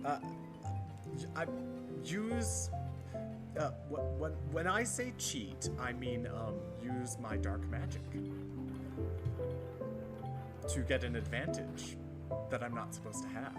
Uh, I use. When I say cheat, I mean use my dark magic to get an advantage that I'm not supposed to have.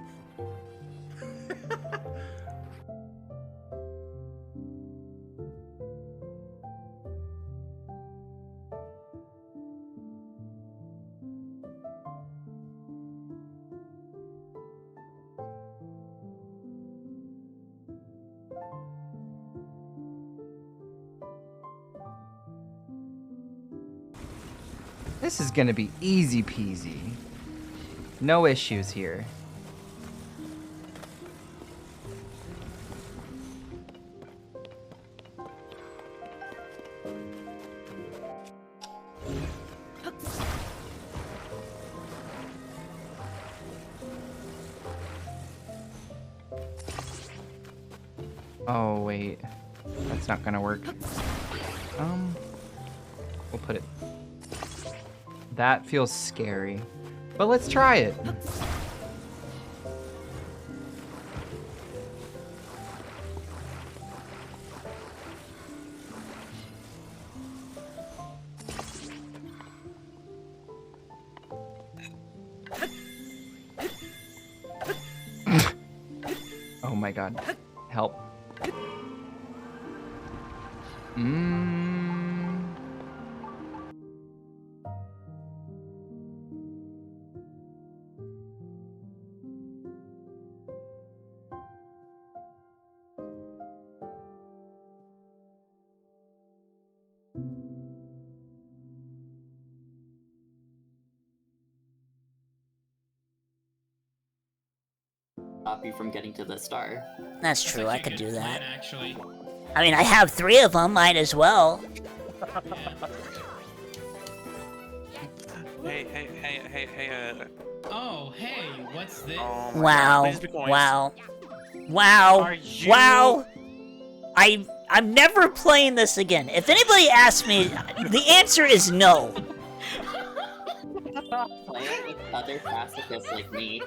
This is gonna be easy peasy. No issues here. Oh wait, that's not gonna work. We'll put it. That feels scary, but let's try it. Oh my god, help. Stop you from getting to the star. That's true, I could do that. Actually. I mean, I have 3 of them, might as well. Hey, oh, hey, what's this? Wow. Wow. Wow. Wow. I'm never playing this again. If anybody asks me, the answer is no. Play it with other pacifists like me.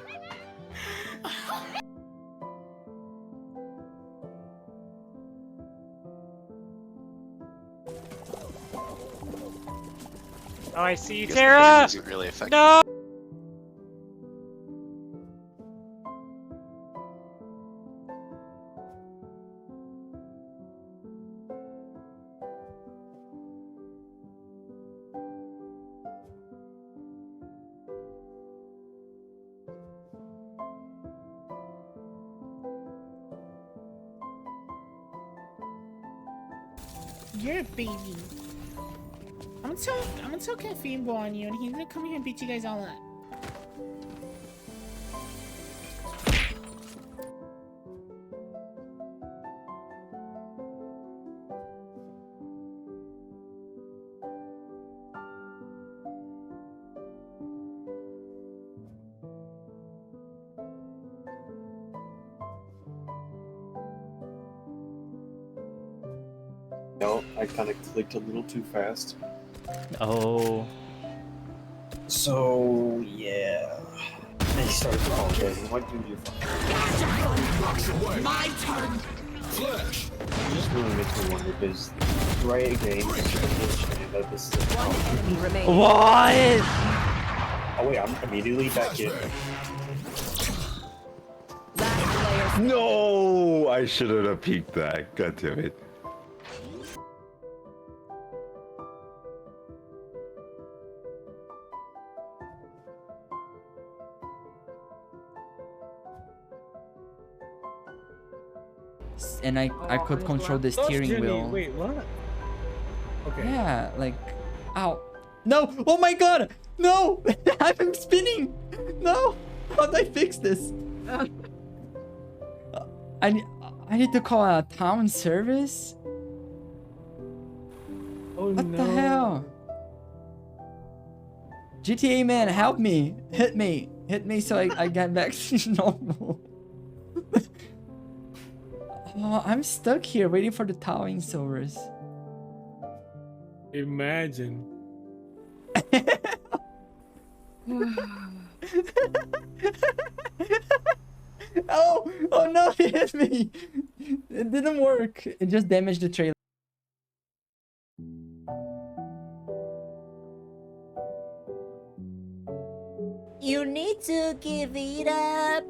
Oh, I see you, Tara! Really effective. No! You're a baby. I'm gonna tell Caffeine on you, and he's gonna come here and beat you guys all up. No, I kind of clicked a little too fast. Oh. So, yeah. They started apologizing. What do you My turn! Flash! It just really makes me wonder because Wright again that this is What? Oh wait, I'm immediately back in. No! I shouldn't have peeked that. God damn it. And I could control the steering wheel. Wait, what? Okay. Yeah, like, ow. No! Oh my god! No! I'm spinning! No! How do I fix this? I need to call a town service? Oh what the hell? GTA man, help me! Hit me! Hit me so I get back to normal. Oh, I'm stuck here waiting for the towing service. Imagine. Oh, oh no, it hit me. It didn't work. It just damaged the trailer. You need to give it up.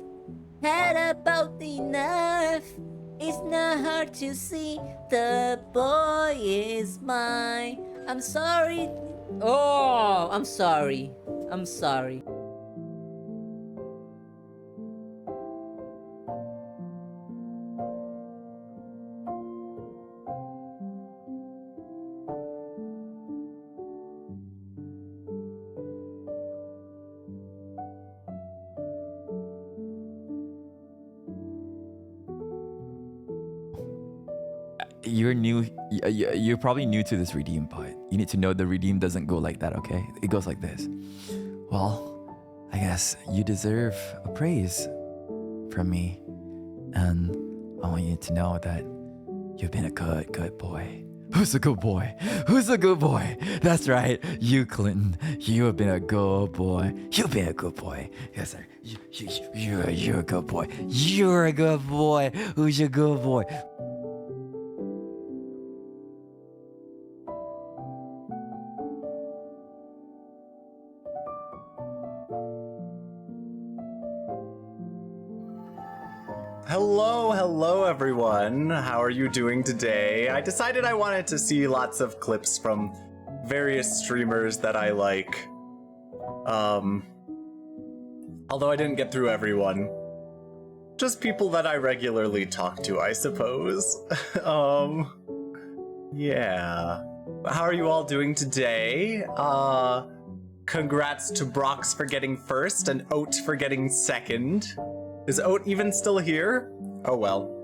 Had about enough. It's not hard to see the boy is mine. I'm sorry. Oh, I'm sorry. I'm sorry. You're new. You're probably new to this redeem part. You need to know the redeem doesn't go like that, okay? It goes like this. Well, I guess you deserve a praise from me. And I want you to know that you've been a good boy. Who's a good boy? Who's a good boy? That's right. You, Clinton. You have been a good boy. You've been a good boy. Yes, sir. You're a good boy. You're a good boy. Who's a good boy? Hello everyone. How are you doing today? I decided I wanted to see lots of clips from various streamers that I like. Although I didn't get through everyone. Just people that I regularly talk to, I suppose. Yeah. How are you all doing today? Congrats to Brox for getting first and Oat for getting second. Is Oat even still here? Oh well.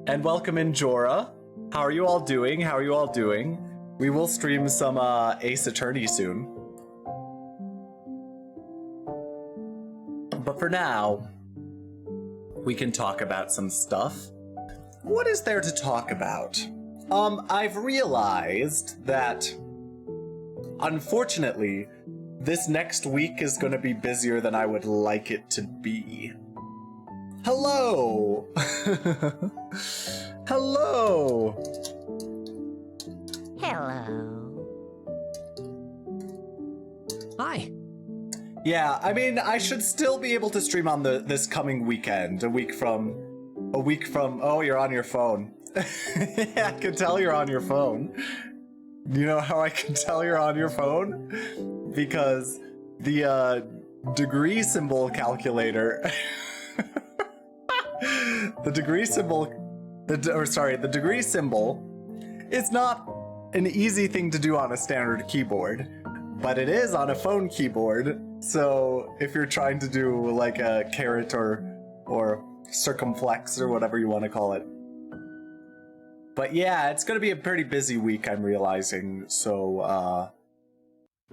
And welcome in Jorah. How are you all doing? How are you all doing? We will stream some Ace Attorney soon. But for now, we can talk about some stuff. What is there to talk about? I've realized that, unfortunately, this next week is going to be busier than I would like it to be. Hello! Hello! Hello. Hi. Yeah, I mean, I should still be able to stream on this coming weekend. A week from... Oh, you're on your phone. Yeah, I can tell you're on your phone. You know how I can tell you're on your phone? Because the degree symbol calculator... the degree symbol is not an easy thing to do on a standard keyboard, but it is on a phone keyboard. So if you're trying to do like a caret or circumflex or whatever you want to call it. But yeah, it's gonna be a pretty busy week, I'm realizing. So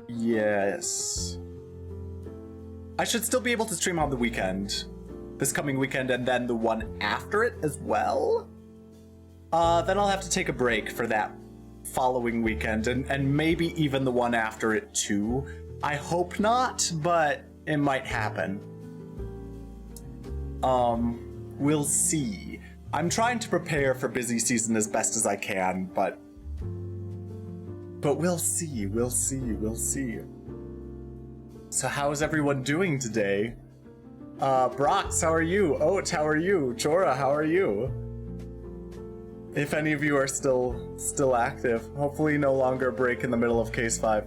yes, I should still be able to stream on the weekend. This coming weekend, and then the one after it as well. Then I'll have to take a break for that following weekend, and maybe even the one after it too. I hope not, but it might happen. We'll see. I'm trying to prepare for busy season as best as I can, but we'll see, we'll see, we'll see. So how's everyone doing today? Brox, how are you? Oat, how are you? Jorah, how are you? If any of you are still active. Hopefully no longer break in the middle of case 5.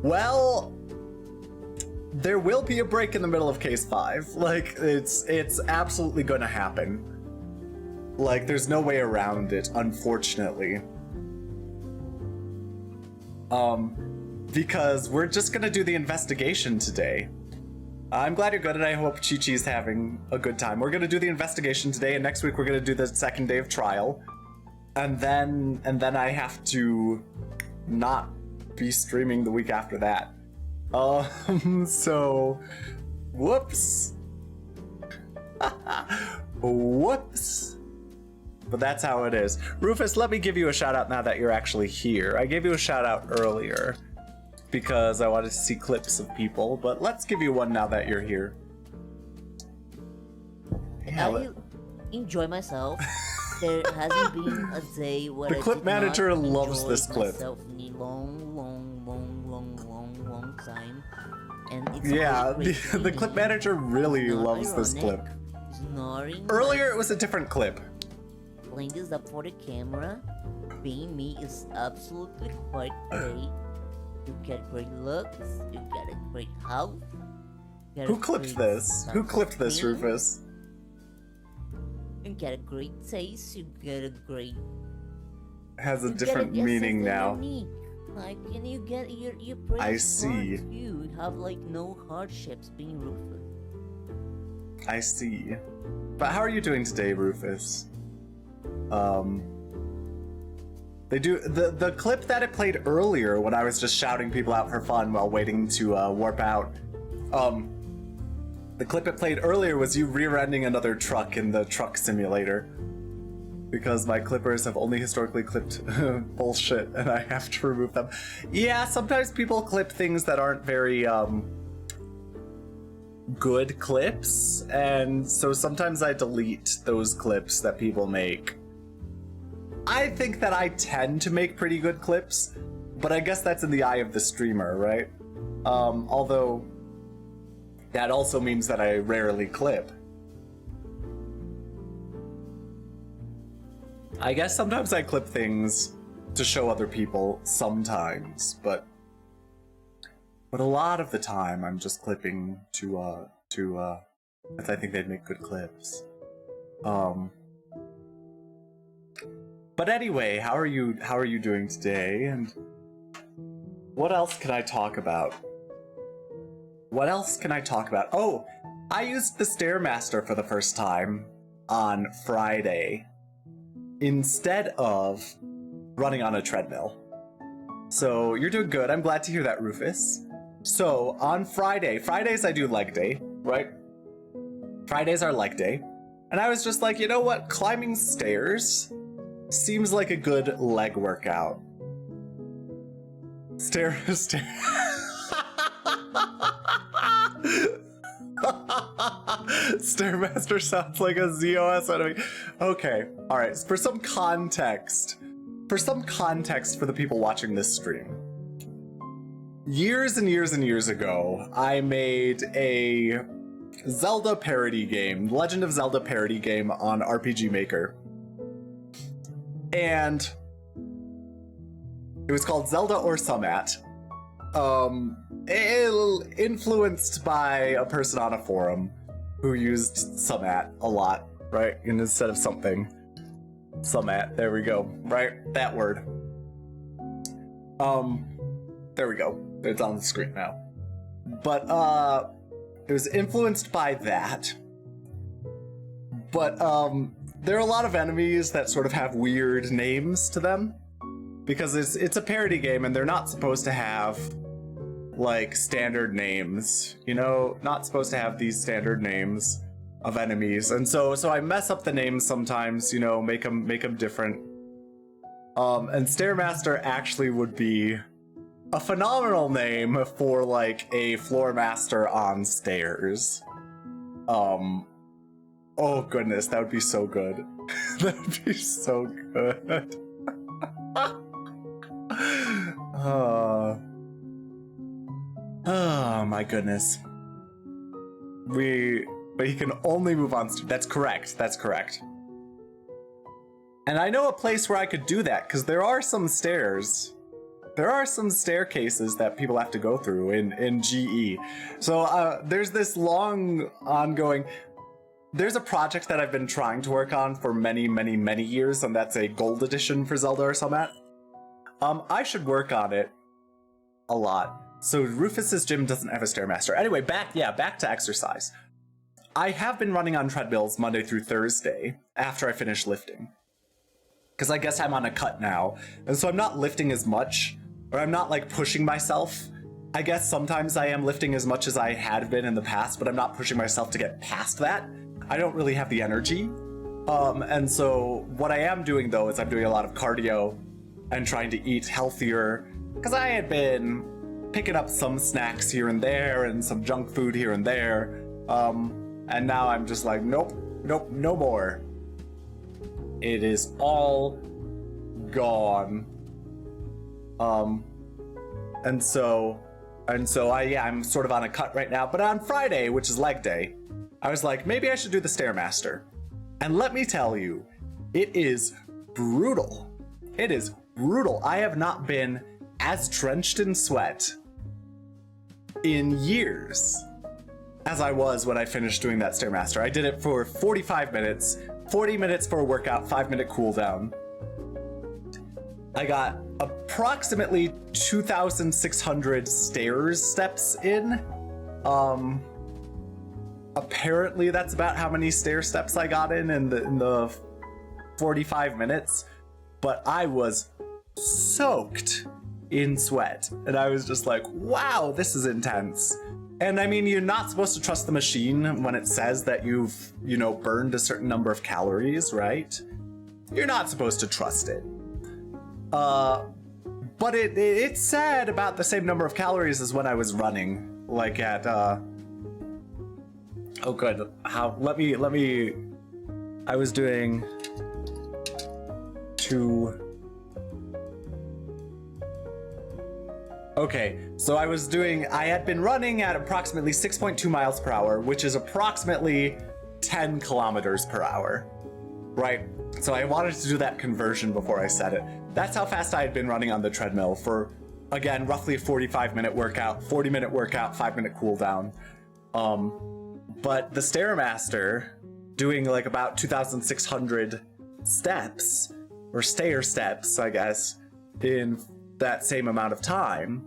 Well, there will be a break in the middle of case 5. Like, it's absolutely gonna happen. Like, there's no way around it, unfortunately. Because we're just gonna do the investigation today. I'm glad you're good, and I hope Chi-Chi's having a good time. We're gonna do the investigation today, and next week we're gonna do the second day of trial. And then I have to not be streaming the week after that. So, whoops. Whoops. But that's how it is. Rufus, let me give you a shout out now that you're actually here. I gave you a shout out earlier. because I wanted to see clips of people, but let's give you one now that you're here. I enjoy myself. There hasn't been a day where The I clip did manager not loves enjoy this clip. myself in a long time. And it's Yeah, great the clip feeling. manager really Not loves this ironic, clip. Snoring. Earlier it was a different clip. Playing this up for the camera. Being me is absolutely quite great. You get great looks. You get a great house. you get Who a clipped great this? Who clipped this, self-esteem, Rufus? You get a great taste. You get a great. Has a you different get meaning something now. Unique. Like, and you get your brain I is smart see. too. You have like no hardships being Rufus. I see. But how are you doing today, Rufus? They do the clip that it played earlier when I was just shouting people out for fun while waiting to warp out. The clip it played earlier was you rear-ending another truck in the truck simulator. Because my clippers have only historically clipped bullshit and I have to remove them. Yeah, sometimes people clip things that aren't very good clips, and so sometimes I delete those clips that people make. I think that I tend to make pretty good clips, but I guess that's in the eye of the streamer, right? Although that also means that I rarely clip. I guess sometimes I clip things to show other people, sometimes, but a lot of the time I'm just clipping to I think they'd make good clips. But anyway, how are you doing today, and what else can I talk about? Oh, I used the Stairmaster for the first time on Friday instead of running on a treadmill. So you're doing good. I'm glad to hear that, Rufus. So on Fridays I do leg day, right? Fridays are leg day. And I was just like, you know what? Climbing stairs seems like a good leg workout. Stairmaster sounds like a ZOS enemy. Okay, alright, for some context for the people watching this stream. Years and years and years ago, I made a Zelda parody game, Legend of Zelda parody game on RPG Maker. And it was called Zelda or Sumat. Influenced by a person on a forum who used Sumat a lot, right? And instead of something. Sumat, there we go, right? That word. There we go. It's on the screen now. But, it was influenced by that. But, there are a lot of enemies that sort of have weird names to them. Because it's a parody game and they're not supposed to have, like, standard names. You know, not supposed to have these standard names of enemies. And so I mess up the names sometimes, you know, make them different. And Stairmaster actually would be a phenomenal name for, like, a floor master on stairs. Oh goodness, that would be so good. That would be so good. Oh my goodness. But he can only move on. That's correct. And I know a place where I could do that, because there are some stairs. There are some staircases that people have to go through in GE. So there's this long ongoing... There's a project that I've been trying to work on for many, many, many years, and that's a gold edition for Zelda or Sumat. I should work on it a lot. So Rufus's gym doesn't have a Stairmaster. Anyway, back to exercise. I have been running on treadmills Monday through Thursday after I finish lifting. Because I guess I'm on a cut now. And so I'm not lifting as much, or I'm not like pushing myself. I guess sometimes I am lifting as much as I had been in the past, but I'm not pushing myself to get past that. I don't really have the energy. And so what I am doing though is I'm doing a lot of cardio and trying to eat healthier. Because I had been picking up some snacks here and there and some junk food here and there. And now I'm just like, nope, no more. It is all gone. And so I'm sort of on a cut right now. But on Friday, which is leg day, I was like, maybe I should do the Stairmaster. And let me tell you, it is brutal. It is brutal. I have not been as drenched in sweat in years as I was when I finished doing that Stairmaster. I did it for 45 minutes, 40 minutes for a workout, 5-minute cooldown. I got approximately 2,600 stairs steps in. Apparently that's about how many stair steps I got in the 45 minutes, but I was soaked in sweat, and I was just like, wow, this is intense. And I mean, you're not supposed to trust the machine when it says that you've, burned a certain number of calories, right? You're not supposed to trust it. But it said about the same number of calories as when I was running, like at, oh good, let me, I was doing okay, so I had been running at approximately 6.2 miles per hour, which is approximately 10 kilometers per hour, right? So I wanted to do that conversion before I said it. That's how fast I had been running on the treadmill for, again, roughly a 45-minute workout, 40-minute workout, 5-minute cooldown. But the Stairmaster, doing like about 2,600 steps, or stair steps, I guess, in that same amount of time,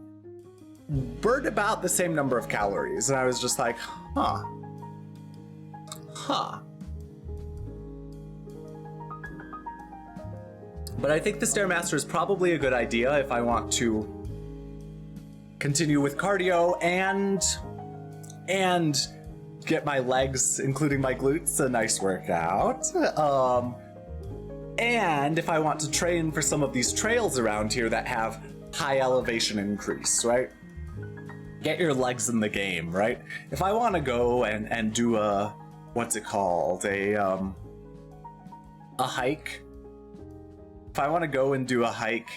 burned about the same number of calories. And I was just like, huh. But I think the Stairmaster is probably a good idea if I want to continue with cardio and get my legs, including my glutes, a nice workout. And if I want to train for some of these trails around here that have high elevation increase, right? Get your legs in the game, right? If I want to go and do a, what's it called? A hike. If I want to go and do a hike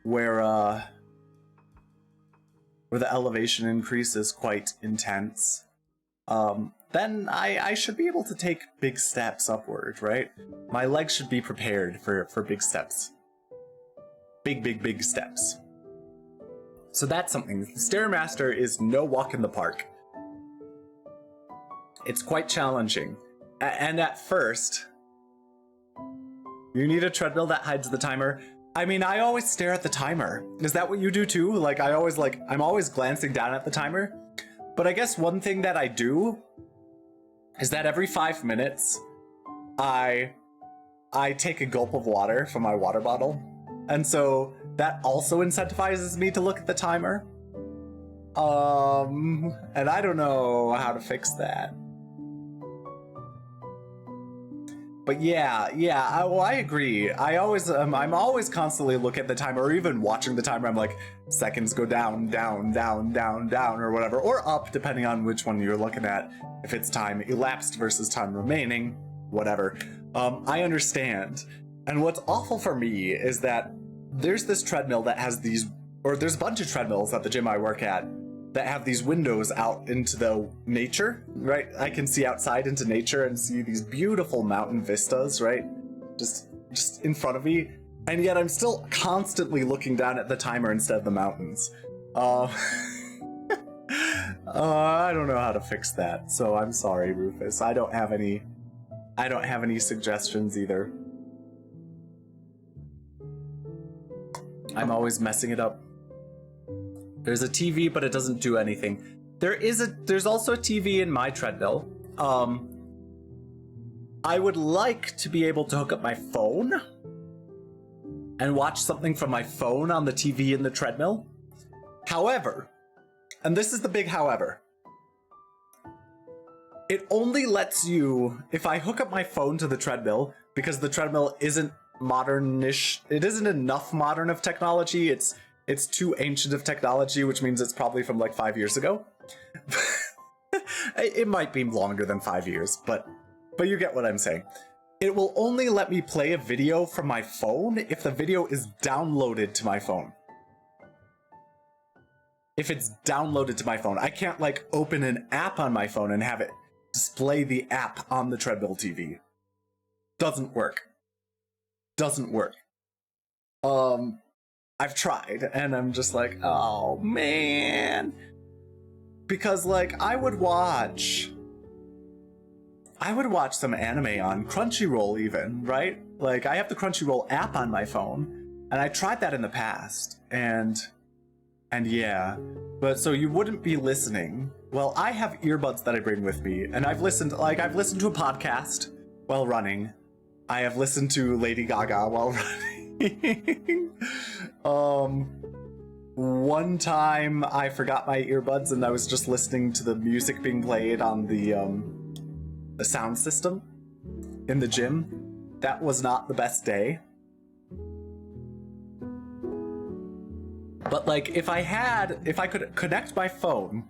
where the elevation increase is quite intense, then I should be able to take big steps upward, right? My legs should be prepared for big steps. Big steps. So that's something. The Stairmaster is no walk in the park. It's quite challenging. And at first, you need a treadmill that hides the timer. I mean, I always stare at the timer. Is that what you do too? Like, I'm always glancing down at the timer. But I guess one thing that I do is that every 5 minutes, I take a gulp of water from my water bottle. And so that also incentivizes me to look at the timer. And I don't know how to fix that. But yeah, I agree. I'm always constantly looking at the timer, or even watching the timer. I'm like, seconds go down, or whatever, or up, depending on which one you're looking at. If it's time elapsed versus time remaining, whatever. I understand. And what's awful for me is that there's this treadmill that has these, or there's a bunch of treadmills at the gym I work at that have these windows out into the nature, right? I can see outside into nature and see these beautiful mountain vistas, right? Just in front of me. And yet I'm still constantly looking down at the timer instead of the mountains. I don't know how to fix that, so I'm sorry, Rufus. I don't have any suggestions either. I'm always messing it up. There's a TV, but it doesn't do anything. There's also a TV in my treadmill. I would like to be able to hook up my phone and watch something from my phone on the TV in the treadmill. However, and this is the big however, it only lets you, if I hook up my phone to the treadmill, because the treadmill isn't modernish, it isn't enough modern of technology, it's It's too ancient of technology, which means it's probably from like 5 years ago. It might be longer than 5 years, but you get what I'm saying. It will only let me play a video from my phone if the video is downloaded to my phone. If it's downloaded to my phone. I can't like open an app on my phone and have it display the app on the treadmill TV. Doesn't work. Doesn't work. I've tried and I'm just like, oh man. Because like I would watch some anime on Crunchyroll even, right? Like I have the Crunchyroll app on my phone and I tried that in the past and yeah, but so you wouldn't be listening. Well, I have earbuds that I bring with me and I've listened to a podcast while running. I have listened to Lady Gaga while running. One time I forgot my earbuds and I was just listening to the music being played on the sound system in the gym. That was not the best day. But like if I could connect my phone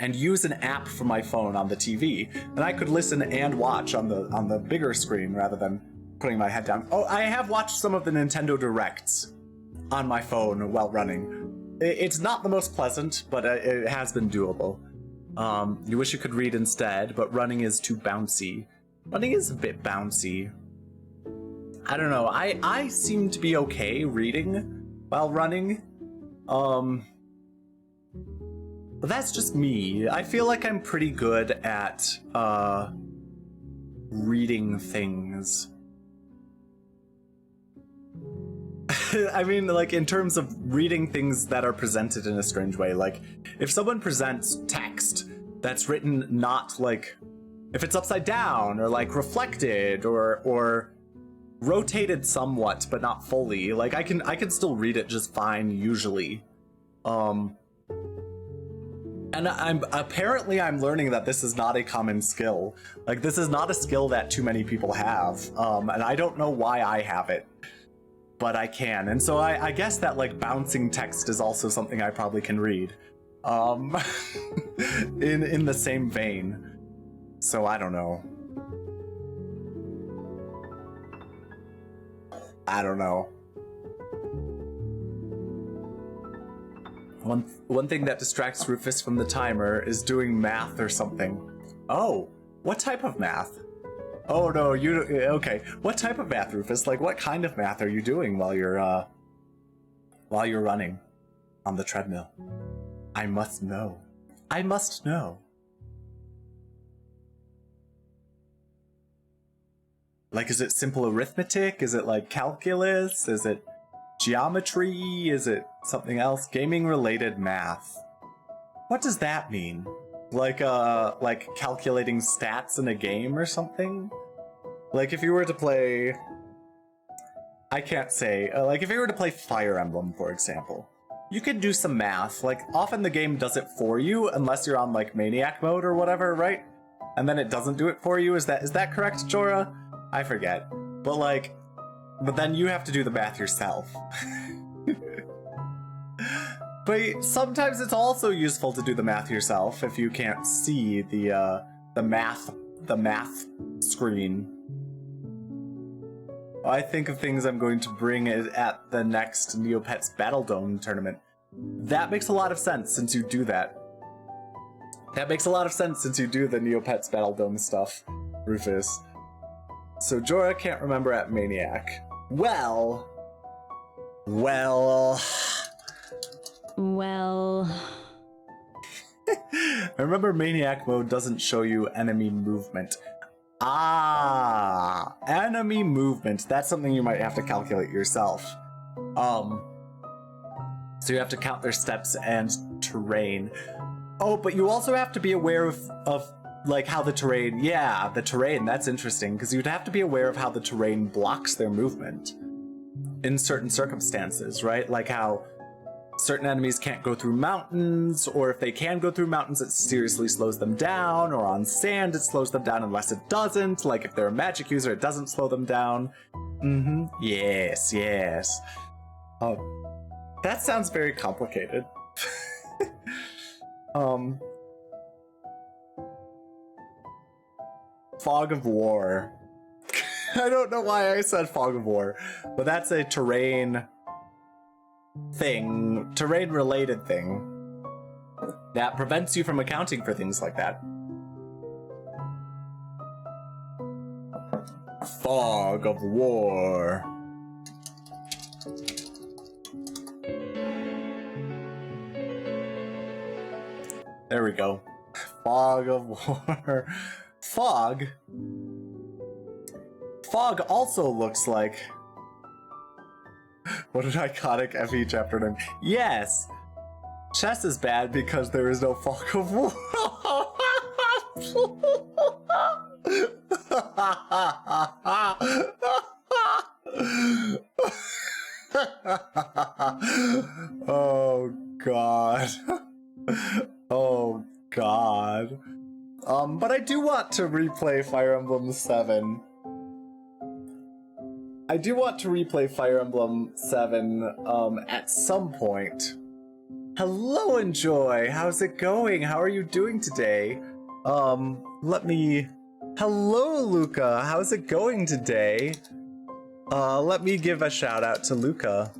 and use an app from my phone on the TV, then I could listen and watch on the bigger screen rather than putting my head down. Oh, I have watched some of the Nintendo Directs on my phone while running. It's not the most pleasant, but it has been doable. You wish you could read instead, but running is too bouncy. Running is a bit bouncy. I don't know. I seem to be okay reading while running. But that's just me. I feel like I'm pretty good at reading things. I mean, like, in terms of reading things that are presented in a strange way. Like, if someone presents text that's written not, like, if it's upside down, or, like, reflected, or rotated somewhat, but not fully, like, I can still read it just fine, usually. And I'm learning that this is not a common skill. Like, this is not a skill that too many people have, and I don't know why I have it. But I can, and so I guess that like bouncing text is also something I probably can read, in the same vein. So I don't know. I don't know. One thing that distracts Rufus from the timer is doing math or something. Oh, what type of math? Oh no, okay. What type of math, Rufus? Like, what kind of math are you doing while you're running on the treadmill? I must know. I must know. Like, is it simple arithmetic? Is it like calculus? Is it geometry? Is it something else? Gaming-related math. What does that mean? Like calculating stats in a game or something? Like if you were to play... I can't say. Like if you were to play Fire Emblem, for example, you could do some math. Like often the game does it for you unless you're on like Maniac mode or whatever, right? And then it doesn't do it for you. Is that correct, Jorah? I forget. But then you have to do the math yourself. But sometimes it's also useful to do the math yourself if you can't see the math screen. I think of things I'm going to bring at the next Neopets Battle Dome tournament. That makes a lot of sense since you do that. That makes a lot of sense since you do the Neopets Battle Dome stuff, Rufus. So Jorah can't remember at Maniac. Well... I remember Maniac mode doesn't show you enemy movement. Ah, enemy movement. That's something you might have to calculate yourself. So you have to count their steps and terrain. Oh, but you also have to be aware of like how the terrain, the terrain, that's interesting, because you'd have to be aware of how the terrain blocks their movement in certain circumstances, right? Like how certain enemies can't go through mountains, or if they can go through mountains, it seriously slows them down, or on sand, it slows them down unless it doesn't. Like if they're a magic user, it doesn't slow them down. Yes. That sounds very complicated. Fog of War. I don't know why I said Fog of War, but that's a terrain related thing that prevents you from accounting for things like that. Fog of War. There we go. Fog of War. Fog also looks like... What an iconic FE chapter name. Yes! Chess is bad because there is no Fog of War. Oh god. Oh god. But I do want to replay Fire Emblem 7. I do want to replay Fire Emblem 7 at some point. Hello, Enjoy! How's it going? How are you doing today? Hello, Luca! How's it going today? Let me give a shout out to Luca.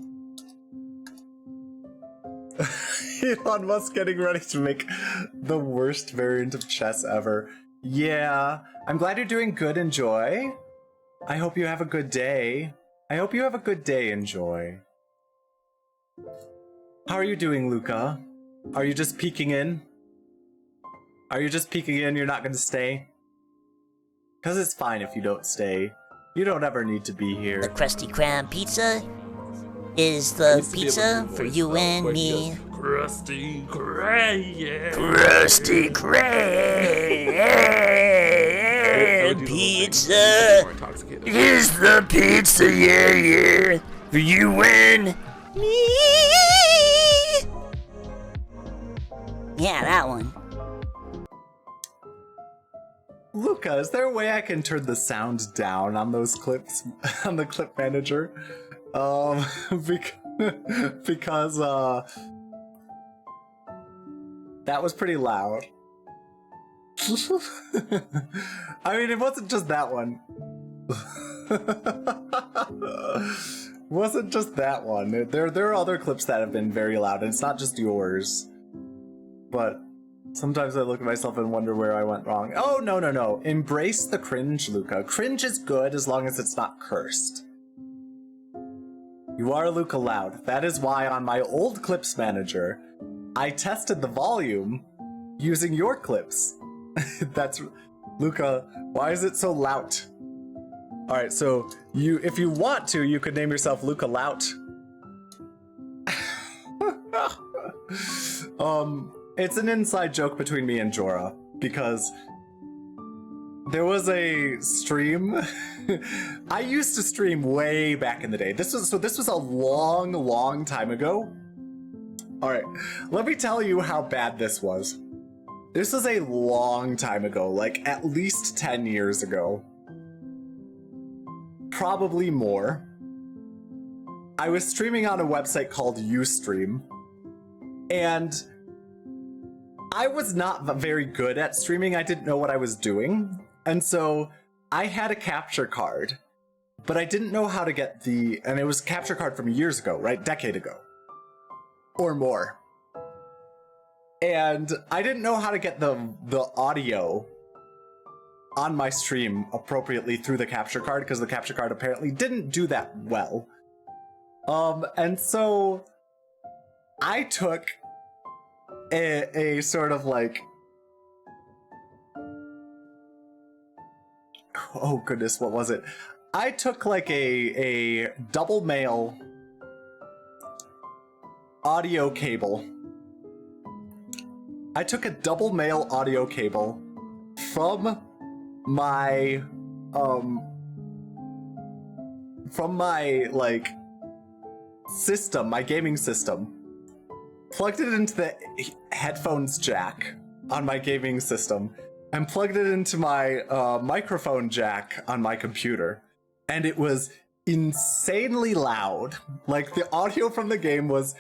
Elon Musk getting ready to make the worst variant of chess ever. Yeah, I'm glad you're doing good, Enjoy. I hope you have a good day. Enjoy. How are you doing, Luca? Are you just peeking in? You're not gonna stay? Cause it's fine if you don't stay. You don't ever need to be here. The Krusty Krab pizza is the pizza for you and me. Krusty Krab. Krusty Krab pizza is the pizza, yeah, for you and me. Yeah, that one. Luca, is there a way I can turn the sound down on those clips, on the clip manager? Because that was pretty loud. I mean, it wasn't just that one. Wasn't just that one. There are other clips that have been very loud, and it's not just yours. But sometimes I look at myself and wonder where I went wrong. Oh, no. Embrace the cringe, Luca. Cringe is good as long as it's not cursed. You are Luca Loud. That is why on my old clips manager, I tested the volume using your clips. That's... Luca, why is it so loud? Alright, so if you want to, you could name yourself Luca Lout. It's an inside joke between me and Jorah, because there was a stream. I used to stream way back in the day. This was a long time ago. Alright, let me tell you how bad this was. This was a long time ago, like at least 10 years ago. Probably more. I was streaming on a website called Ustream, and I was not very good at streaming. I didn't know what I was doing, and so I had a capture card, but I didn't know how to get and it was a capture card from years ago, right? Decade ago. Or more. And I didn't know how to get the audio on my stream appropriately through the capture card, because the capture card apparently didn't do that well. And so I took a sort of like, oh goodness, what was it? I took like a double male audio cable. I took a double male audio cable from my like system, my gaming system, plugged it into the headphones jack on my gaming system, and plugged it into my microphone jack on my computer, and it was insanely loud. Like, the audio from the game was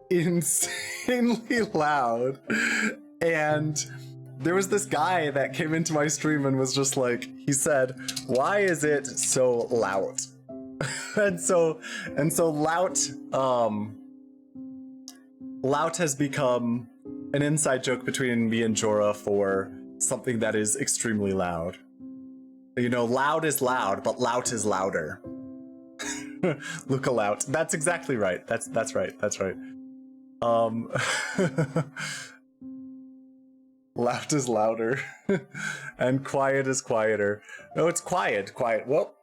insanely loud. And there was this guy that came into my stream and was just like, he said, "Why is it so loud?" and so loud has become an inside joke between me and Jorah for something that is extremely loud. You know, loud is loud, but lout is louder. Luca Lout. That's exactly right. That's right. That's right. Loud is louder. And quiet is quieter. No, it's quiet. Well,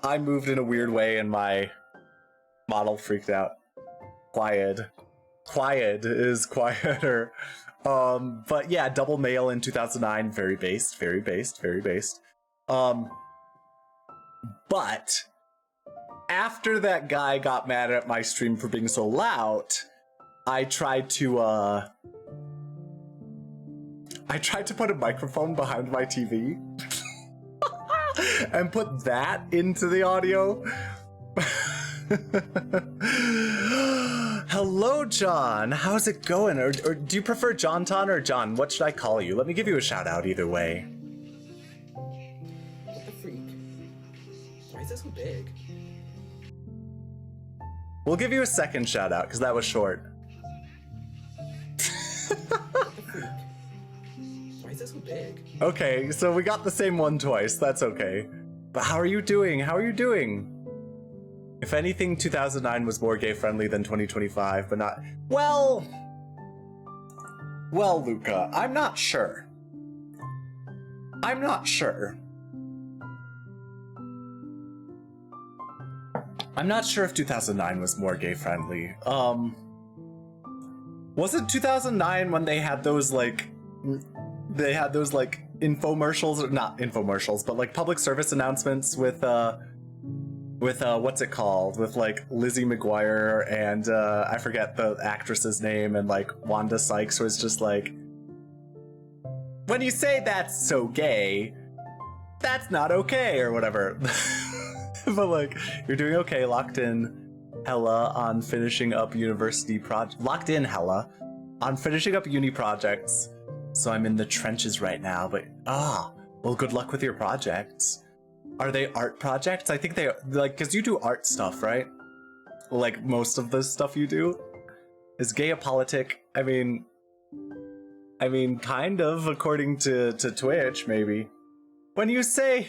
I moved in a weird way and my model freaked out. Quiet is quieter. But yeah, double male in 2009, very based. But after that guy got mad at my stream for being so loud, I tried to put a microphone behind my TV and put that into the audio. Hello, John. How's it going? Or do you prefer John Ton or John? What should I call you? Let me give you a shout out either way. What the freak? Why is this so big? We'll give you a second shout out because that was short. What the freak? Why is this so big? Okay, so we got the same one twice. That's okay. But how are you doing? How are you doing? If anything, 2009 was more gay-friendly than 2025, but not... Well, Luca, I'm not sure. I'm not sure if 2009 was more gay-friendly. Was it 2009 when they had those, like... infomercials, or not infomercials, but like public service announcements with what's it called, with like Lizzie McGuire and I forget the actress's name, and like Wanda Sykes was just like, when you say that's so gay, that's not okay, or whatever. But like, you're doing okay, locked in hella on finishing up university locked in hella on finishing up uni projects. So I'm in the trenches right now, but well, good luck with your projects. Are they art projects? I think they are, like, because you do art stuff, right? Like, most of the stuff you do is gay apolitic. I mean, kind of, according to Twitch, maybe. When you say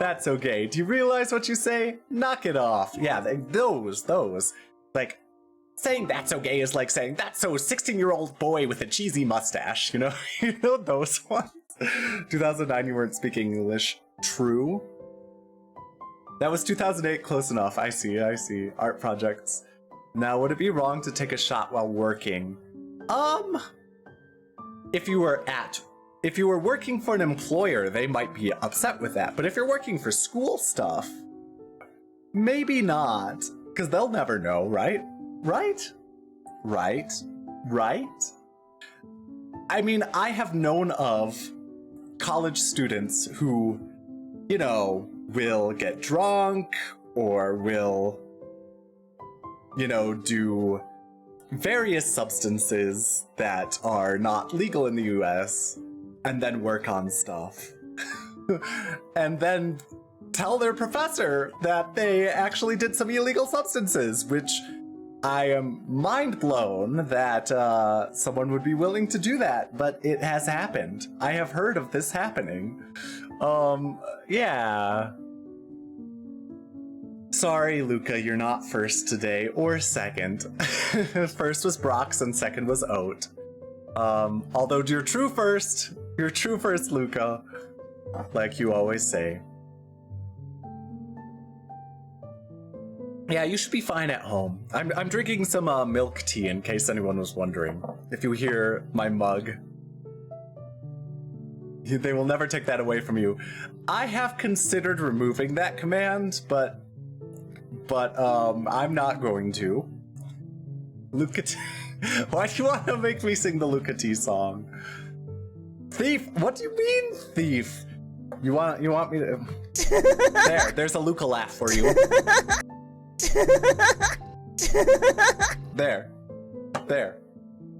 that's so gay, do you realize what you say? Knock it off. Yeah, those. Like, saying that's so gay is like saying that's so 16-year-old boy with a cheesy mustache, you know? You know those ones? 2009, you weren't speaking English. True. That was 2008, close enough. I see. Art projects. Now, would it be wrong to take a shot while working? If you were working for an employer, they might be upset with that. But if you're working for school stuff, maybe not. Because they'll never know, right? Right? I mean, I have known of college students who, you know, will get drunk or will, you know, do various substances that are not legal in the US and then work on stuff. And then tell their professor that they actually did some illegal substances, which I am mind blown that someone would be willing to do that, but it has happened. I have heard of this happening. Yeah. Sorry, Luca, you're not first today, or second. First was Brox and second was Oat. Although you're true first, Luca, like you always say. Yeah, you should be fine at home. I'm drinking some milk tea in case anyone was wondering. If you hear my mug, they will never take that away from you. I have considered removing that command, but I'm not going to. Luca T. Why do you want to make me sing the Luca T song? Thief? What do you mean, thief? You want me to? There's a Luca laugh for you. There.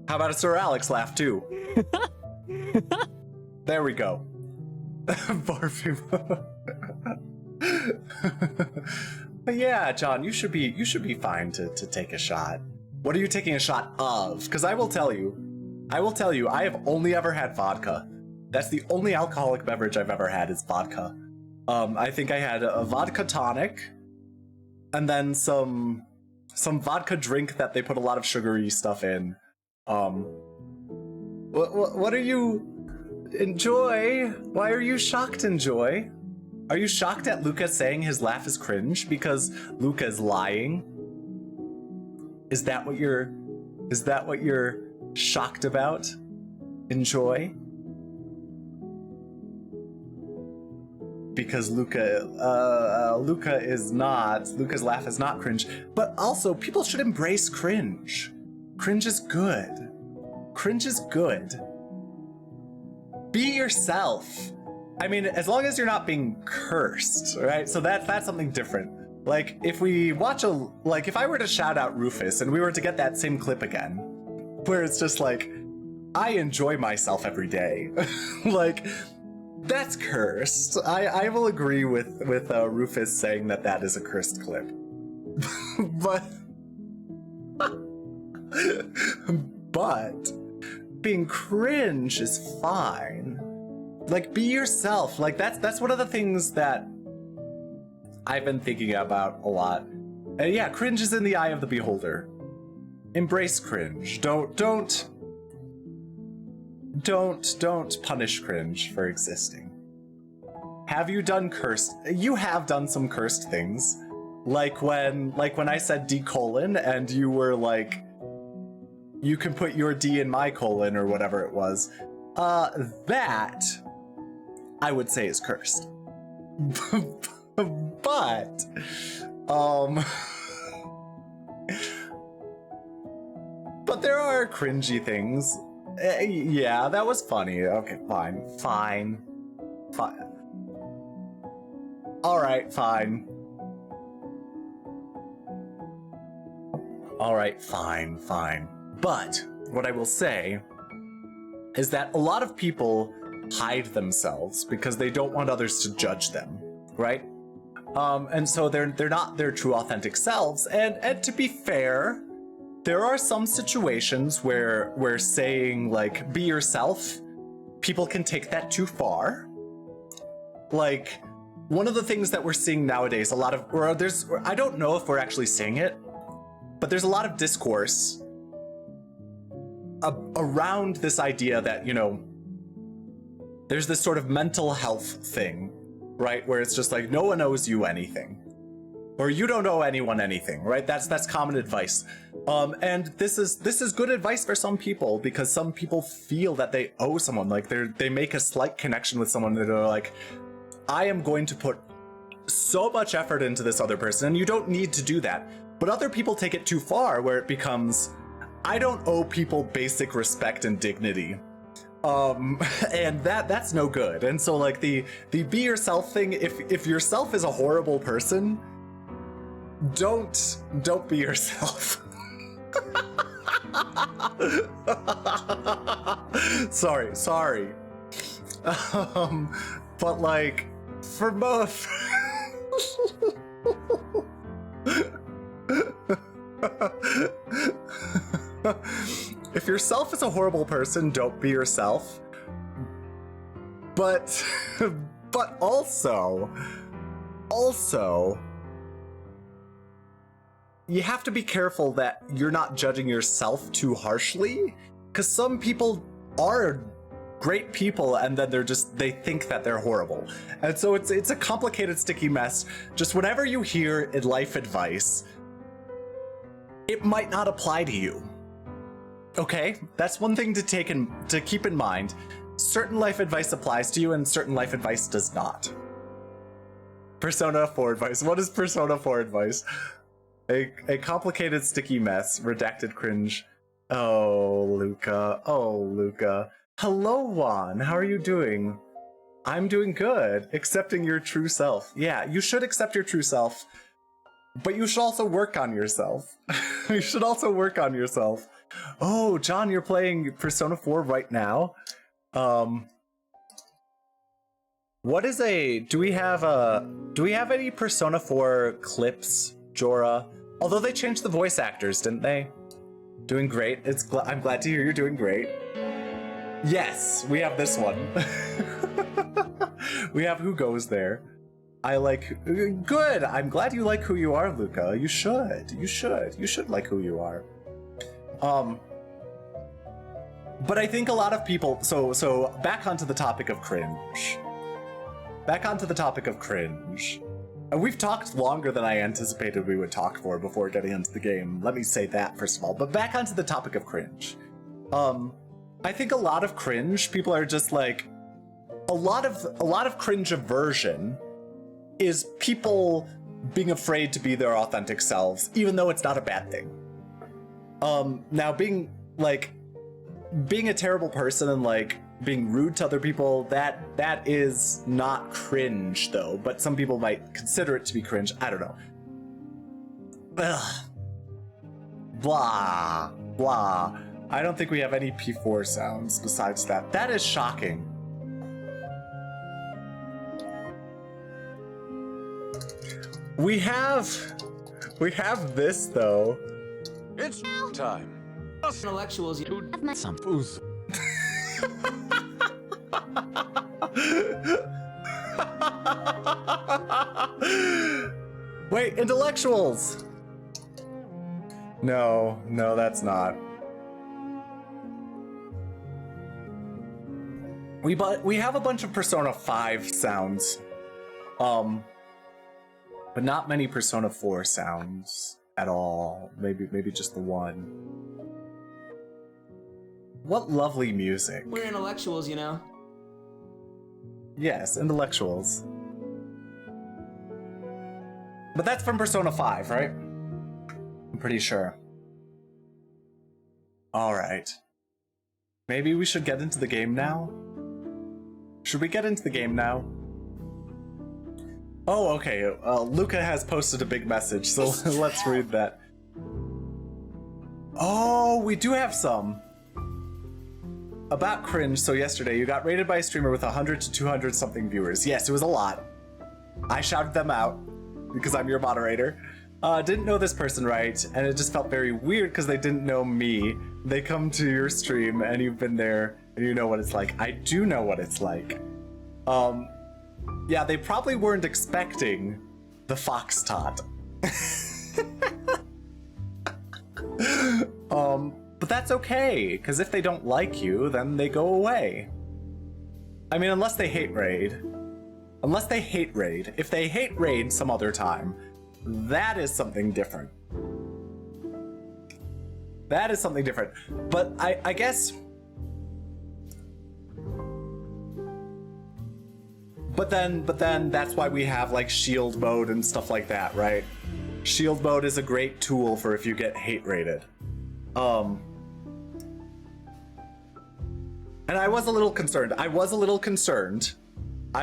How about a Sir Alex laugh too? There we go. Barfy. But yeah, John, you should be fine to take a shot. What are you taking a shot of? Because I will tell you, I have only ever had vodka. That's the only alcoholic beverage I've ever had is vodka. I think I had a vodka tonic, and then some vodka drink that they put a lot of sugary stuff in. What are you? Enjoy? Why are you shocked, Enjoy? Are you shocked at Luca saying his laugh is cringe because Luca is lying? Is that what you're shocked about? Enjoy? Because Luca's laugh is not cringe. But also, people should embrace cringe. Cringe is good. Cringe is good. Be yourself. I mean, as long as you're not being cursed, right? So that's something different. Like, if we watch if I were to shout out Rufus and we were to get that same clip again, where it's just like, I enjoy myself every day. Like, that's cursed. I will agree with Rufus saying that is a cursed clip. But being cringe is fine. Like, be yourself. Like, that's one of the things that I've been thinking about a lot. And yeah, cringe is in the eye of the beholder. Embrace cringe. Don't punish cringe for existing. Have you done cursed? You have done some cursed things. Like when I said D: and you were like, you can put your D in my colon or whatever it was. That I would say is cursed. But but there are cringy things. Yeah, that was funny. Okay, fine. Alright, fine. Alright, fine. But what I will say is that a lot of people hide themselves because they don't want others to judge them, right? And so they're not their true authentic selves. And to be fair, there are some situations where saying like be yourself, people can take that too far. Like, one of the things that we're seeing nowadays, I don't know if we're actually seeing it, but there's a lot of discourse around this idea that, you know, there's this sort of mental health thing, right? Where it's just like, no one owes you anything. Or you don't owe anyone anything, right? That's common advice. And this is good advice for some people, because some people feel that they owe someone, like they make a slight connection with someone that are like, I am going to put so much effort into this other person, and you don't need to do that. But other people take it too far, where it becomes, I don't owe people basic respect and dignity. And that's no good. And so like the be yourself thing, if yourself is a horrible person, don't be yourself. Sorry. But like, for both. If yourself is a horrible person, don't be yourself. But also, you have to be careful that you're not judging yourself too harshly, because some people are great people and then they think that they're horrible. And so it's a complicated, sticky mess. Just whenever you hear life advice, it might not apply to you. Okay? That's one thing to keep in mind. Certain life advice applies to you and certain life advice does not. Persona 4 advice. What is Persona 4 advice? A complicated, sticky mess. Redacted cringe. Oh, Luca. Hello, Juan. How are you doing? I'm doing good. Accepting your true self. Yeah, you should accept your true self, but you should also work on yourself. You should also work on yourself. Oh, John, you're playing Persona 4 right now. What is do we have any Persona 4 clips, Jorah? Although they changed the voice actors, didn't they? Doing great. I'm glad to hear you're doing great. Yes, we have this one. We have Who Goes There. Good. I'm glad you like who you are, Luca. You should. You should like who you are. But I think a lot of people, so back onto the topic of cringe. And we've talked longer than I anticipated we would talk for before getting into the game. Let me say that first of all. But back onto the topic of cringe. I think a lot of cringe, people are just like, a lot of cringe aversion is people being afraid to be their authentic selves, even though it's not a bad thing. Now being a terrible person and like being rude to other people, that is not cringe though, but some people might consider it to be cringe. I don't know. Ugh. Blah, blah. I don't think we have any P4 sounds besides that. That is shocking. We have this though. It's time. Intellectuals, you Some Wait, intellectuals! No, that's not. We have a bunch of Persona 5 sounds. But not many Persona 4 sounds at all. Maybe just the one. What lovely music. We're intellectuals, you know. Yes, intellectuals. But that's from Persona 5, right? I'm pretty sure. Alright. Maybe we should get into the game now? Should we get into the game now? Oh, okay. Luca has posted a big message, so let's read that. Oh, we do have some. About cringe, so yesterday you got rated by a streamer with 100 to 200 something viewers. Yes, it was a lot. I shouted them out because I'm your moderator. Didn't know this person, right? And it just felt very weird because they didn't know me. They come to your stream and you've been there and you know what it's like. I do know what it's like. Yeah, they probably weren't expecting the fox tot. But that's okay, because if they don't like you, then they go away. I mean, unless they hate raid. Unless they hate raid. If they hate raid some other time, that is something different. That is something different. But I guess... But then that's why we have like shield mode and stuff like that, right? Shield mode is a great tool for if you get hate rated. And I was a little concerned. I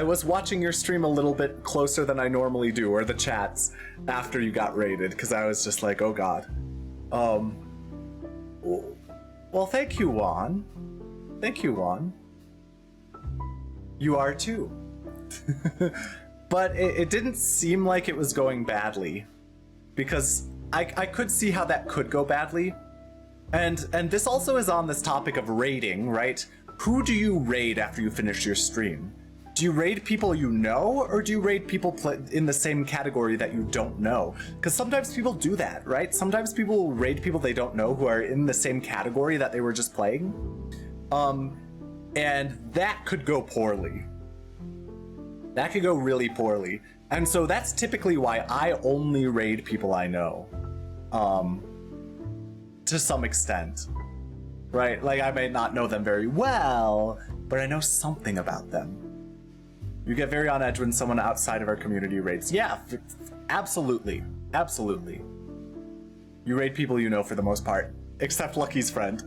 was watching your stream a little bit closer than I normally do, or the chats, after you got raided, because I was just like, oh god. Well, thank you, Juan. Thank you, Juan. You are too. But it didn't seem like it was going badly, because I could see how that could go badly. And this also is on this topic of raiding, right? Who do you raid after you finish your stream? Do you raid people you know, or do you raid people in the same category that you don't know? Because sometimes people do that, right? Sometimes people raid people they don't know who are in the same category that they were just playing. And that could go poorly. That could go really poorly. And so that's typically why I only raid people I know. To some extent. Right? Like, I may not know them very well, but I know something about them. You get very on edge when someone outside of our community raids. Yeah, absolutely. Absolutely. You raid people you know for the most part. except Lucky's friend.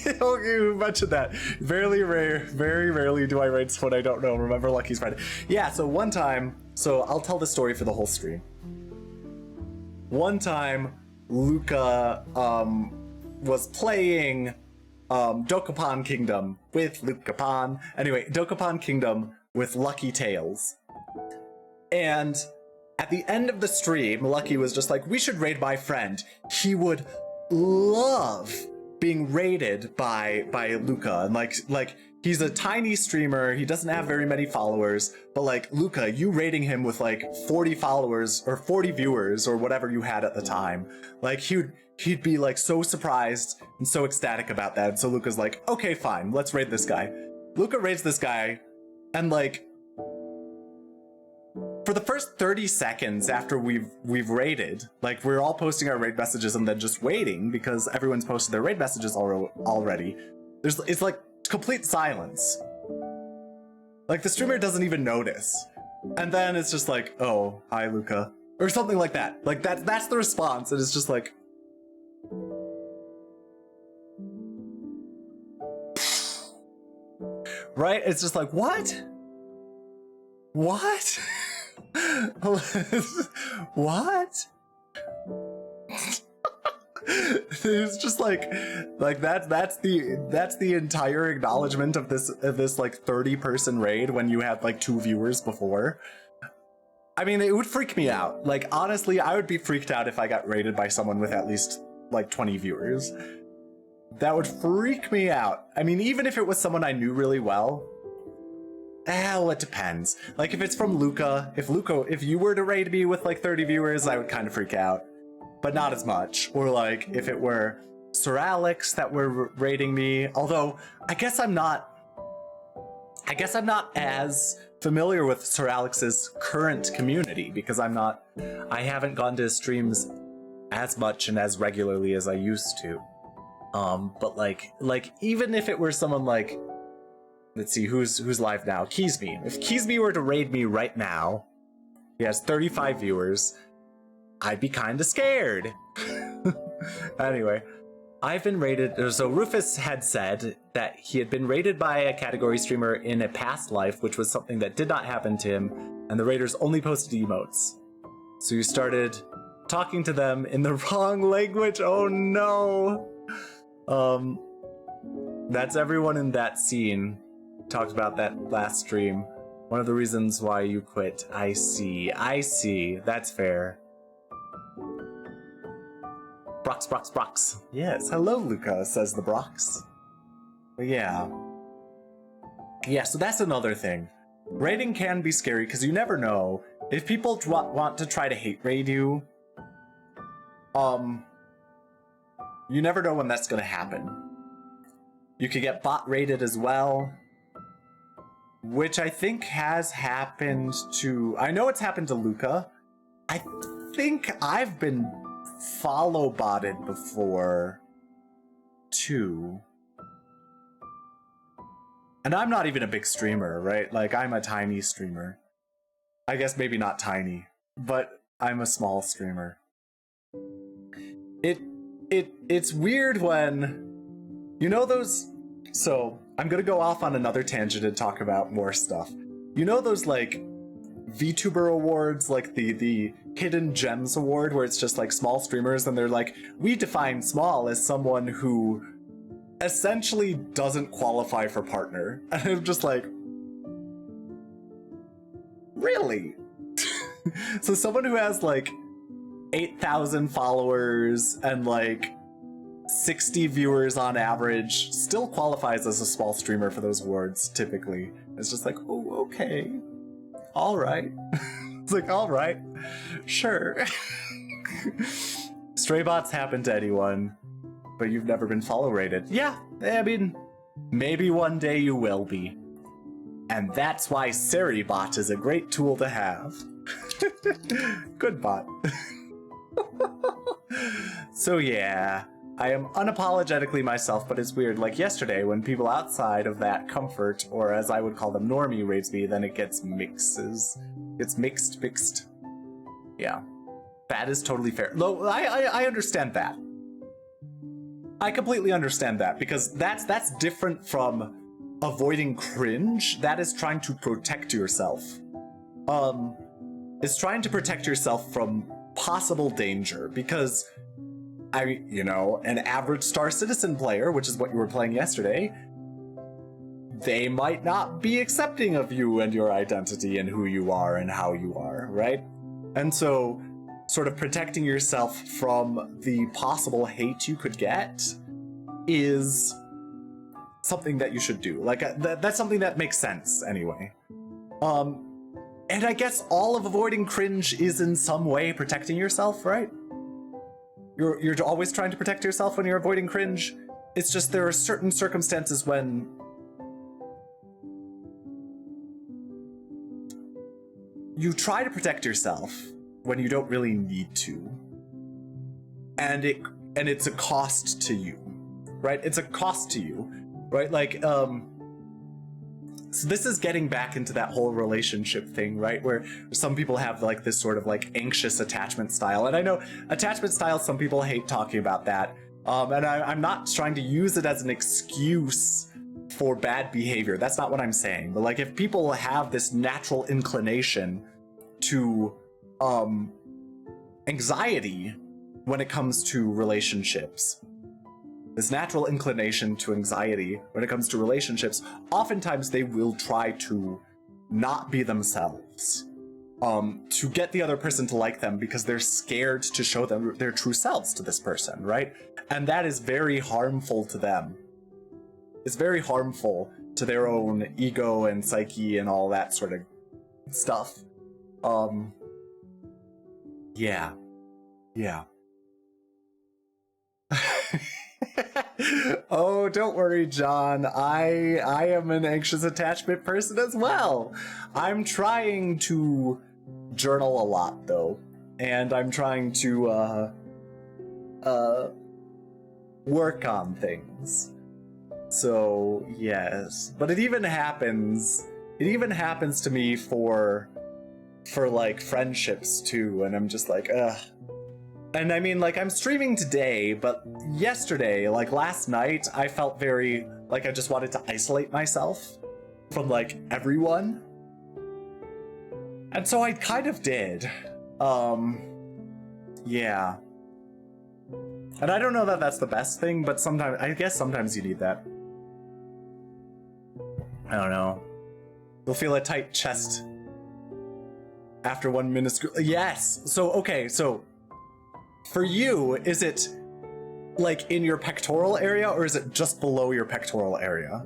You mentioned that. Very rarely do I raid someone I don't know. Remember Lucky's friend. Yeah, so one time, so I'll tell the story for the whole stream. One time, Luca was playing Dokapon Kingdom with Lucapon. Anyway, Dokapon Kingdom with Lucky Tails. And at the end of the stream, Lucky was just like, we should raid my friend. He would love being raided by Luca. And like he's a tiny streamer. He doesn't have very many followers. But like, Luca, you raiding him with like 40 followers or 40 viewers or whatever you had at the time. Like he'd be like so surprised and so ecstatic about that. And so Luca's like, okay, fine, let's raid this guy. Luca raids this guy, and like, for the first 30 seconds after we've raided, like we're all posting our raid messages and then just waiting because everyone's posted their raid messages already. It's like complete silence. Like the streamer doesn't even notice. And then it's just like, oh, hi Luca. Or something like that. Like that's the response, and it's just like, right? It's just like, what? What? What? It's just like that's the entire acknowledgement of this like 30-person raid when you had like 2 viewers before. I mean, it would freak me out. Like honestly, I would be freaked out if I got raided by someone with at least like 20 viewers. That would freak me out. I mean, even if it was someone I knew really well. Well, it depends. Like if it's from Luca, if you were to raid me with like 30 viewers, I would kind of freak out, but not as much. Or like if it were Sir Alex that were raiding me, although I guess I'm not as familiar with Sir Alex's current community because I haven't gone to his streams as much and as regularly as I used to. But like even if it were someone like, let's see, who's live now? Keysme. If Keysme were to raid me right now, he has 35 viewers, I'd be kind of scared. Anyway, I've been raided. So Rufus had said that he had been raided by a category streamer in a past life, which was something that did not happen to him, and the raiders only posted emotes. So you started talking to them in the wrong language. Oh no. That's everyone in that scene. Talked about that last stream. One of the reasons why you quit. I see. That's fair. Brox. Yes, hello Luca, says the Brox. But yeah. Yeah, so that's another thing. Raiding can be scary because you never know. If people want to try to hate raid you, you never know when that's gonna happen. You could get bot raided as well. Which I think has happened to... I know it's happened to Luca. I think I've been follow botted before, too. And I'm not even a big streamer, right? Like, I'm a tiny streamer. I guess maybe not tiny, but I'm a small streamer. It's weird when... You know those... So, I'm gonna go off on another tangent and talk about more stuff. You know those, like, VTuber awards, like the Hidden Gems award, where it's just, like, small streamers, and they're like, we define small as someone who essentially doesn't qualify for partner. And I'm just like, really? So someone who has, like, 8,000 followers and, like, 60 viewers on average still qualifies as a small streamer for those awards, typically. It's just like, oh, okay. All right. It's like, all right. Sure. Stray bots happen to anyone, but you've never been follow rated. Yeah, I mean, maybe one day you will be. And that's why Seribot is a great tool to have. Good bot. So yeah. I am unapologetically myself, but it's weird. Like yesterday, when people outside of that comfort, or as I would call them, normie, raids me, then it gets mixes. It's mixed. Yeah. That is totally fair. I understand that. I completely understand that, because that's different from avoiding cringe. That is trying to protect yourself. It's trying to protect yourself from possible danger, because an average Star Citizen player, which is what you were playing yesterday, they might not be accepting of you and your identity and who you are and how you are, right? And so sort of protecting yourself from the possible hate you could get is something that you should do. Like, that's something that makes sense anyway. And I guess all of avoiding cringe is in some way protecting yourself, right? You're always trying to protect yourself when you're avoiding cringe. It's just there are certain circumstances when you try to protect yourself when you don't really need to. And it's a cost to you, right? It's a cost to you, right? Like, so this is getting back into that whole relationship thing, right? Where some people have like this sort of like anxious attachment style. And I know attachment style, some people hate talking about that. And I'm not trying to use it as an excuse for bad behavior. That's not what I'm saying. But like, if people have this natural inclination to anxiety when it comes to relationships, this natural inclination to anxiety when it comes to relationships, oftentimes they will try to not be themselves, to get the other person to like them because they're scared to show them their true selves to this person, right? And that is very harmful to them. It's very harmful to their own ego and psyche and all that sort of stuff. Yeah. Oh, don't worry, John. I am an anxious attachment person as well. I'm trying to journal a lot, though. And I'm trying to, work on things. So, yes. But it even happens to me for like friendships too, and I'm just like, ugh. And I mean, like, I'm streaming today, but yesterday, like last night, I felt very like I just wanted to isolate myself from like everyone. And so I kind of did. Yeah. And I don't know that that's the best thing, but I guess sometimes you need that. I don't know. You'll feel a tight chest after one minuscule. Yes. So, okay. So for you, is it like in your pectoral area or is it just below your pectoral area?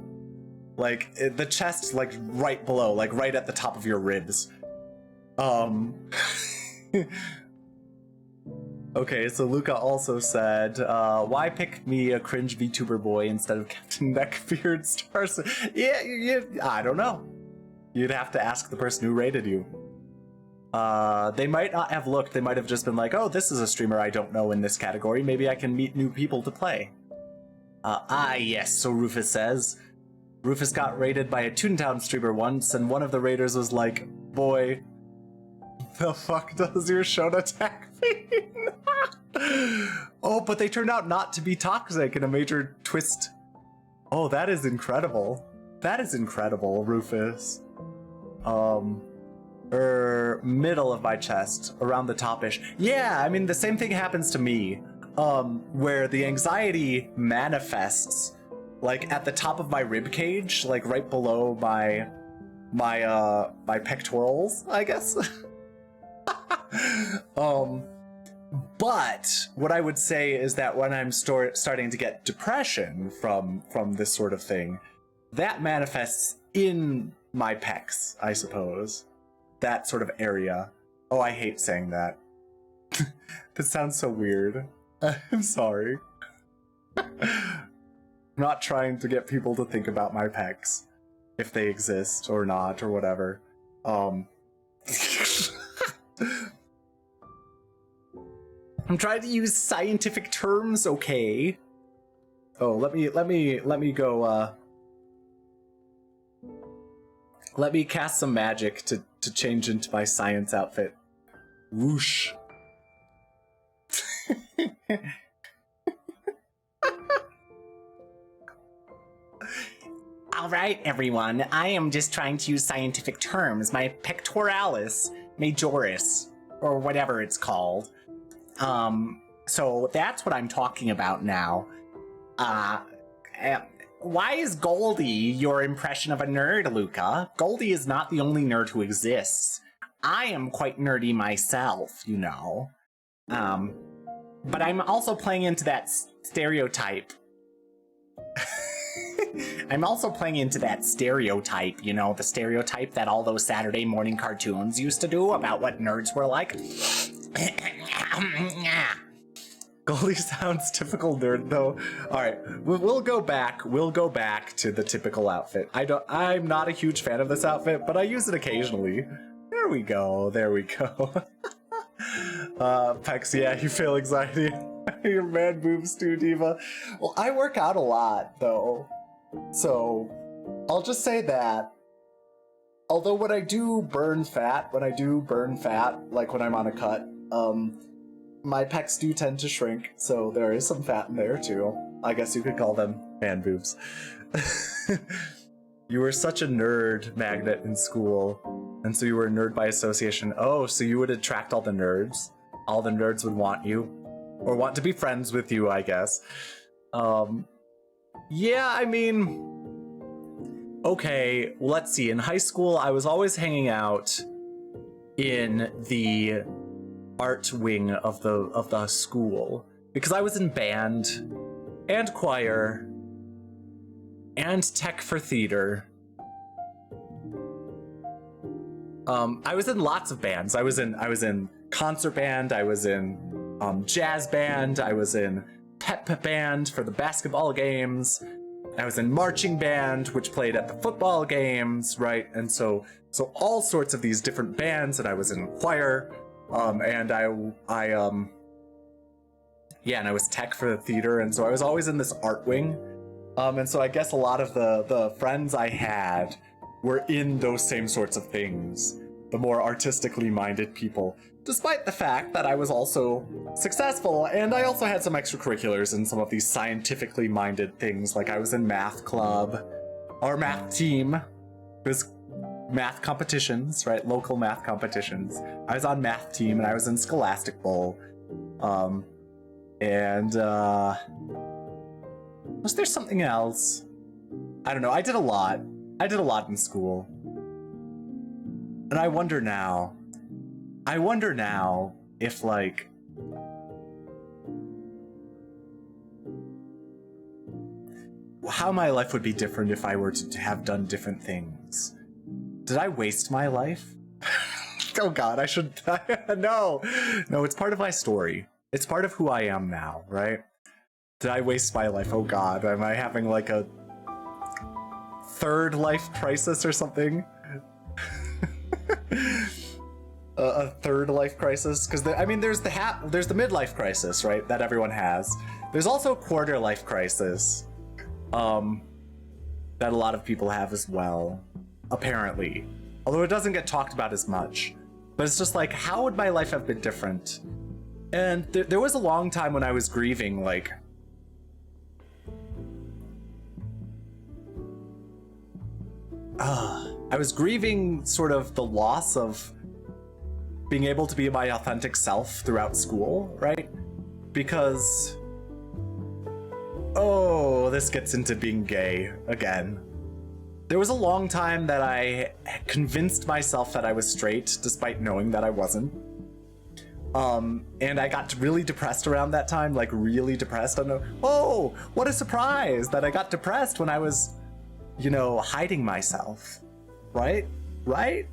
Like the chest, like right below, like right at the top of your ribs. Okay, so Luca also said, why pick me, a cringe VTuber boy, instead of Captain Neckbeard Stars? Yeah, I don't know. You'd have to ask the person who rated you. They might not have looked, they might have just been like, oh, this is a streamer I don't know in this category, maybe I can meet new people to play. Yes, so Rufus says. Rufus got rated by a Toontown streamer once, and one of the raiders was like, boy, the fuck does your Shona attack mean? Oh, but they turned out not to be toxic in a major twist. Oh, that is incredible. That is incredible, Rufus. Middle of my chest, around the top-ish. Yeah, I mean, the same thing happens to me, where the anxiety manifests, like, at the top of my rib cage, like, right below my pectorals, I guess. But what I would say is that when I'm starting to get depression from this sort of thing, that manifests in my pecs, I suppose. That sort of area. Oh, I hate saying that. This sounds so weird. I'm sorry. I'm not trying to get people to think about my pecs, if they exist or not, or whatever. I'm trying to use scientific terms, okay? Oh, let me go, let me cast some magic to change into my science outfit. Whoosh. All right, everyone. I am just trying to use scientific terms. My pectoralis majoris, or whatever it's called. So that's what I'm talking about now. Why is Goldie your impression of a nerd, Luca? Goldie is not the only nerd who exists. I am quite nerdy myself, you know. But I'm also playing into that stereotype. I'm also playing into that stereotype, you know, the stereotype that all those Saturday morning cartoons used to do about what nerds were like. Goldie sounds typical nerd, though. All right, we'll go back. We'll go back to the typical outfit. I'm not a huge fan of this outfit, but I use it occasionally. There we go. There we go. Pex, yeah, you feel anxiety. Your man boobs too, Diva. Well, I work out a lot, though. So, I'll just say that. Although when I do burn fat, like when I'm on a cut, my pecs do tend to shrink, so there is some fat in there too. I guess you could call them man boobs. You were such a nerd magnet in school, and so you were a nerd by association. Oh, so you would attract all the nerds? All the nerds would want you? Or want to be friends with you, I guess. Yeah, I mean... Okay, let's see. In high school, I was always hanging out in the art wing of the school. Because I was in band, and choir, and tech for theater. I was in lots of bands. I was in concert band, I was in jazz band, I was in pep band for the basketball games, I was in marching band, which played at the football games, right? And so all sorts of these different bands, and I was in choir, and I was tech for the theater, and so I was always in this art wing. And so I guess a lot of the friends I had were in those same sorts of things, the more artistically minded people, despite the fact that I was also successful, and I also had some extracurriculars in some of these scientifically minded things, like I was in math club, or math team. It was math competitions, right? Local math competitions. I was on math team, and I was in Scholastic Bowl. Was there something else? I don't know. I did a lot. In school. And I wonder now if, like, how my life would be different if I were to have done different things. Did I waste my life? Oh God, I should... No, it's part of my story. It's part of who I am now, right? Did I waste my life? Oh God, am I having like a third life crisis or something? A third life crisis? Because I mean, there's the midlife crisis, right? That everyone has. There's also a quarter life crisis, that a lot of people have as well, apparently. Although it doesn't get talked about as much. But it's just like, how would my life have been different? And there was a long time when I was grieving, like, I was grieving sort of the loss of being able to be my authentic self throughout school, right? Because, oh, this gets into being gay again. There was a long time that I convinced myself that I was straight, despite knowing that I wasn't. And I got really depressed around that time, like really depressed. Oh, what a surprise that I got depressed when I was, you know, hiding myself, right? Right?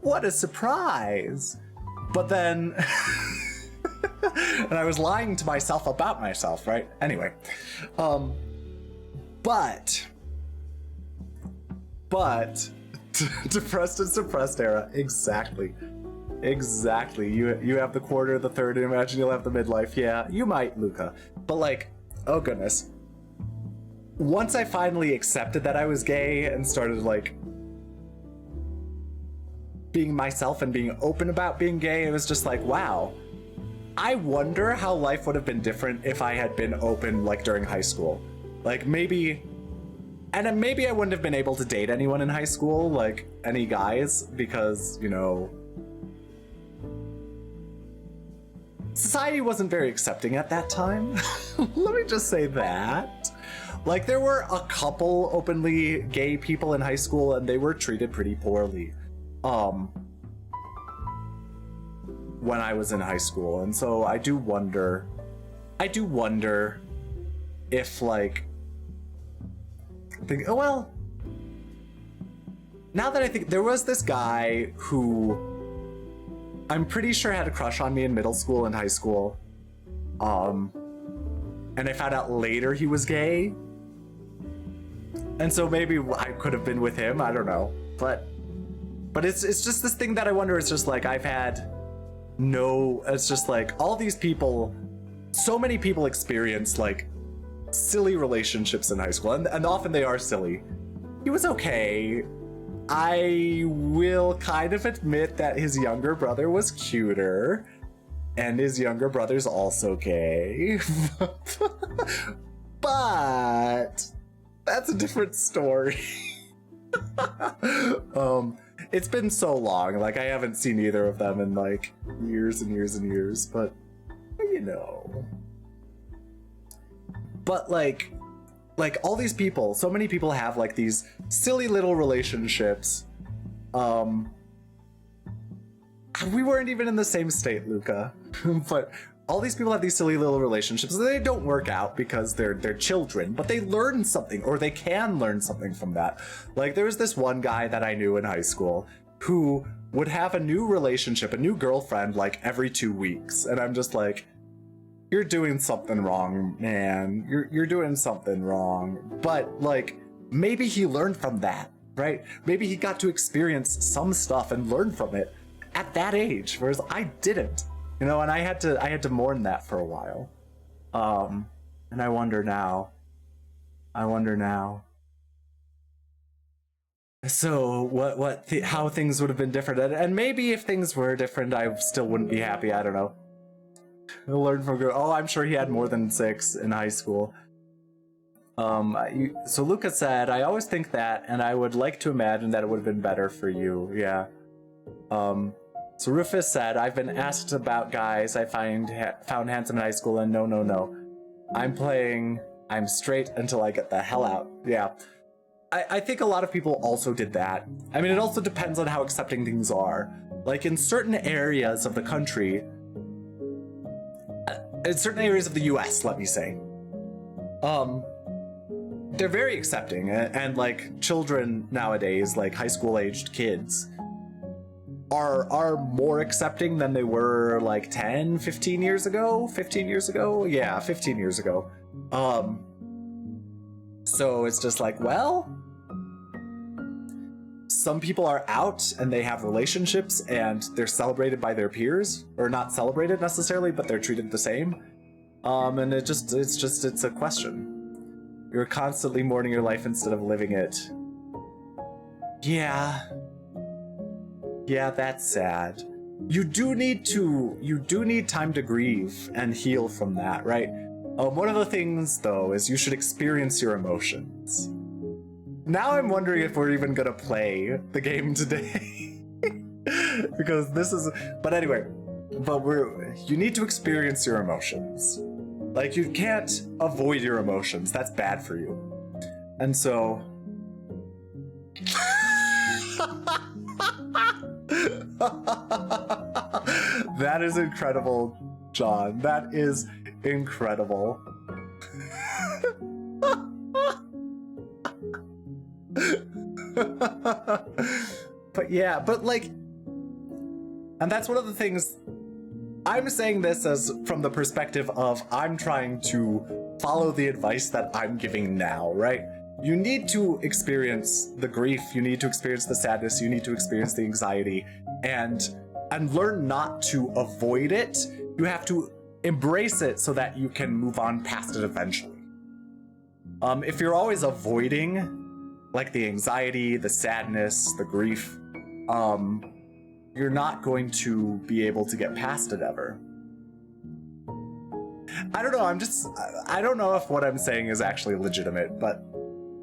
What a surprise. But then, and I was lying to myself about myself, right? Anyway, but depressed and suppressed era, exactly. You have the quarter, the third, and imagine you'll have the midlife. Yeah, you might, Luca. But like, oh goodness. Once I finally accepted that I was gay and started like being myself and being open about being gay, it was just like, wow. I wonder how life would have been different if I had been open like during high school. Like maybe And then maybe I wouldn't have been able to date anyone in high school, like any guys, because, you know, society wasn't very accepting at that time. Let me just say that. Like, there were a couple openly gay people in high school, and they were treated pretty poorly when I was in high school. And so I do wonder if, like, well, now that I think, there was this guy who I'm pretty sure had a crush on me in middle school and high school. And I found out later he was gay. And so maybe I could have been with him, I don't know. But it's just this thing that I wonder, it's just like it's just like all these people, so many people experience like silly relationships in high school, and often they are silly. He was okay. I will kind of admit that his younger brother was cuter, and his younger brother's also gay. But that's a different story. It's been so long, like I haven't seen either of them in like years and years and years, but you know. But like all these people, so many people have like these silly little relationships. We weren't even in the same state, Luca. But all these people have these silly little relationships. They don't work out because they're children, but they learn something, or they can learn something from that. Like, there was this one guy that I knew in high school who would have a new relationship, a new girlfriend, like every 2 weeks. And I'm just like, you're doing something wrong, man. You're doing something wrong. But like, maybe he learned from that, right? Maybe he got to experience some stuff and learn from it at that age, whereas I didn't. You know, and I had to mourn that for a while. And I wonder now. So how things would have been different, and maybe if things were different, I still wouldn't be happy. I don't know. I learned from oh, I'm sure he had more than 6 in high school. So Luca said, I always think that, and I would like to imagine that it would have been better for you. Yeah. So Rufus said, I've been asked about guys I found handsome in high school, and no. I'm straight until I get the hell out. Yeah. I think a lot of people also did that. I mean, it also depends on how accepting things are. Like, in certain areas of the country, in certain areas of the US, let me say, they're very accepting, and like children nowadays, like high school aged kids, are more accepting than they were like 15 years ago. Yeah, 15 years ago. So it's just like, well, some people are out and they have relationships and they're celebrated by their peers, or not celebrated necessarily, but they're treated the same. And it's a question. You're constantly mourning your life instead of living it. Yeah, that's sad. You do need time to grieve and heal from that, right? One of the things, though, is you should experience your emotions. Now I'm wondering if we're even gonna play the game today. Because this is... But anyway, you need to experience your emotions. Like, you can't avoid your emotions. That's bad for you. And so... That is incredible, John. That is incredible. But yeah, but like, and that's one of the things. I'm saying this as from the perspective of I'm trying to follow the advice that I'm giving now, right? You need to experience the grief, you need to experience the sadness, you need to experience the anxiety, and learn not to avoid it. You have to embrace it so that you can move on past it eventually. If you're always avoiding like the anxiety, the sadness, the grief, you're not going to be able to get past it ever. I don't know, I don't know if what I'm saying is actually legitimate, but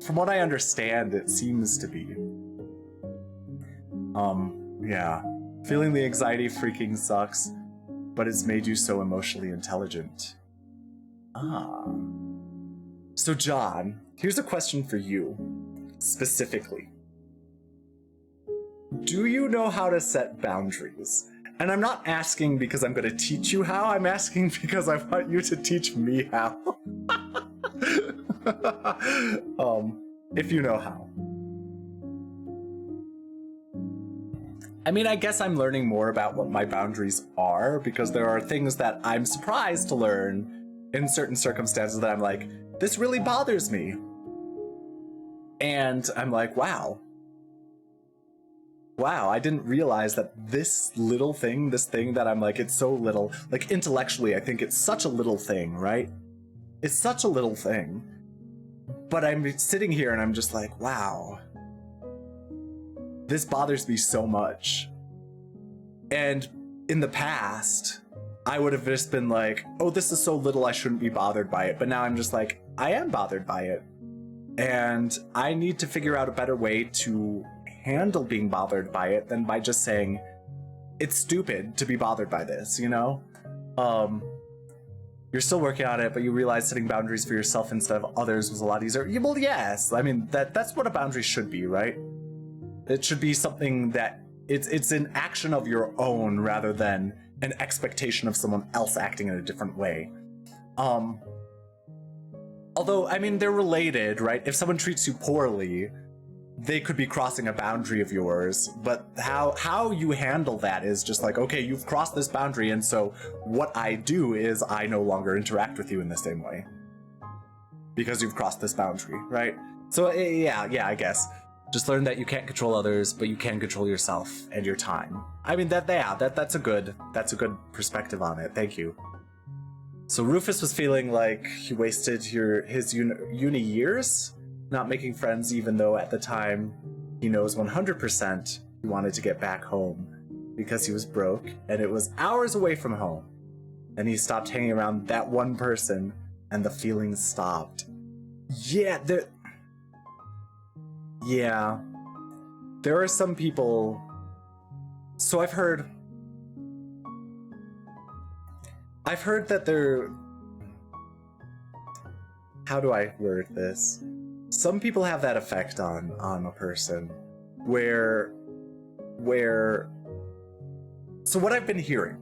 from what I understand, it seems to be. Yeah. Feeling the anxiety freaking sucks, but it's made you so emotionally intelligent. Ah. So John, here's a question for you, specifically. Do you know how to set boundaries? And I'm not asking because I'm going to teach you how, I'm asking because I want you to teach me how. If you know how. I mean, I guess I'm learning more about what my boundaries are because there are things that I'm surprised to learn in certain circumstances that I'm like, this really bothers me. And I'm like, wow, I didn't realize that this little thing, this thing that I'm like, it's so little, like intellectually, I think it's such a little thing, right? It's such a little thing. But I'm sitting here and I'm just like, wow, this bothers me so much. And in the past, I would have just been like, oh, this is so little, I shouldn't be bothered by it. But now I'm just like, I am bothered by it. And I need to figure out a better way to handle being bothered by it than by just saying, it's stupid to be bothered by this, you know? You're still working on it, but you realize setting boundaries for yourself instead of others was a lot easier. Yeah, well, yes. I mean, that's what a boundary should be, right? It should be something that it's an action of your own rather than an expectation of someone else acting in a different way. Although, I mean, they're related, right? If someone treats you poorly, they could be crossing a boundary of yours, but how you handle that is just like, okay, you've crossed this boundary, and so what I do is I no longer interact with you in the same way. Because you've crossed this boundary, right? So, yeah, I guess. Just learn that you can't control others, but you can control yourself and your time. I mean, that's a good perspective on it. Thank you. So Rufus was feeling like he wasted his uni years not making friends, even though at the time he knows 100% he wanted to get back home because he was broke and it was hours away from home. And he stopped hanging around that one person and the feelings stopped. Yeah, there are some people. So I've heard that they're, how do I word this? Some people have that effect on a person where so what I've been hearing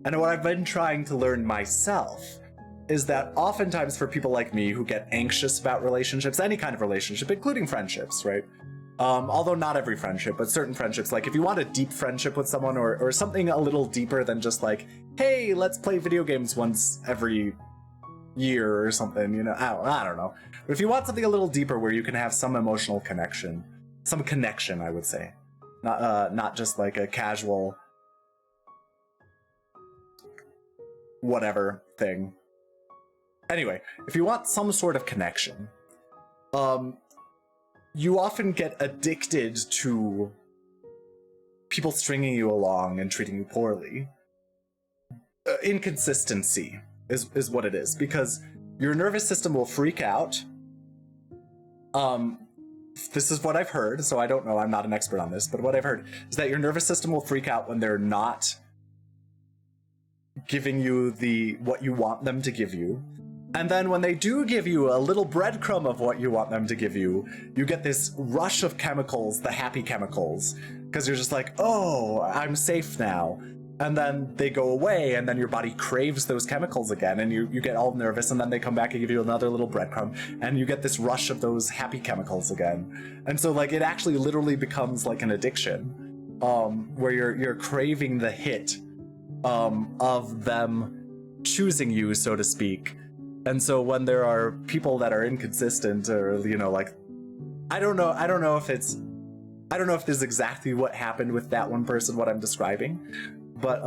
and what I've been trying to learn myself is that oftentimes for people like me who get anxious about relationships, any kind of relationship, including friendships, right? Although not every friendship, but certain friendships, like if you want a deep friendship with someone or something a little deeper than just like, hey, let's play video games once every year or something, you know, I don't know. But if you want something a little deeper where you can have some emotional connection, I would say, not just like a casual whatever thing. Anyway, if you want some sort of connection, you often get addicted to people stringing you along and treating you poorly. Inconsistency is what it is, because your nervous system will freak out. This is what I've heard, so I don't know, I'm not an expert on this, but what I've heard is that your nervous system will freak out when they're not giving you what you want them to give you. And then when they do give you a little breadcrumb of what you want them to give you, you get this rush of chemicals, the happy chemicals, because you're just like, oh, I'm safe now. And then they go away, and then your body craves those chemicals again, and you get all nervous, and then they come back and give you another little breadcrumb, and you get this rush of those happy chemicals again. And so, like, it actually literally becomes like an addiction, where you're craving the hit of them choosing you, so to speak. And so when there are people that are inconsistent, or, you know, like, I don't know if this is exactly what happened with that one person, what I'm describing, but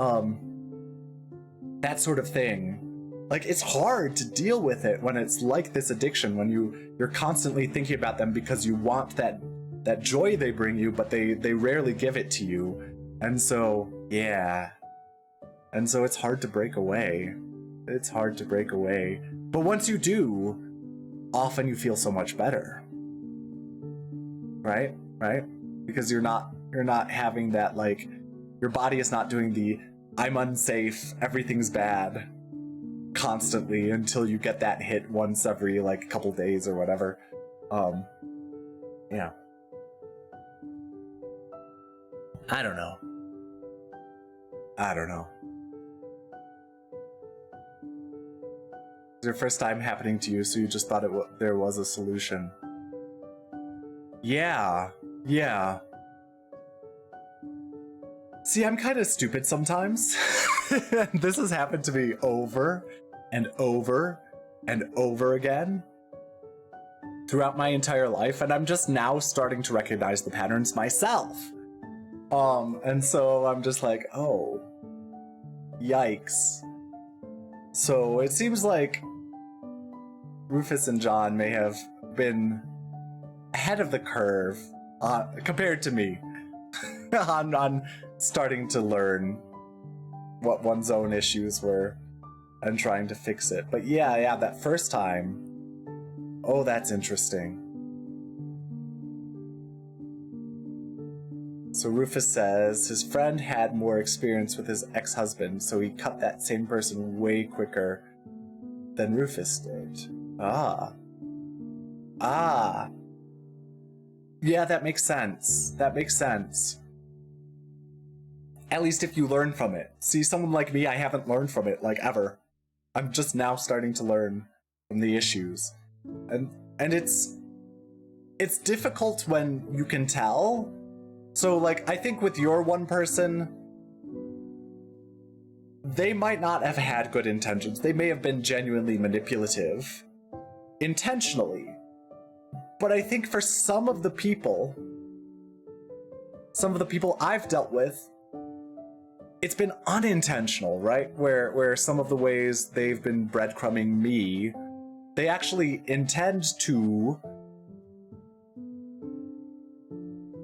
that sort of thing, like, it's hard to deal with it when it's like this addiction, when you're constantly thinking about them because you want that joy they bring you, but they rarely give it to you. And so, yeah. And so it's hard to break away. It's hard to break away. But once you do, often you feel so much better. right? Because you're not having that, like, your body is not doing the I'm unsafe, everything's bad constantly until you get that hit once every like a couple days or whatever. Yeah. I don't know. It's your first time happening to you, so you just thought there was a solution. Yeah. See, I'm kind of stupid sometimes. This has happened to me over and over and over again throughout my entire life, and I'm just now starting to recognize the patterns myself. And so I'm just like, oh, yikes. So it seems like Rufus and John may have been ahead of the curve compared to me on starting to learn what one's own issues were and trying to fix it. But yeah, that first time, oh, that's interesting. So Rufus says his friend had more experience with his ex-husband, so he cut that same person way quicker than Rufus did. Ah. Yeah, that makes sense. At least if you learn from it. See, someone like me, I haven't learned from it, like, ever. I'm just now starting to learn from the issues. And it's difficult when you can tell. So, like, I think with your one person, they might not have had good intentions. They may have been genuinely manipulative. Intentionally. But I think for some of the people I've dealt with, it's been unintentional, right? Where some of the ways they've been breadcrumbing me, they actually intend to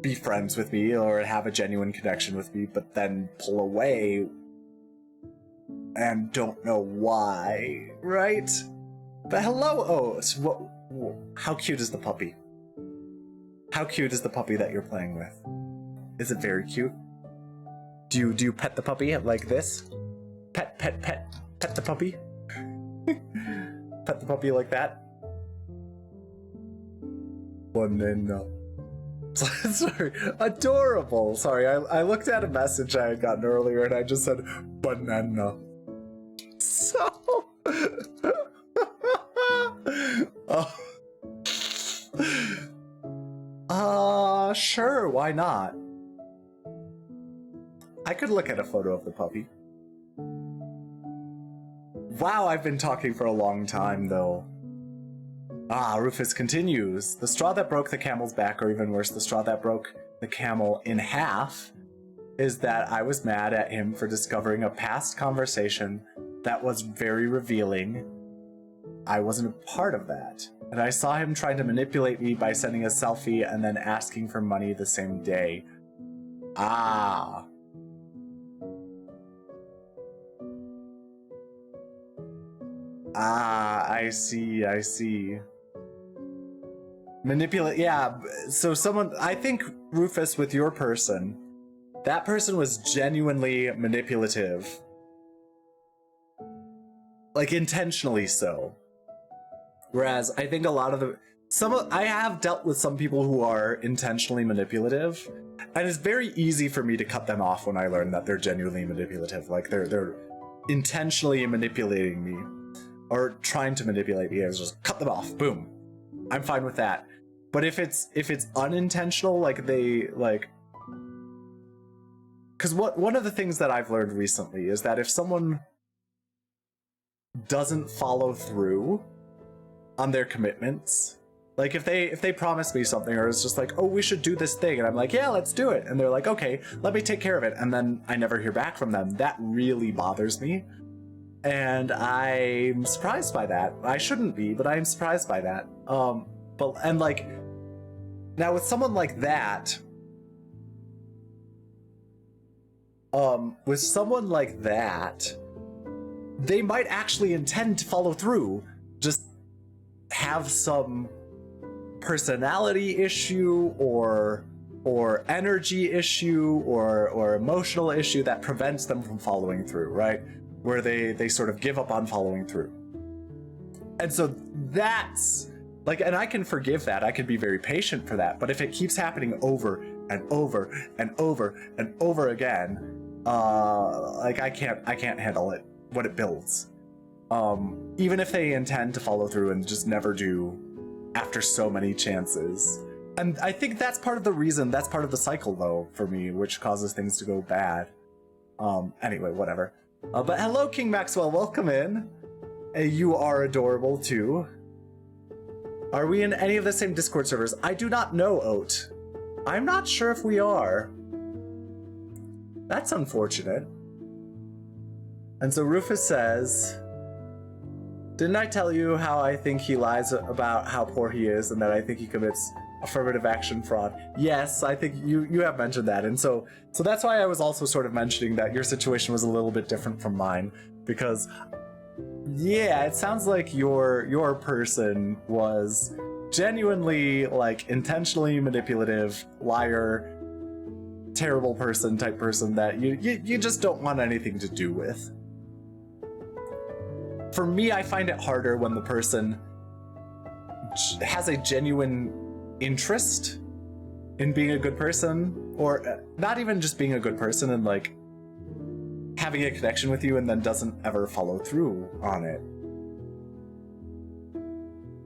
be friends with me or have a genuine connection with me, but then pull away and don't know why, right? But hello, oh, so how cute is the puppy? How cute is the puppy that you're playing with? Is it very cute? Do you pet the puppy like this? Pet the puppy? Pet the puppy like that? Banana. Sorry, adorable. Sorry, I looked at a message I had gotten earlier and I just said banana. So sure, why not? I could look at a photo of the puppy. Wow, I've been talking for a long time, though. Rufus continues. The straw that broke the camel's back, or even worse, the straw that broke the camel in half, is that I was mad at him for discovering a past conversation that was very revealing. I wasn't a part of that. And I saw him trying to manipulate me by sending a selfie and then asking for money the same day. I see. Manipulate, yeah. So I think Rufus, with your person, that person was genuinely manipulative. Like, intentionally so. Whereas I think a lot of I have dealt with some people who are intentionally manipulative, and it's very easy for me to cut them off when I learn that they're genuinely manipulative. Like, they're intentionally manipulating me. Or trying to manipulate me. I just cut them off. Boom. I'm fine with that. But if it's unintentional, like because one of the things that I've learned recently is that if someone doesn't follow through on their commitments, like if they promise me something, or it's just like, oh, we should do this thing, and I'm like, yeah, let's do it, and they're like, okay, let me take care of it, and then I never hear back from them, that really bothers me. And I'm surprised by that. I shouldn't be, but I'm surprised by that. Now with someone like that, they might actually intend to follow through, just have some personality issue or energy issue or emotional issue that prevents them from following through, right? Where they sort of give up on following through. And so that's like, and I can forgive that. I can be very patient for that. But if it keeps happening over and over and over and over again, like I can't handle it, what it builds. Even if they intend to follow through and just never do after so many chances. And I think that's part of the reason, that's part of the cycle though, for me, which causes things to go bad. Anyway, whatever. But hello, King Maxwell, welcome in. You are adorable too. Are we in any of the same Discord servers? I do not know, Oat. I'm not sure if we are. That's unfortunate. And so Rufus says, didn't I tell you how I think he lies about how poor he is and that I think he commits affirmative action fraud? Yes, I think you have mentioned that. And so that's why I was also sort of mentioning that your situation was a little bit different from mine, because yeah, it sounds like your person was genuinely like intentionally manipulative, liar, terrible person type person that you just don't want anything to do with. For me, I find it harder when the person has a genuine interest in being a good person, or not even just being a good person and like having a connection with you and then doesn't ever follow through on it.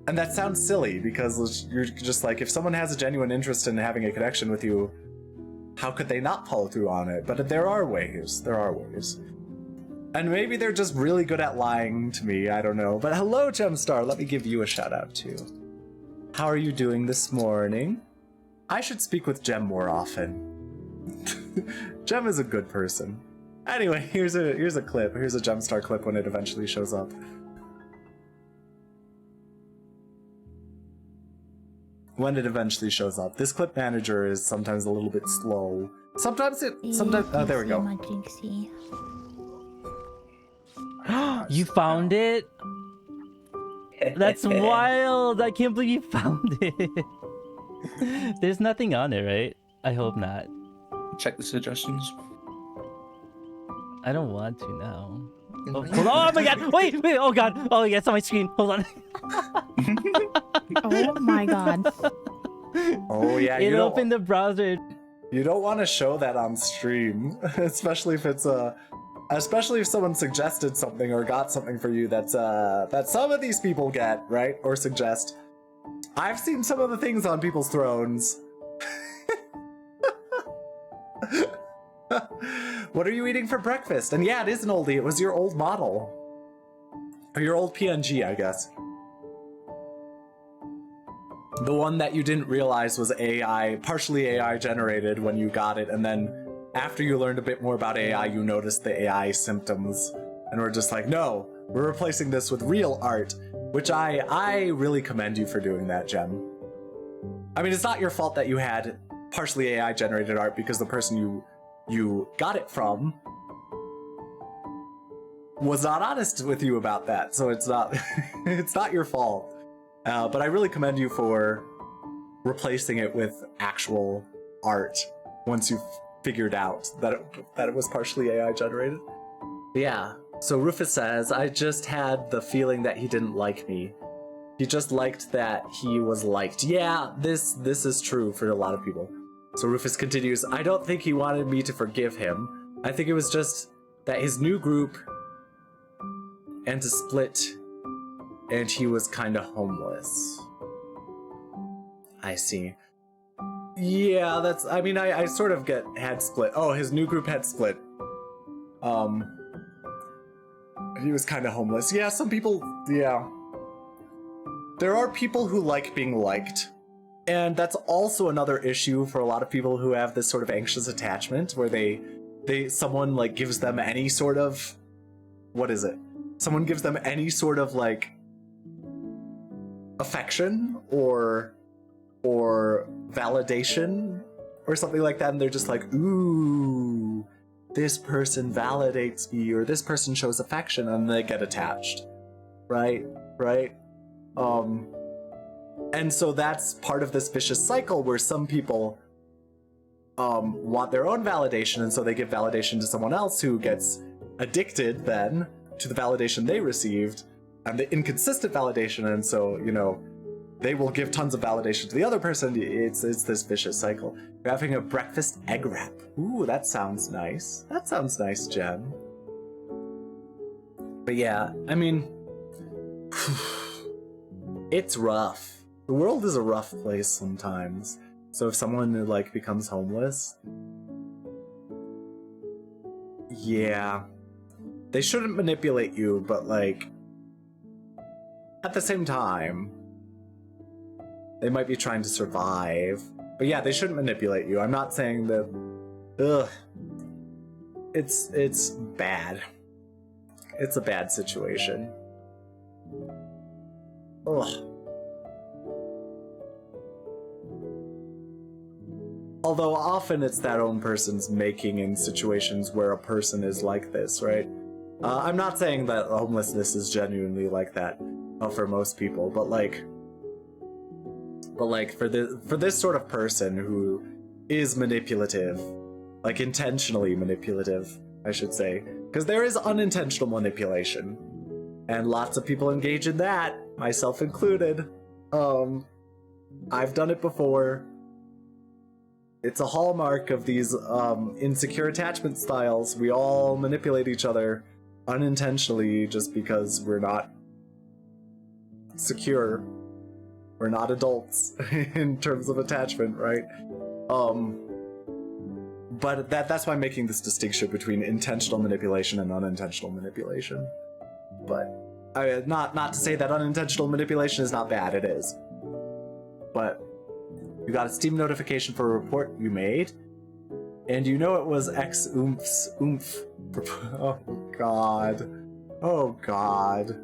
And that sounds silly because you're just like, if someone has a genuine interest in having a connection with you, how could they not follow through on it? But there are ways. And maybe they're just really good at lying to me, I don't know. But hello, Gemstar, let me give you a shout out too. How are you doing this morning? I should speak with Gem more often. Gem is a good person. Anyway, here's a clip. Here's a Gemstar clip when it eventually shows up. When it eventually shows up. This clip manager is sometimes a little bit slow. Sometimes oh, there we go. You found it? That's wild! I can't believe you found it. There's nothing on it, right? I hope not. Check the suggestions. I don't want to now. Oh, hold on. Oh my god! Wait! Oh god! Oh yeah, it's on my screen. Hold on. Oh my god. Oh yeah, it opened the browser. You don't want to show that on stream, especially if it's especially if someone suggested something or got something for you that's that some of these people get, right? Or suggest. I've seen some of the things on people's thrones. What are you eating for breakfast? And yeah, it is an oldie. It was your old model. Or your old PNG, I guess. The one that you didn't realize was AI, partially AI generated when you got it, and then after you learned a bit more about AI, you noticed the AI symptoms. And we're just like, no, we're replacing this with real art, which I really commend you for doing that, Gem. I mean, it's not your fault that you had partially AI generated art because the person you got it from was not honest with you about that, so it's not it's not your fault. But I really commend you for replacing it with actual art once you figured out that it was partially AI generated. Yeah. So Rufus says, I just had the feeling that he didn't like me. He just liked that he was liked. Yeah, this is true for a lot of people. So Rufus continues, I don't think he wanted me to forgive him. I think it was just that his new group and to split, and he was kind of homeless. I see. Yeah, that's, I mean, I sort of had split. Oh, his new group had split. He was kind of homeless. Yeah, some people, yeah. There are people who like being liked. And that's also another issue for a lot of people who have this sort of anxious attachment where someone like gives them any sort of, what is it? Someone gives them any sort of like affection or validation or something like that, and they're just like, ooh, this person validates me, or this person shows affection, and they get attached. Right? And so that's part of this vicious cycle where some people want their own validation, and so they give validation to someone else who gets addicted then to the validation they received and the inconsistent validation, and so, you know, they will give tons of validation to the other person. It's this vicious cycle. You're having a breakfast egg wrap. Ooh, that sounds nice. That sounds nice, Jen. But yeah, I mean, it's rough. The world is a rough place sometimes. So if someone like becomes homeless, yeah, they shouldn't manipulate you, but like at the same time, they might be trying to survive. But yeah, they shouldn't manipulate you. I'm not saying that. Ugh, it's bad. It's a bad situation. Ugh. Although often it's that own person's making in situations where a person is like this, right? I'm not saying that homelessness is genuinely like that for most people, but like for this sort of person who is manipulative, like intentionally manipulative, I should say, because there is unintentional manipulation, and lots of people engage in that, myself included. I've done it before. It's a hallmark of these insecure attachment styles. We all manipulate each other unintentionally just because we're not secure. We're not adults in terms of attachment, right? But that's why I'm making this distinction between intentional manipulation and unintentional manipulation. But not to say that unintentional manipulation is not bad, it is. But you got a Steam notification for a report you made, and you know it was X oomph's oomph. Oh god. Oh god.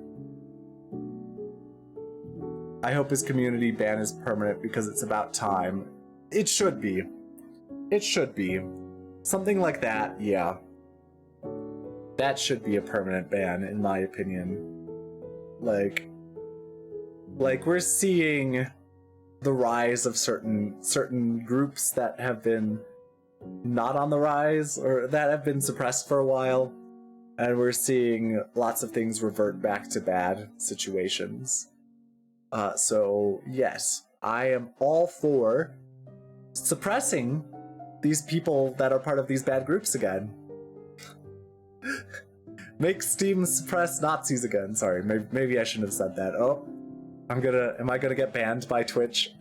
I hope his community ban is permanent because it's about time. It should be. It should be. Something like that, yeah. That should be a permanent ban, in my opinion. Like we're seeing the rise of certain groups that have been not on the rise or that have been suppressed for a while, and we're seeing lots of things revert back to bad situations. So yes, I am all for suppressing these people that are part of these bad groups again. Make Steam suppress Nazis again. Sorry, maybe I shouldn't have said that. Oh, am I gonna get banned by Twitch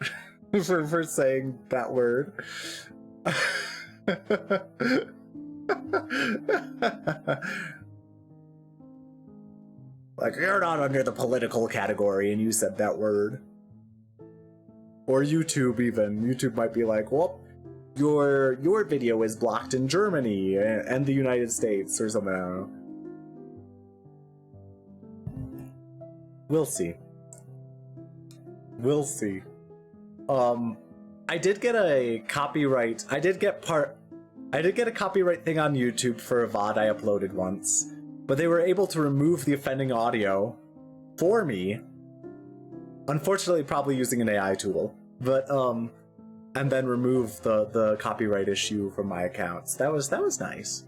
for saying that word? Like, you're not under the political category and you said that word. Or YouTube even. YouTube might be like, well, your video is blocked in Germany and the United States or something. I don't know. We'll see. We'll see. I did get a copyright. I did get a copyright thing on YouTube for a VOD I uploaded once, but they were able to remove the offending audio for me. Unfortunately, probably using an AI tool, but and then remove the copyright issue from my accounts. That was nice.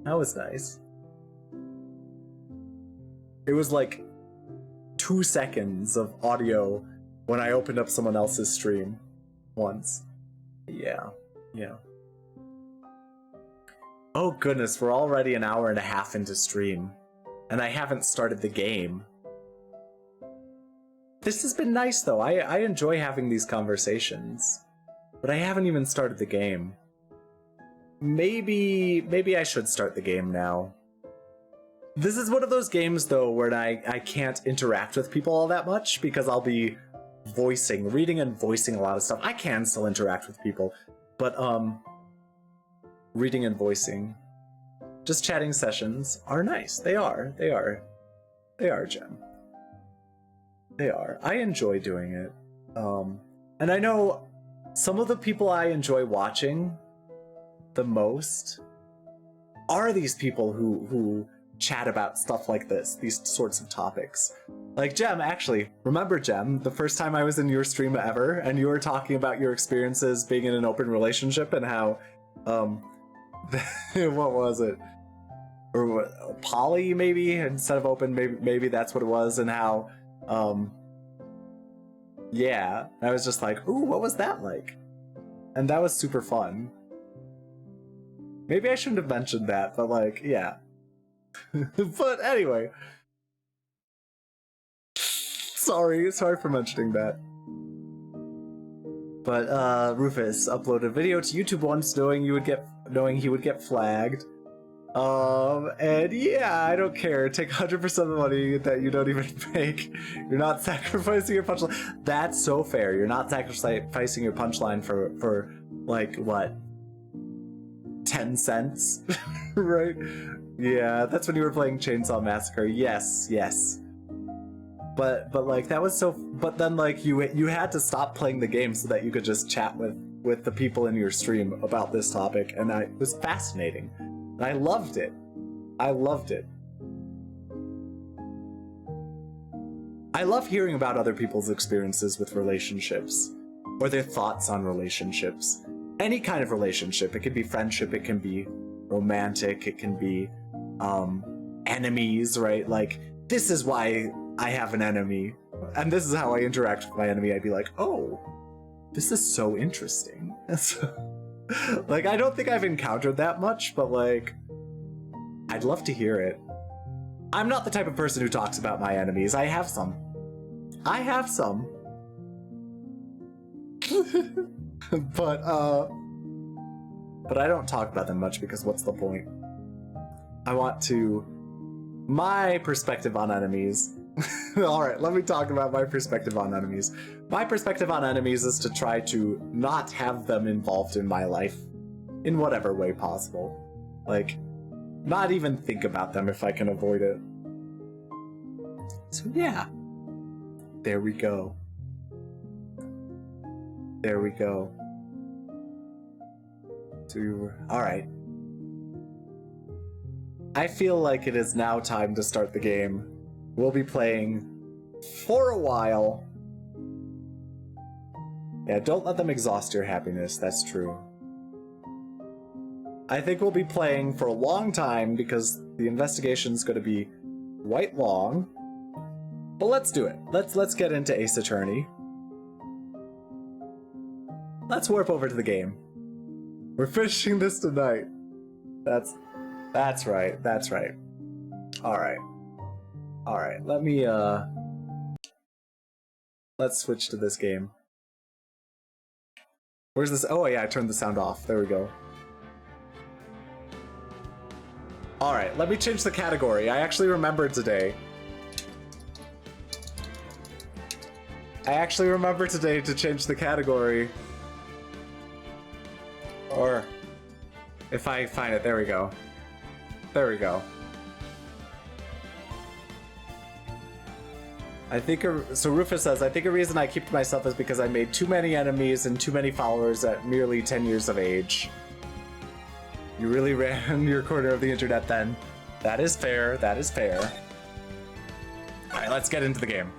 That was nice. It was like 2 seconds of audio when I opened up someone else's stream once. Yeah. Oh goodness, we're already an hour and a half into stream, and I haven't started the game. This has been nice though. I enjoy having these conversations, but I haven't even started the game. Maybe I should start the game now. This is one of those games though where I can't interact with people all that much because I'll be reading and voicing a lot of stuff. I can still interact with people, but reading and voicing, just chatting sessions are nice. They are, Jem. They are. I enjoy doing it. And I know some of the people I enjoy watching the most are these people who chat about stuff like this, these sorts of topics. Like Jem, actually, remember Jem, the first time I was in your stream ever, and you were talking about your experiences being in an open relationship and how, what was it? Or poly, maybe, instead of open, maybe that's what it was, and how, yeah, I was just like, ooh, what was that like? And that was super fun. Maybe I shouldn't have mentioned that, but like, yeah. But anyway. Sorry for mentioning that. But Rufus uploaded a video to YouTube once knowing he would get flagged. And yeah, I don't care. Take 100% of the money that you don't even make. You're not sacrificing your punchline. That's so fair. You're not sacrificing your punchline for like what? 10 cents? Right? Yeah, that's when you were playing Chainsaw Massacre. Yes. But like that was so. But then like you had to stop playing the game so that you could just chat with the people in your stream about this topic, and it was fascinating. And I loved it. I love hearing about other people's experiences with relationships, or their thoughts on relationships. Any kind of relationship. It could be friendship, it can be romantic, it can be enemies, right? Like, this is why I have an enemy, and this is how I interact with my enemy. I'd be like, oh, this is so interesting. Like, I don't think I've encountered that much, but like, I'd love to hear it. I'm not the type of person who talks about my enemies. I have some. But I don't talk about them much because what's the point? I want to... My perspective on enemies... Alright, let me talk about my perspective on enemies. My perspective on enemies is to try to not have them involved in my life in whatever way possible. Like, not even think about them if I can avoid it. So yeah. There we go. Alright. I feel like it is now time to start the game. We'll be playing for a while. Yeah, don't let them exhaust your happiness, that's true. I think we'll be playing for a long time because the investigation's gonna be quite long. But let's do it. Let's get into Ace Attorney. Let's warp over to the game. We're finishing this tonight. That's right. Alright, let me, let's switch to this game. Where's this? Oh yeah, I turned the sound off. There we go. Alright, let me change the category. I actually remembered today. To change the category. Or, if I find it, there we go. I think, so Rufus says, I think a reason I keep to myself is because I made too many enemies and too many followers at merely 10 years of age. You really ran your corner of the internet then. That is fair. Alright, let's get into the game.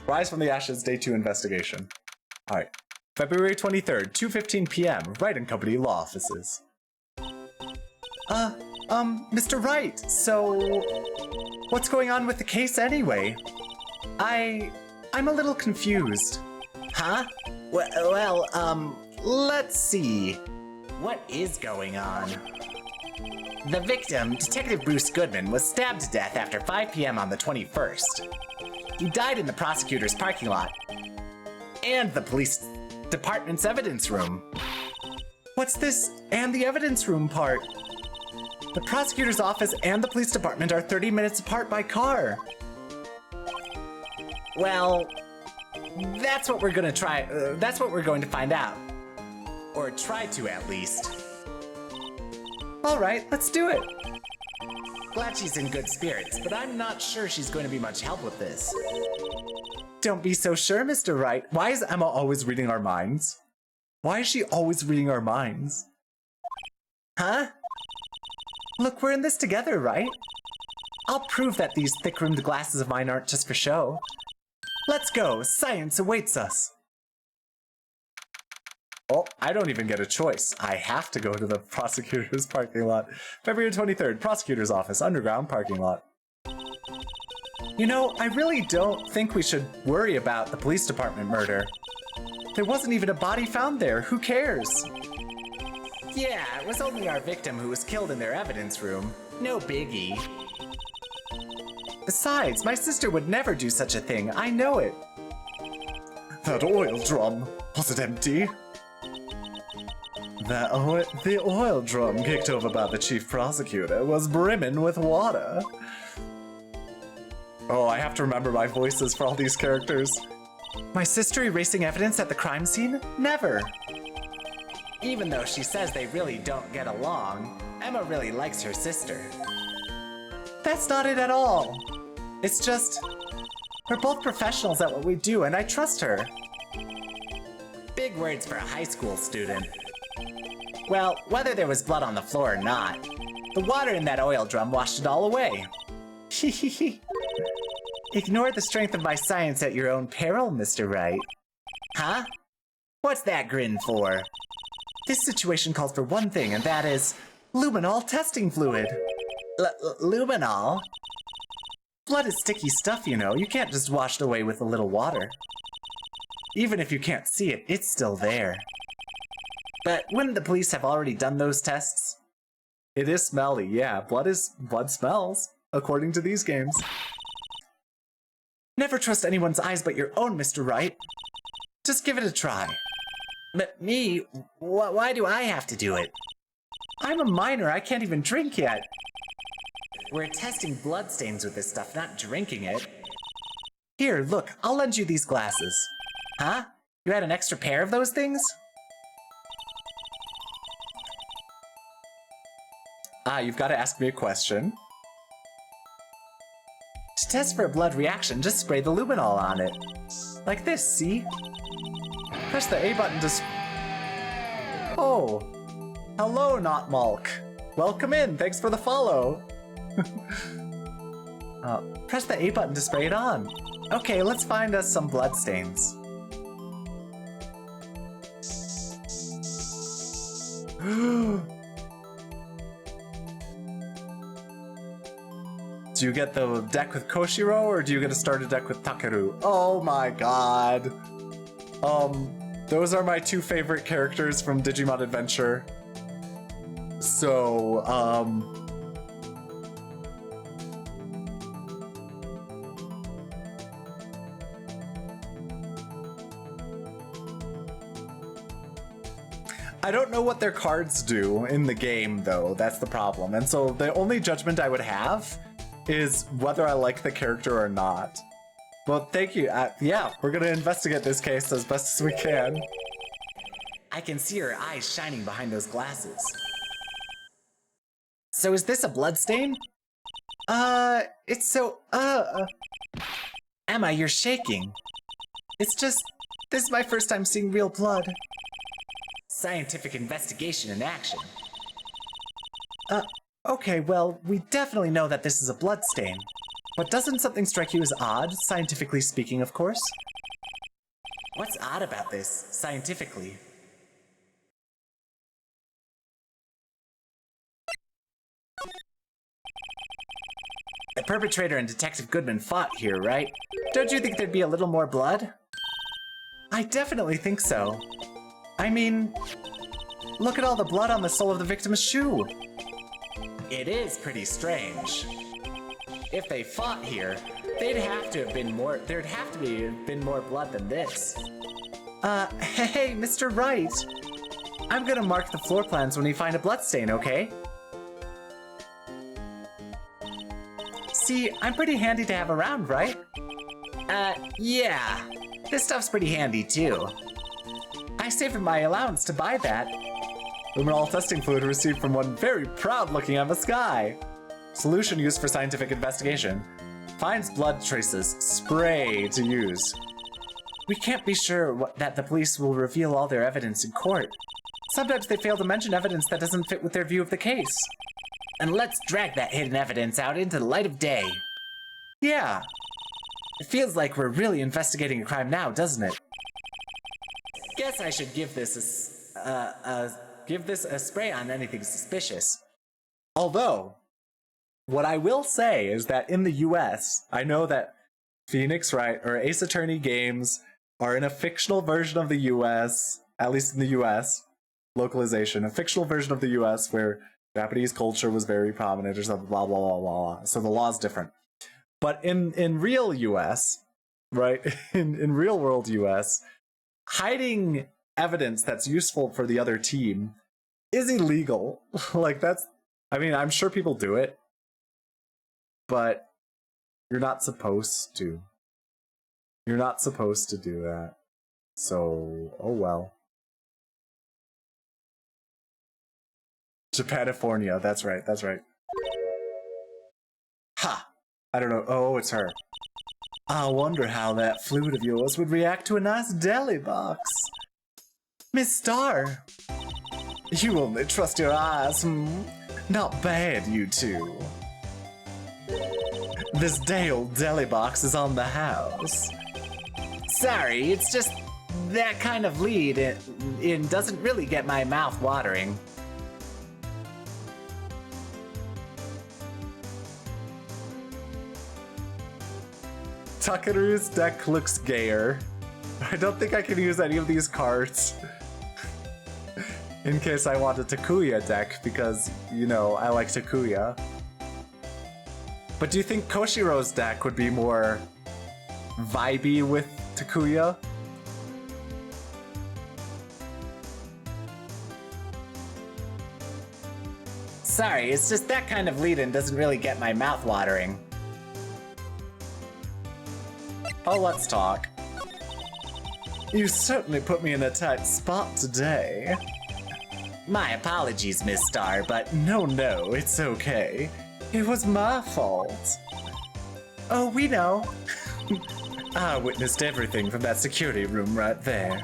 Rise from the Ashes, Day 2 investigation. Alright. February 23rd, 2:15 p.m., Wright and Company law offices. Mr. Wright, so... what's going on with the case anyway? I'm a little confused. Huh? Well, let's see. What is going on? The victim, Detective Bruce Goodman, was stabbed to death after 5 p.m. on the 21st. He died in the prosecutor's parking lot. And the police department's evidence room. What's this and the evidence room part? The prosecutor's office and the police department are 30 minutes apart by car. Well, that's what we're going to find out. Or try to, at least. All right, let's do it. Glad she's in good spirits, but I'm not sure she's going to be much help with this. Don't be so sure, Mr. Wright. Why is Emma always reading our minds? Why is she always reading our minds? Huh? Look, we're in this together, right? I'll prove that these thick-rimmed glasses of mine aren't just for show. Let's go. Science awaits us. Oh, I don't even get a choice. I have to go to the prosecutor's parking lot. February 23rd, prosecutor's office, underground parking lot. You know, I really don't think we should worry about the police department murder. There wasn't even a body found there. Who cares? Yeah, it was only our victim who was killed in their evidence room. No biggie. Besides, my sister would never do such a thing. I know it. That oil drum, was it empty? The oil drum kicked over by the chief prosecutor was brimming with water. Oh, I have to remember my voices for all these characters. My sister erasing evidence at the crime scene? Never. Even though she says they really don't get along, Emma really likes her sister. That's not it at all. It's just, we're both professionals at what we do, and I trust her. Big words for a high school student. Well, whether there was blood on the floor or not, the water in that oil drum washed it all away. Hehehe. Ignore the strength of my science at your own peril, Mr. Wright. Huh? What's that grin for? This situation calls for one thing, and that is luminol testing fluid. Luminol? Blood is sticky stuff, you know. You can't just wash it away with a little water. Even if you can't see it, it's still there. But wouldn't the police have already done those tests? It is smelly, yeah. Blood smells, according to these games. Never trust anyone's eyes but your own, Mr. Wright. Just give it a try. Me? Why do I have to do it? I'm a minor, I can't even drink yet. We're testing bloodstains with this stuff, not drinking it. Here, look, I'll lend you these glasses. Huh? You had an extra pair of those things? You've got to ask me a question. To test for a blood reaction, just spray the luminol on it. Like this, see? Press the A button to Oh. Hello, Not Malk. Welcome in, thanks for the follow. Press the A button to spray it on. Okay, let's find us some bloodstains. Do you get the deck with Koshiro, or do you get to start a deck with Takeru? Oh my god. Those are my two favorite characters from Digimon Adventure. So, I don't know what their cards do in the game, though. That's the problem. And so the only judgment I would have is whether I like the character or not. Well, thank you. Yeah, we're gonna investigate this case as best as we can. I can see her eyes shining behind those glasses. So is this a bloodstain? It's so, Emma, you're shaking. It's just, this is my first time seeing real blood. Scientific investigation in action. Okay, well, we definitely know that this is a bloodstain. But doesn't something strike you as odd, scientifically speaking, of course? What's odd about this, scientifically? The perpetrator and Detective Goodman fought here, right? Don't you think there'd be a little more blood? I definitely think so. I mean, look at all the blood on the sole of the victim's shoe. It is pretty strange. If they fought here, there'd have to have been more blood than this. Hey, Mr. Wright. I'm gonna mark the floor plans when we find a bloodstain, okay? See, I'm pretty handy to have around, right? Yeah. This stuff's pretty handy, too. I saved my allowance to buy that. Luminol testing fluid received from one very proud-looking Emma Sky. Solution used for scientific investigation. Finds blood traces. Spray to use. We can't be sure that the police will reveal all their evidence in court. Sometimes they fail to mention evidence that doesn't fit with their view of the case. and let's drag that hidden evidence out into the light of day. Yeah. It feels like we're really investigating a crime now, doesn't it? Guess I should give this a spray on anything suspicious. Although, what I will say is that in the US, I know that Phoenix Wright or Ace Attorney games are in a fictional version of the US, at least in the US, localization, a fictional version of the US where Japanese culture was very prominent or something, blah, blah, blah, blah. So the law's different. But in real US, right, in real world US, hiding evidence that's useful for the other team is illegal. Like that's, I mean, I'm sure people do it, but you're not supposed to. You're not supposed to do that. So, oh well. Japanifornia, that's right, that's right. Ha! I don't know. Oh, it's her. I wonder how that flute of yours would react to a nice deli box. Miss Star, you only trust your eyes, hmm? Not bad, you two. This day old deli box is on the house. Sorry, it's just that kind of lead in doesn't really get my mouth watering. Takeru's deck looks gayer. I don't think I can use any of these cards. In case I want a Takuya deck, because, you know, I like Takuya. But do you think Koshiro's deck would be more vibey with Takuya? Sorry, it's just that kind of lead-in doesn't really get my mouth watering. Oh, let's talk. You certainly put me in a tight spot today. My apologies, Miss Star, but no, it's okay. It was my fault. Oh, we know. I witnessed everything from that security room right there.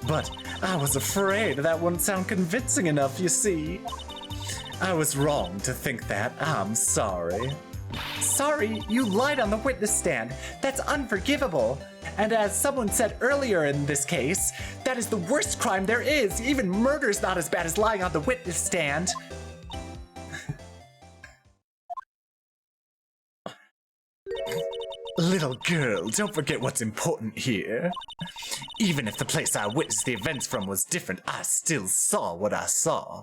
But I was afraid that wouldn't sound convincing enough, you see. I was wrong to think that. I'm sorry. Sorry? You lied on the witness stand. That's unforgivable. And as someone said earlier in this case, that is the worst crime there is. Even murder's not as bad as lying on the witness stand. Little girl, don't forget what's important here. Even if the place I witnessed the events from was different, I still saw what I saw.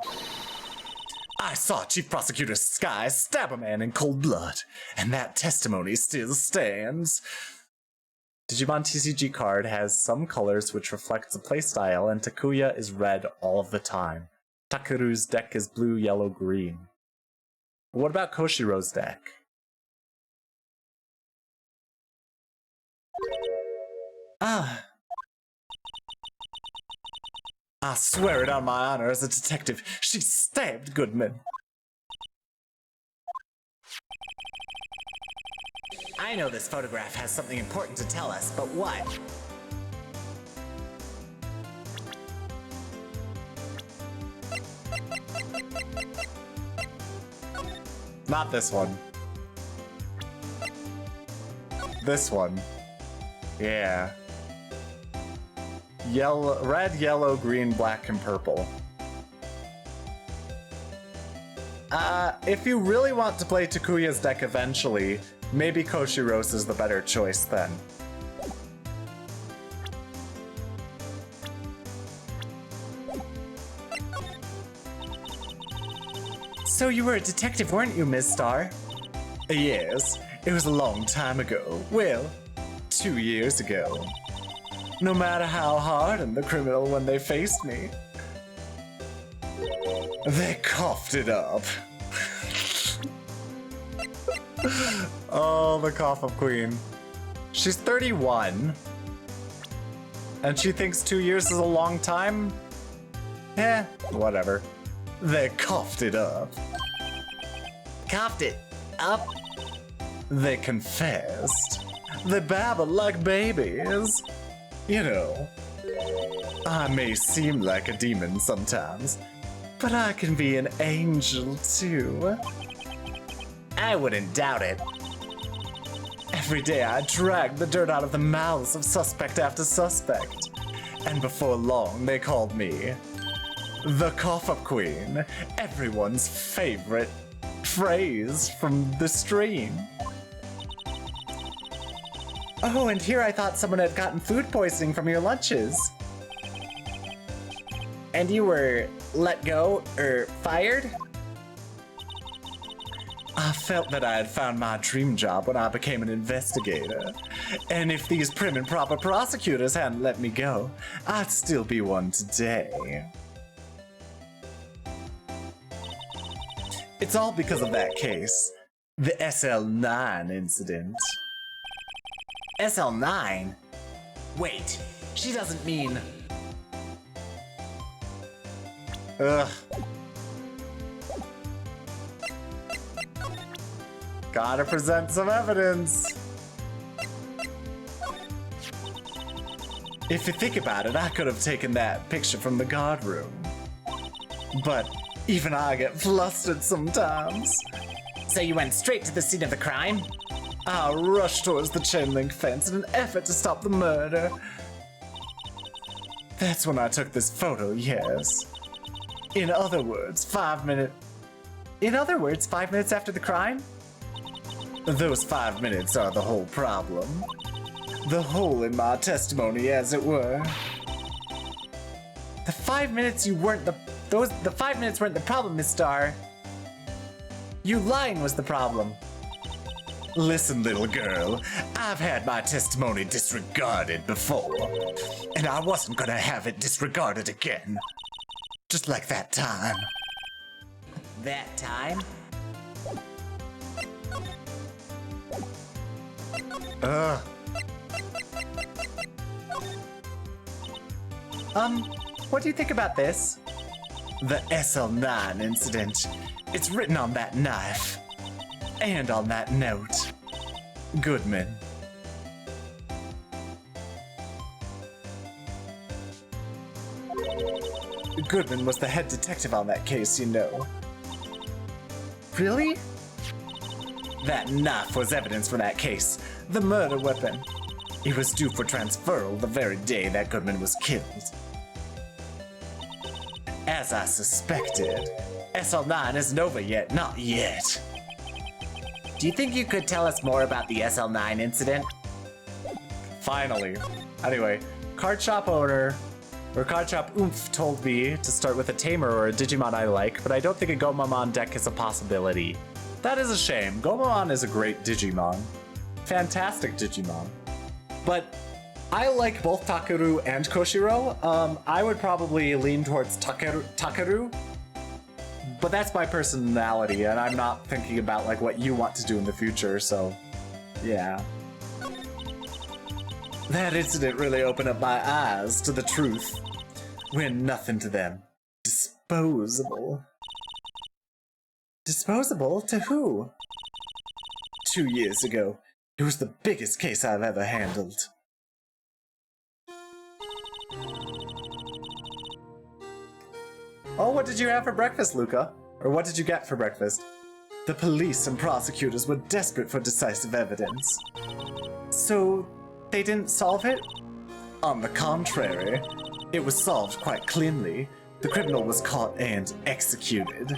I saw Chief Prosecutor Sky stab a man in cold blood, and that testimony still stands. Digimon TCG card has some colors which reflect the playstyle, and Takuya is red all of the time. Takeru's deck is blue, yellow, green. What about Koshiro's deck? Ah. I swear it on my honor as a detective, she stabbed Goodman. I know this photograph has something important to tell us, but what? Not this one. This one. Yeah. Yellow, red, yellow, green, black, and purple. If you really want to play Takuya's deck eventually, maybe Koshiro's is the better choice then. So you were a detective, weren't you, Miss Star? Yes, it was a long time ago. Well, 2 years ago. No matter how hardened the criminal when they faced me, they coughed it up. Oh, the cough of Queen. She's 31. And she thinks 2 years is a long time? Eh, whatever. They coughed it up. Coughed it up? They confessed. They babbled like babies. You know, I may seem like a demon sometimes, but I can be an angel too. I wouldn't doubt it. Every day I dragged the dirt out of the mouths of suspect after suspect. And before long, they called me the Cough-Up Queen, everyone's favorite phrase from the stream. Oh, and here I thought someone had gotten food poisoning from your lunches. And you were let go, or fired? I felt that I had found my dream job when I became an investigator. And if these prim and proper prosecutors hadn't let me go, I'd still be one today. It's all because of that case. The SL9 incident. SL9? Wait, she doesn't mean... Ugh. Gotta present some evidence. If you think about it, I could have taken that picture from the guard room. But even I get flustered sometimes. So you went straight to the scene of the crime? I rushed towards the chain link fence in an effort to stop the murder. That's when I took this photo, yes. In other words, 5 minutes after the crime? Those 5 minutes are the whole problem. The hole in my testimony, as it were. The 5 minutes weren't the problem, Miss Starr. You lying was the problem. Listen, little girl, I've had my testimony disregarded before, and I wasn't gonna have it disregarded again. Just like that time. That time? Ugh. What do you think about this? The SL9 incident. It's written on that knife. And on that note. Goodman. Goodman was the head detective on that case, you know. Really? That knife was evidence for that case. The murder weapon. It was due for transferal the very day that Goodman was killed. As I suspected, SL9 isn't over yet, not yet. Do you think you could tell us more about the SL9 incident? Finally. Anyway, card shop owner, or card shop oomph told me to start with a tamer or a Digimon I like, but I don't think a Gomamon deck is a possibility. That is a shame. Gomamon is a great Digimon. Fantastic Digimon. But I like both Takeru and Koshiro. I would probably lean towards Takeru. But that's my personality, and I'm not thinking about like what you want to do in the future, so yeah. That incident really opened up my eyes to the truth. We're nothing to them. Disposable. Disposable to who? 2 years ago. It was the biggest case I've ever handled. Oh, what did you have for breakfast, Luca? Or what did you get for breakfast? The police and prosecutors were desperate for decisive evidence. So, they didn't solve it? On the contrary, it was solved quite cleanly. The criminal was caught and executed.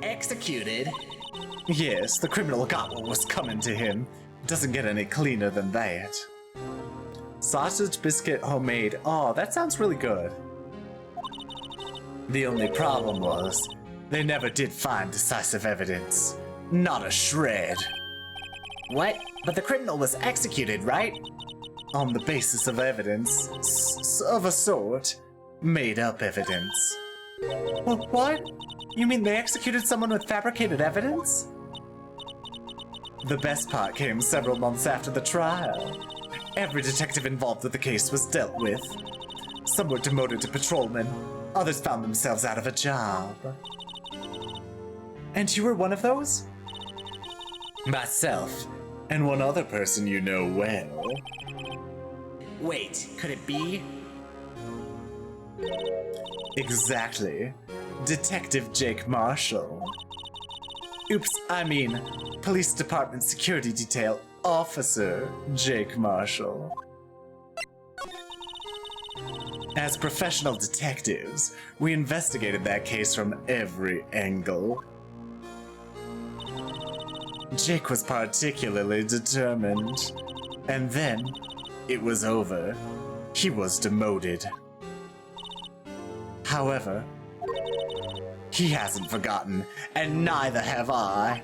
Executed? Yes, the criminal got what was coming to him. Doesn't get any cleaner than that. Sausage biscuit homemade. Oh, that sounds really good. The only problem was, they never did find decisive evidence. Not a shred. What? But the criminal was executed, right? On the basis of evidence, of a sort. Made up evidence. What? You mean they executed someone with fabricated evidence? The best part came several months after the trial. Every detective involved with the case was dealt with. Some were demoted to patrolmen. Others found themselves out of a job. And you were one of those? Myself, and one other person you know well. Wait, could it be? Exactly. Detective Jake Marshall. Oops, I mean, Police Department Security Detail Officer Jake Marshall. As professional detectives, we investigated that case from every angle. Jake was particularly determined. And then, it was over. He was demoted. However, he hasn't forgotten, and neither have I.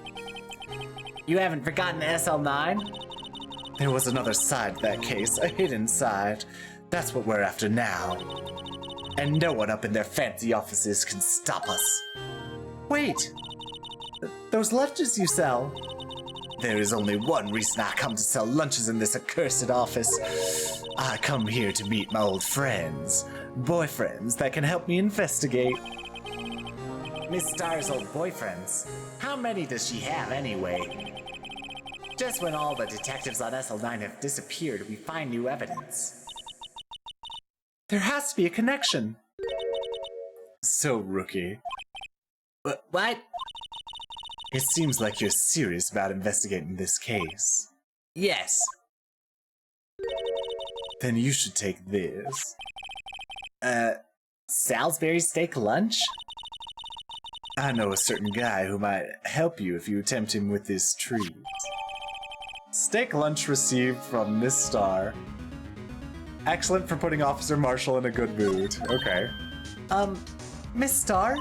You haven't forgotten SL9? There was another side to that case, a hidden side. That's what we're after now. And no one up in their fancy offices can stop us. Wait! Those lunches you sell? There is only one reason I come to sell lunches in this accursed office. I come here to meet my old friends. Boyfriends that can help me investigate. Miss Star's old boyfriends. How many does she have anyway? Just when all the detectives on SL9 have disappeared, we find new evidence. There has to be a connection. So, Rookie. What? It seems like you're serious about investigating this case. Yes. Then you should take this. Salisbury steak lunch? I know a certain guy who might help you if you tempt him with this treat. Steak lunch received from Miss Star. Excellent for putting Officer Marshall in a good mood. Okay. Miss Star?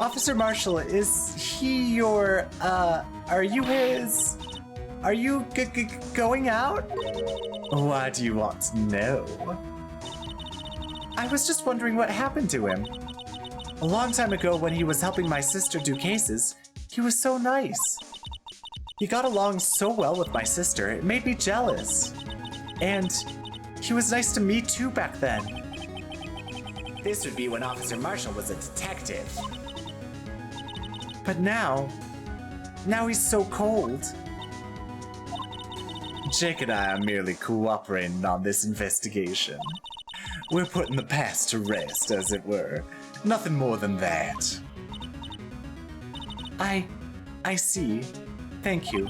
Officer Marshall, is he your, are you his... Are you going out? Why do you want to know? I was just wondering what happened to him. A long time ago when he was helping my sister do cases, he was so nice. He got along so well with my sister, it made me jealous. And he was nice to me too back then. This would be when Officer Marshall was a detective. But now he's so cold. Jake and I are merely cooperating on this investigation. We're putting the past to rest, as it were. Nothing more than that. I see. Thank you.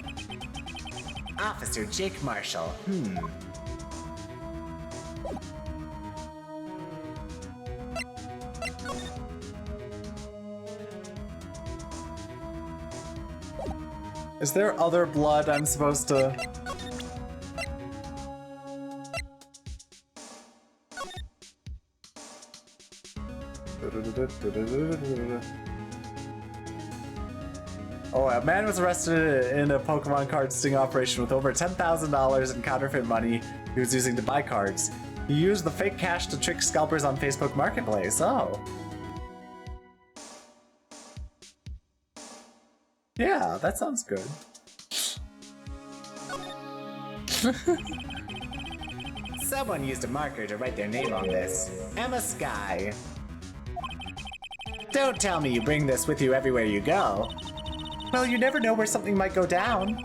Officer Jake Marshall. Is there other blood I'm supposed to... Oh, a man was arrested in a Pokemon card sting operation with over $10,000 in counterfeit money he was using to buy cards. He used the fake cash to trick scalpers on Facebook Marketplace. Oh. Yeah, that sounds good. Someone used a marker to write their name on this. Emma Sky. Don't tell me you bring this with you everywhere you go. Well, you never know where something might go down.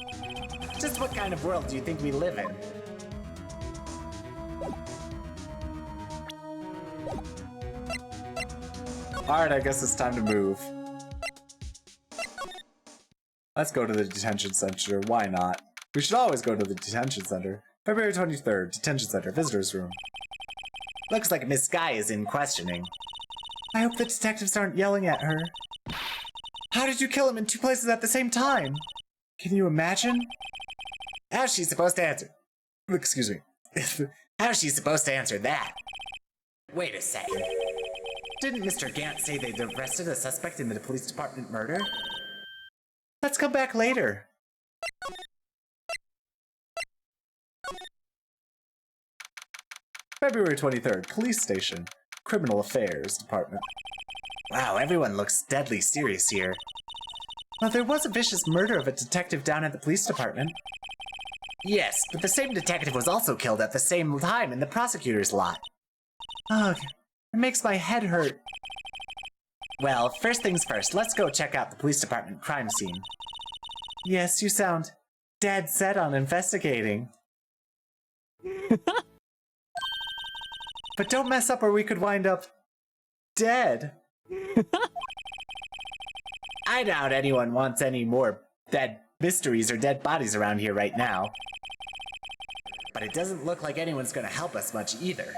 Just what kind of world do you think we live in? Alright, I guess it's time to move. Let's go to the detention center. Why not? We should always go to the detention center. February 23rd, detention center, visitors room. Looks like Miss Sky is in questioning. I hope the detectives aren't yelling at her. How did you kill him in two places at the same time? Can you imagine? How's she supposed to answer? Excuse me. How's she supposed to answer that? Wait a second. Didn't Mr. Gant say they'd arrested a suspect in the police department murder? Let's come back later. February 23rd, police station, criminal affairs department. Wow, everyone looks deadly serious here. Well, there was a vicious murder of a detective down at the police department. Yes, but the same detective was also killed at the same time in the prosecutor's lot. Ugh, it makes my head hurt. Well, first things first, let's go check out the police department crime scene. Yes, you sound dead set on investigating. But don't mess up or we could wind up dead. I doubt anyone wants any more dead mysteries or dead bodies around here right now. But it doesn't look like anyone's gonna help us much either.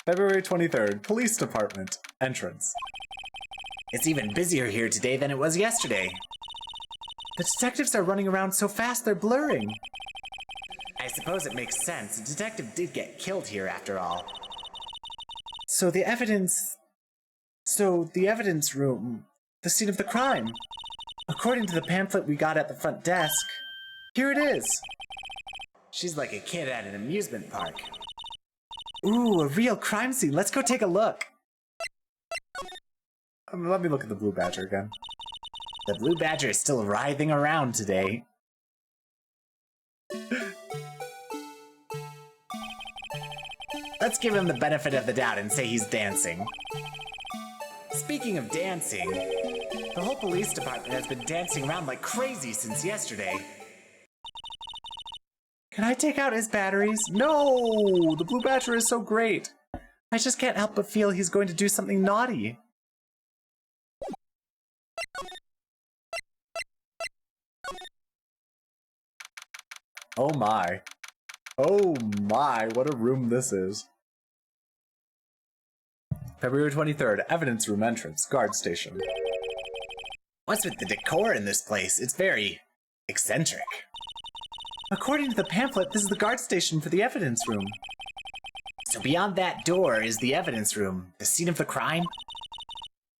February 23rd, Police Department, entrance. It's even busier here today than it was yesterday. The detectives are running around so fast they're blurring. I suppose it makes sense. A detective did get killed here after all. So the evidence room, the scene of the crime. According to the pamphlet we got at the front desk, here it is. She's like a kid at an amusement park. Ooh, a real crime scene. Let's go take a look. Let me look at the Blue Badger again. The Blue Badger is still writhing around today. Let's give him the benefit of the doubt and say he's dancing. Speaking of dancing, the whole police department has been dancing around like crazy since yesterday. Can I take out his batteries? No! The Blue Badger is so great. I just can't help but feel he's going to do something naughty. Oh my. Oh my, what a room this is. February 23rd, evidence room entrance, guard station. What's with the decor in this place? It's very eccentric. According to the pamphlet, this is the guard station for the evidence room. So beyond that door is the evidence room, the scene of the crime?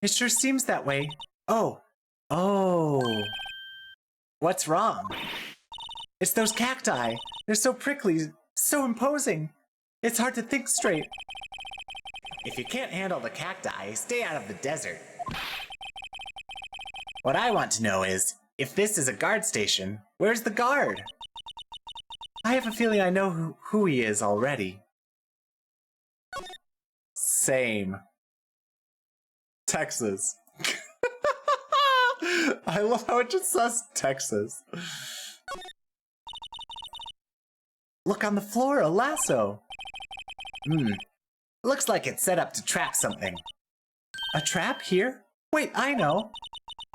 It sure seems that way. Oh. What's wrong? It's those cacti. They're so prickly, so imposing. It's hard to think straight. If you can't handle the cacti, stay out of the desert. What I want to know is, if this is a guard station, where's the guard? I have a feeling I know who he is already. Same. Texas. I love how it just says Texas. Look on the floor, a lasso. Looks like it's set up to trap something. A trap here? Wait, I know.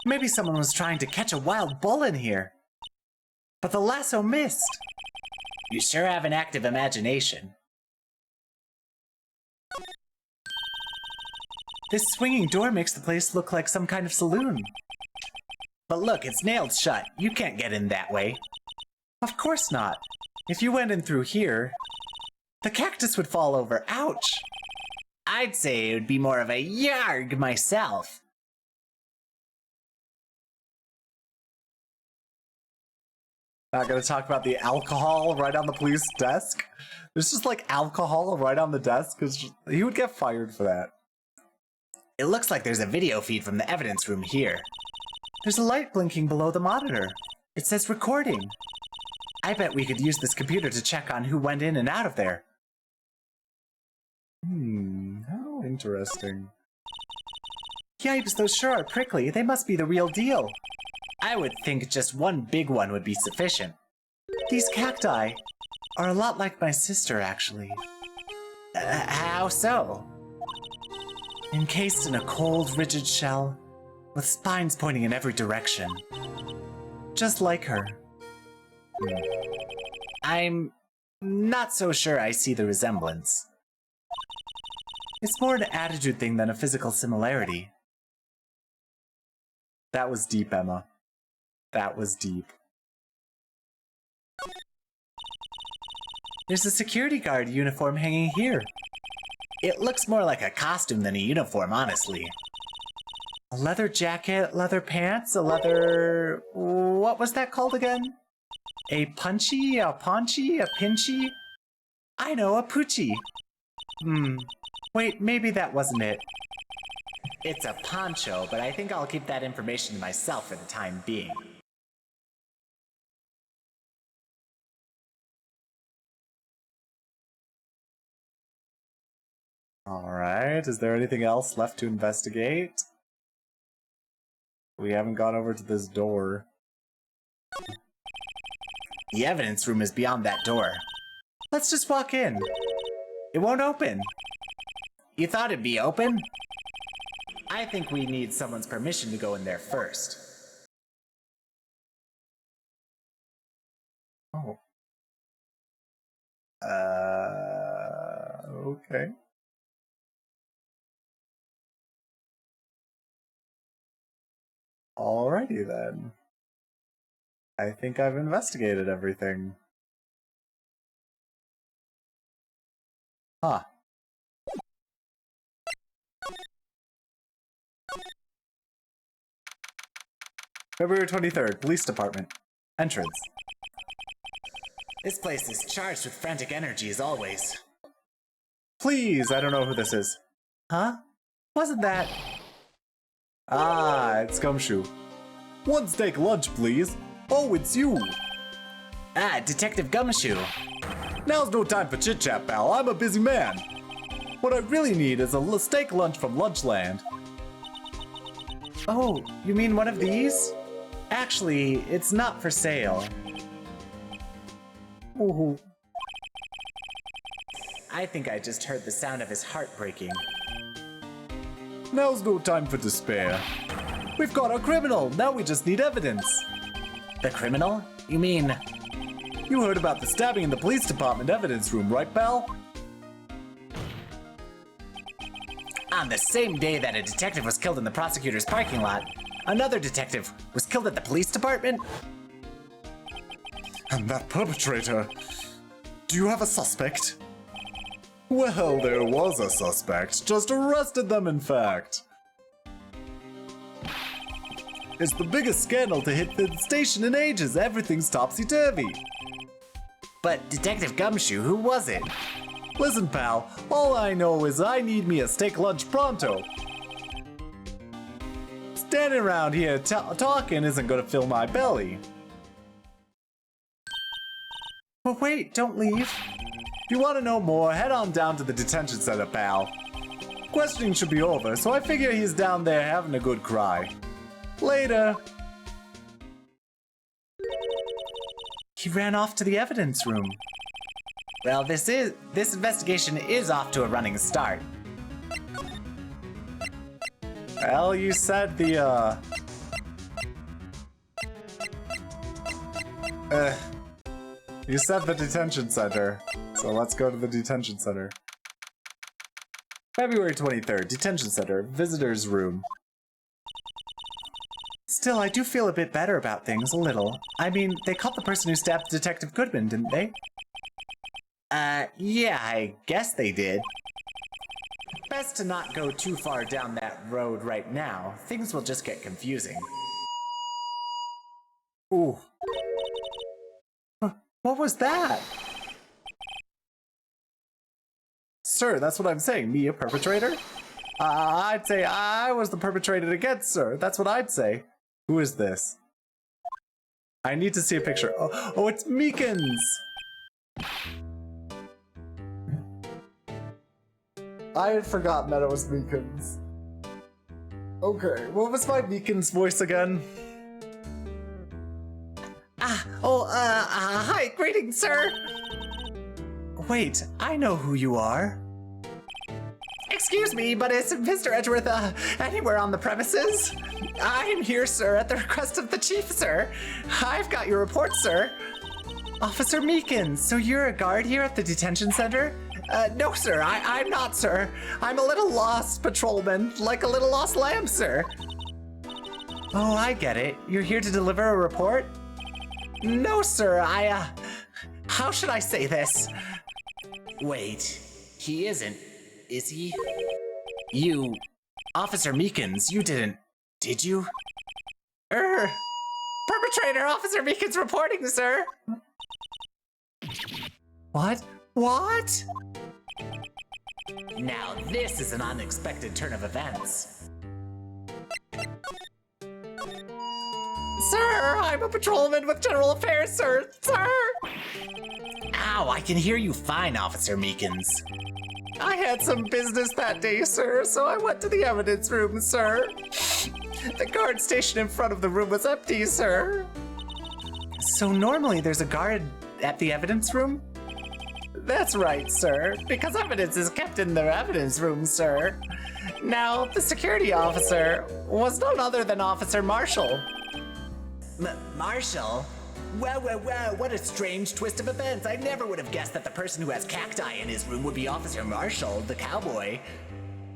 Maybe someone was trying to catch a wild bull in here. But the lasso missed. You sure have an active imagination. This swinging door makes the place look like some kind of saloon. But look, it's nailed shut. You can't get in that way. Of course not. If you went in through here, the cactus would fall over. Ouch! I'd say it would be more of a yarg myself. Not gonna talk about the alcohol right on the police desk? There's just like alcohol right on the desk, because he would get fired for that. It looks like there's a video feed from the evidence room here. There's a light blinking below the monitor. It says recording. I bet we could use this computer to check on who went in and out of there. How interesting. Yipes, those sure are prickly. They must be the real deal. I would think just one big one would be sufficient. These cacti are a lot like my sister, actually. How so? Encased in a cold, rigid shell, with spines pointing in every direction. Just like her. I'm not so sure I see the resemblance. It's more an attitude thing than a physical similarity. That was deep, Emma. That was deep. There's a security guard uniform hanging here. It looks more like a costume than a uniform, honestly. A leather jacket, leather pants, a leather... what was that called again? A punchy, a paunchy, a pinchy? I know, a poochie. Wait, maybe that wasn't it. It's a poncho, but I think I'll keep that information to myself for the time being. Alright, is there anything else left to investigate? We haven't gone over to this door. The evidence room is beyond that door. Let's just walk in. It won't open. You thought it'd be open? I think we need someone's permission to go in there first. Oh. Okay. Alrighty then. I think I've investigated everything. Huh. February 23rd, Police Department. Entrance. This place is charged with frantic energy as always. Please, I don't know who this is. Huh? Wasn't that... Ah, it's Gumshoe. One steak lunch, please. Oh, it's you. Ah, Detective Gumshoe. Now's no time for chit-chat, pal. I'm a busy man. What I really need is a steak lunch from Lunchland. Oh, you mean one of these? Actually, it's not for sale. Ooh. I think I just heard the sound of his heart breaking. Now's no time for despair. We've got a criminal, now we just need evidence. The criminal? You mean... You heard about the stabbing in the police department evidence room, right, pal? On the same day that a detective was killed in the prosecutor's parking lot, another detective was killed at the police department? And that perpetrator... Do you have a suspect? Well, there was a suspect. Just arrested them, in fact. It's the biggest scandal to hit the station in ages. Everything's topsy-turvy. But Detective Gumshoe, who was it? Listen, pal, all I know is I need me a steak lunch pronto. Standing around here talking isn't gonna fill my belly. But wait, don't leave. If you want to know more, head on down to the detention center, pal. Questioning should be over, so I figure he's down there having a good cry. Later. He ran off to the evidence room. Well, this investigation is off to a running start. Well, you said the, you said the detention center, so let's go to the detention center. February 23rd, detention center, visitor's room. Still, I do feel a bit better about things, a little. I mean, they caught the person who stabbed Detective Goodman, didn't they? Yeah, I guess they did. Best to not go too far down that road right now. Things will just get confusing. Ooh. What was that? Sir, that's what I'm saying. Me, a perpetrator? I'd say I was the perpetrator against, sir. That's what I'd say. Who is this? I need to see a picture. Oh, it's Meekins! I had forgotten that it was Meekins. Okay, what was my Meekins voice again? Hi, greetings, sir! Wait, I know who you are. Excuse me, but is Mr. Edgeworth, anywhere on the premises? I'm here, sir, at the request of the chief, sir. I've got your report, sir. Officer Meekins, so you're a guard here at the detention center? No, sir, I'm not, sir. I'm a little lost patrolman, like a little lost lamb, sir. Oh, I get it. You're here to deliver a report? No, sir, how should I say this? Wait, he isn't, is he? You, Officer Meekins, you didn't, did you? Perpetrator Officer Meekins reporting, sir. What? What? Now this is an unexpected turn of events. Sir, I'm a patrolman with General Affairs, sir. Sir! Ow, I can hear you fine, Officer Meekins. I had some business that day, sir, so I went to the evidence room, sir. The guard station in front of the room was empty, sir. So normally there's a guard at the evidence room? That's right, sir, because evidence is kept in the evidence room, sir. Now, the security officer was none other than Officer Marshall. Marshall? Wow, wow, wow, what a strange twist of events. I never would have guessed that the person who has cacti in his room would be Officer Marshall, the cowboy.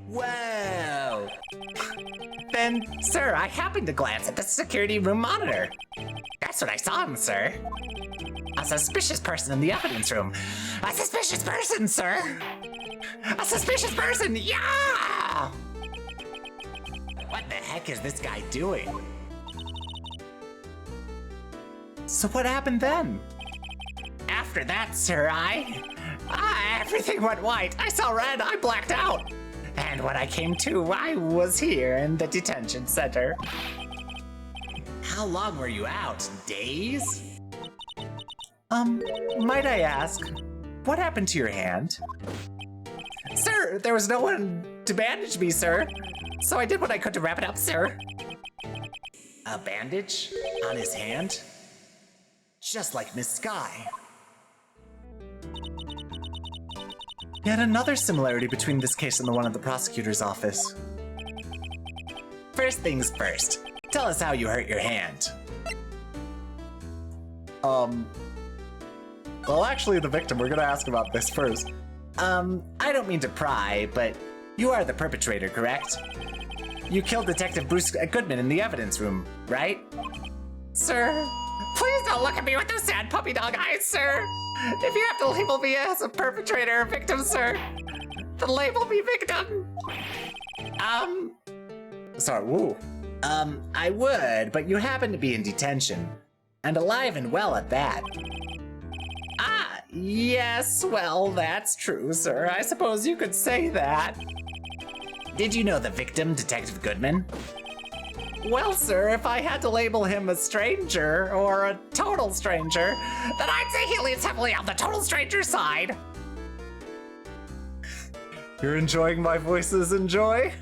Wow. Then, sir, I happened to glance at the security room monitor. That's what I saw him, sir. A suspicious person in the evidence room. A suspicious person, sir! A suspicious person, yeah! What the heck is this guy doing? So what happened then? After that, sir, everything went white. I saw red, I blacked out. And when I came to, I was here in the detention center. How long were you out? Days? Might I ask, what happened to your hand? Sir, there was no one to bandage me, sir. So I did what I could to wrap it up, sir. A bandage on his hand? Just like Miss Sky. Yet another similarity between this case and the one at the prosecutor's office. First things first, tell us how you hurt your hand. Well, actually, the victim, we're gonna ask about this first. I don't mean to pry, but you are the perpetrator, correct? You killed Detective Bruce Goodman in the evidence room, right? Sir, please don't look at me with those sad puppy dog eyes, sir. If you have to label me as a perpetrator or victim, sir, then label me victim. Sorry, woo. I would, but you happen to be in detention. And alive and well at that. Ah, yes, well, that's true, sir. I suppose you could say that. Did you know the victim, Detective Goodman? Well, sir, if I had to label him a stranger, or a total stranger, then I'd say he leans heavily on the total stranger side. You're enjoying my voices and joy?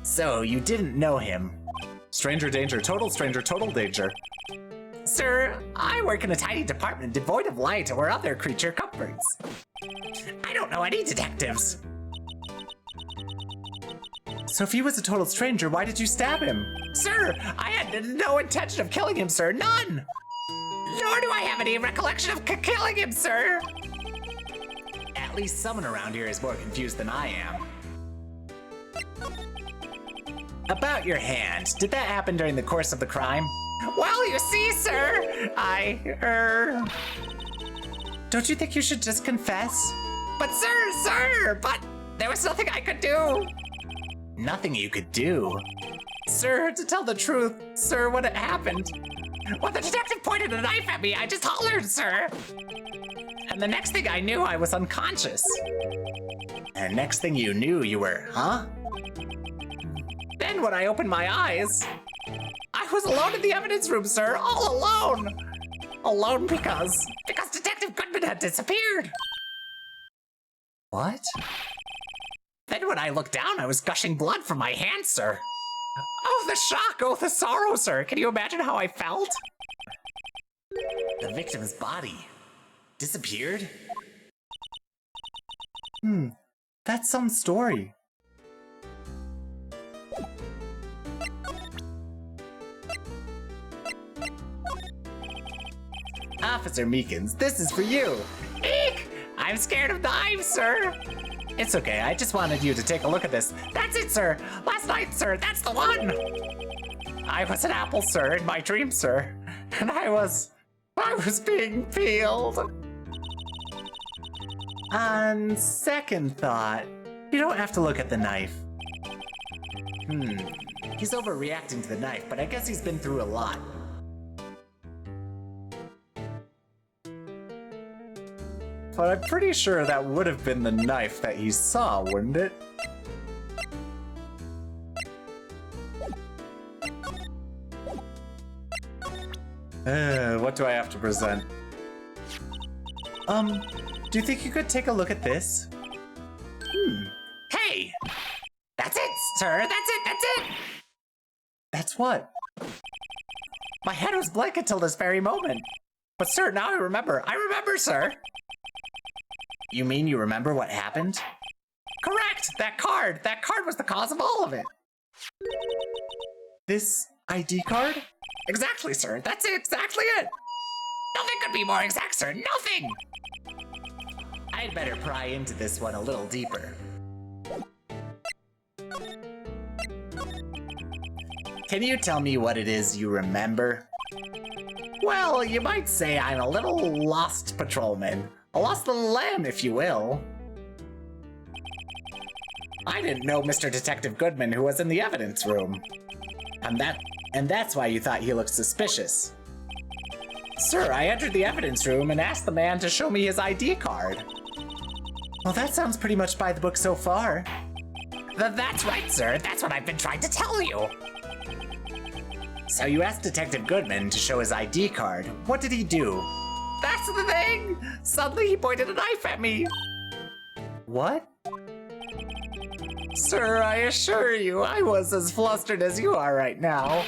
So, you didn't know him. Stranger danger, total danger. Sir, I work in a tiny department devoid of light or other creature comforts. I don't know any detectives. So if he was a total stranger, why did you stab him? Sir, I had no intention of killing him, sir, none! Nor do I have any recollection of killing him, sir! At least someone around here is more confused than I am. About your hand, did that happen during the course of the crime? Well, you see, sir, Don't you think you should just confess? But sir, but there was nothing I could do. Nothing you could do? Sir, to tell the truth, sir, when it happened, when the detective pointed a knife at me, I just hollered, sir. And the next thing I knew, I was unconscious. And next thing you knew, you were, huh? Then when I opened my eyes, I was alone in the evidence room, sir, all alone. Alone because Detective Goodman had disappeared. What? Then when I looked down, I was gushing blood from my hand, sir. Oh, the shock, oh, the sorrow, sir. Can you imagine how I felt? The victim's body disappeared? That's some story. Officer Meekins, this is for you. Eek! I'm scared of knives, sir. It's okay, I just wanted you to take a look at this. That's it, sir. Last night, sir, that's the one. I was an apple, sir, in my dream, sir. And I was being peeled. On second thought, you don't have to look at the knife. He's overreacting to the knife, but I guess he's been through a lot. But I'm pretty sure that would have been the knife that he saw, wouldn't it? What do I have to present? Do you think you could take a look at this? Hey! That's it, sir! That's it! That's what? My head was blank until this very moment. But sir, now I remember. I remember, sir. You mean you remember what happened? Correct! That card! That card was the cause of all of it! This ID card? Exactly, sir. That's exactly it! Nothing could be more exact, sir. Nothing! I'd better pry into this one a little deeper. Can you tell me what it is you remember? Well, you might say I'm a little lost patrolman. A lost little lamb, if you will. I didn't know Mr. Detective Goodman, who was in the evidence room. And that's why you thought he looked suspicious. Sir, I entered the evidence room and asked the man to show me his ID card. Well, that sounds pretty much by the book so far. That's right, sir. That's what I've been trying to tell you. So you asked Detective Goodman to show his ID card. What did he do? That's the thing! Suddenly he pointed a knife at me. What? Sir, I assure you, I was as flustered as you are right now.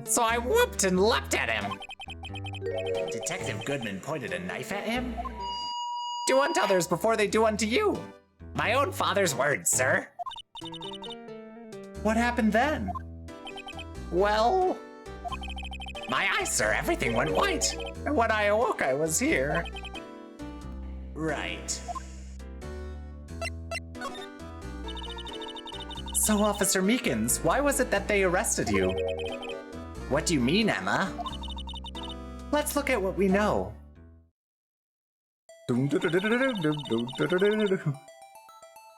So I whooped and leapt at him. Detective Goodman pointed a knife at him? Do unto others before they do unto you. My own father's words, sir. What happened then? Well, my eyes, sir, everything went white. And when I awoke, I was here. Right. So, Officer Meekins, why was it that they arrested you? What do you mean, Emma? Let's look at what we know.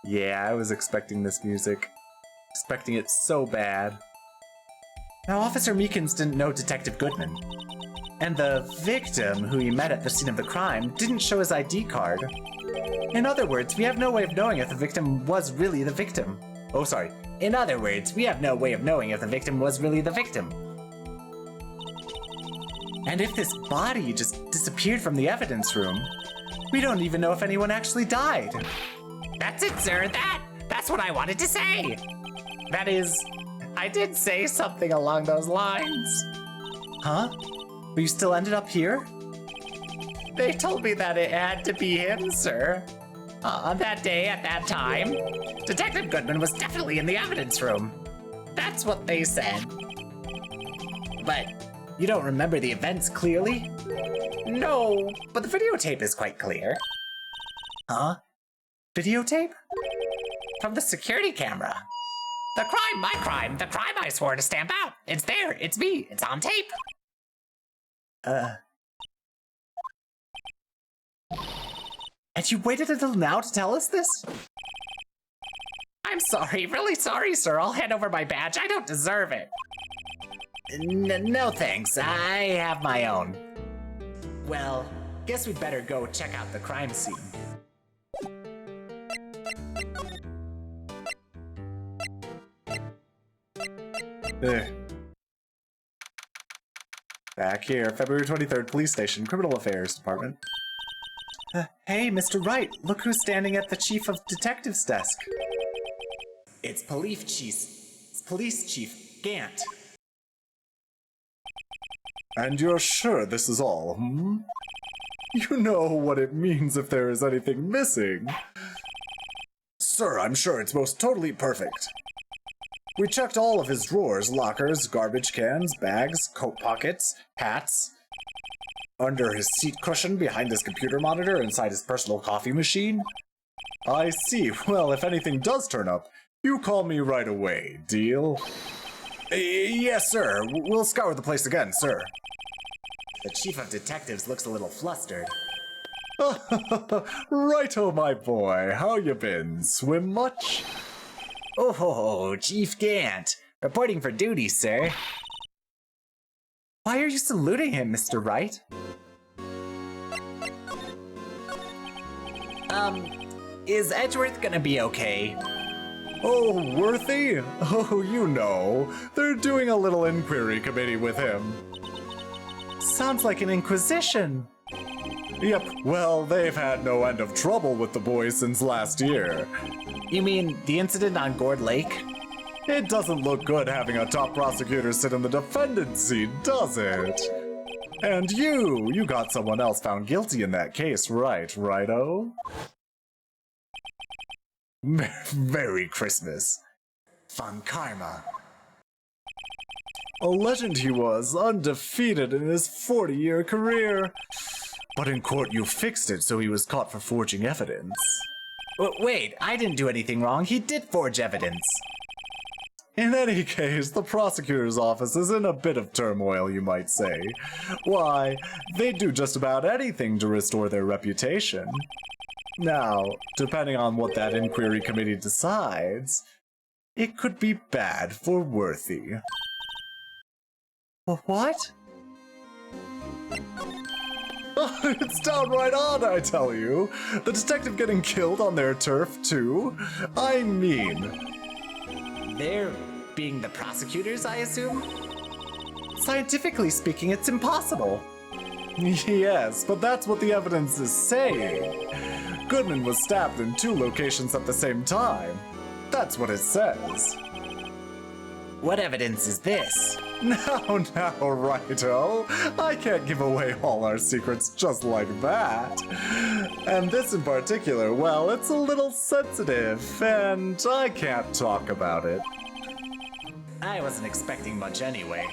Yeah, I was expecting this music. Expecting it so bad. Now, Officer Meekins didn't know Detective Goodman. And the victim who he met at the scene of the crime didn't show his ID card. In other words, we have no way of knowing if the victim was really the victim. Oh, sorry. In other words, we have no way of knowing if the victim was really the victim. And if this body just disappeared from the evidence room, we don't even know if anyone actually died. That's it, sir. That's what I wanted to say. That is, I did say something along those lines. Huh? But you still ended up here? They told me that it had to be him, sir. On that day, at that time, Detective Goodman was definitely in the evidence room. That's what they said. But you don't remember the events clearly? No, but the videotape is quite clear. Huh? Videotape? From the security camera. The crime, my crime, the crime I swore to stamp out. It's there, it's me, it's on tape. And you waited until now to tell us this? I'm sorry, really sorry, sir. I'll hand over my badge. I don't deserve it. No thanks, I have my own. Well, guess we'd better go check out the crime scene. Back here, February 23rd, Police Station, Criminal Affairs Department. Hey, Mr. Wright, look who's standing at the Chief of Detectives desk. It's Police Chief Gant. And you're sure this is all, hmm? You know what it means if there is anything missing. Sir, I'm sure it's most totally perfect. We checked all of his drawers, lockers, garbage cans, bags, coat pockets, hats, under his seat cushion, behind his computer monitor, inside his personal coffee machine. I see. Well, if anything does turn up, you call me right away. Deal? Yes, sir. We'll scour the place again, sir. The Chief of Detectives looks a little flustered. Righto, my boy. How you been? Swim much? Oh, Chief Gant. Reporting for duty, sir. Why are you saluting him, Mr. Wright? Is Edgeworth gonna be okay? Oh, Worthy? Oh, you know. They're doing a little inquiry committee with him. Sounds like an inquisition. Yep, well, they've had no end of trouble with the boys since last year. You mean the incident on Gourd Lake? It doesn't look good having a top prosecutor sit in the defendant's seat, does it? And you got someone else found guilty in that case, right, Righto? Merry Christmas. Fun karma. A legend he was, undefeated in his 40-year career. But in court you fixed it so he was caught for forging evidence. Wait, I didn't do anything wrong. He did forge evidence. In any case, the prosecutor's office is in a bit of turmoil, you might say. Why, they do just about anything to restore their reputation. Now, depending on what that inquiry committee decides, it could be bad for Worthy. What? It's downright odd, I tell you. The detective getting killed on their turf, too. I mean... They're being the prosecutors, I assume? Scientifically speaking, it's impossible. Yes, but that's what the evidence is saying. Goodman was stabbed in 2 locations at the same time. That's what it says. What evidence is this? Now, Righto. I can't give away all our secrets just like that. And this in particular, well, it's a little sensitive, and I can't talk about it. I wasn't expecting much anyway.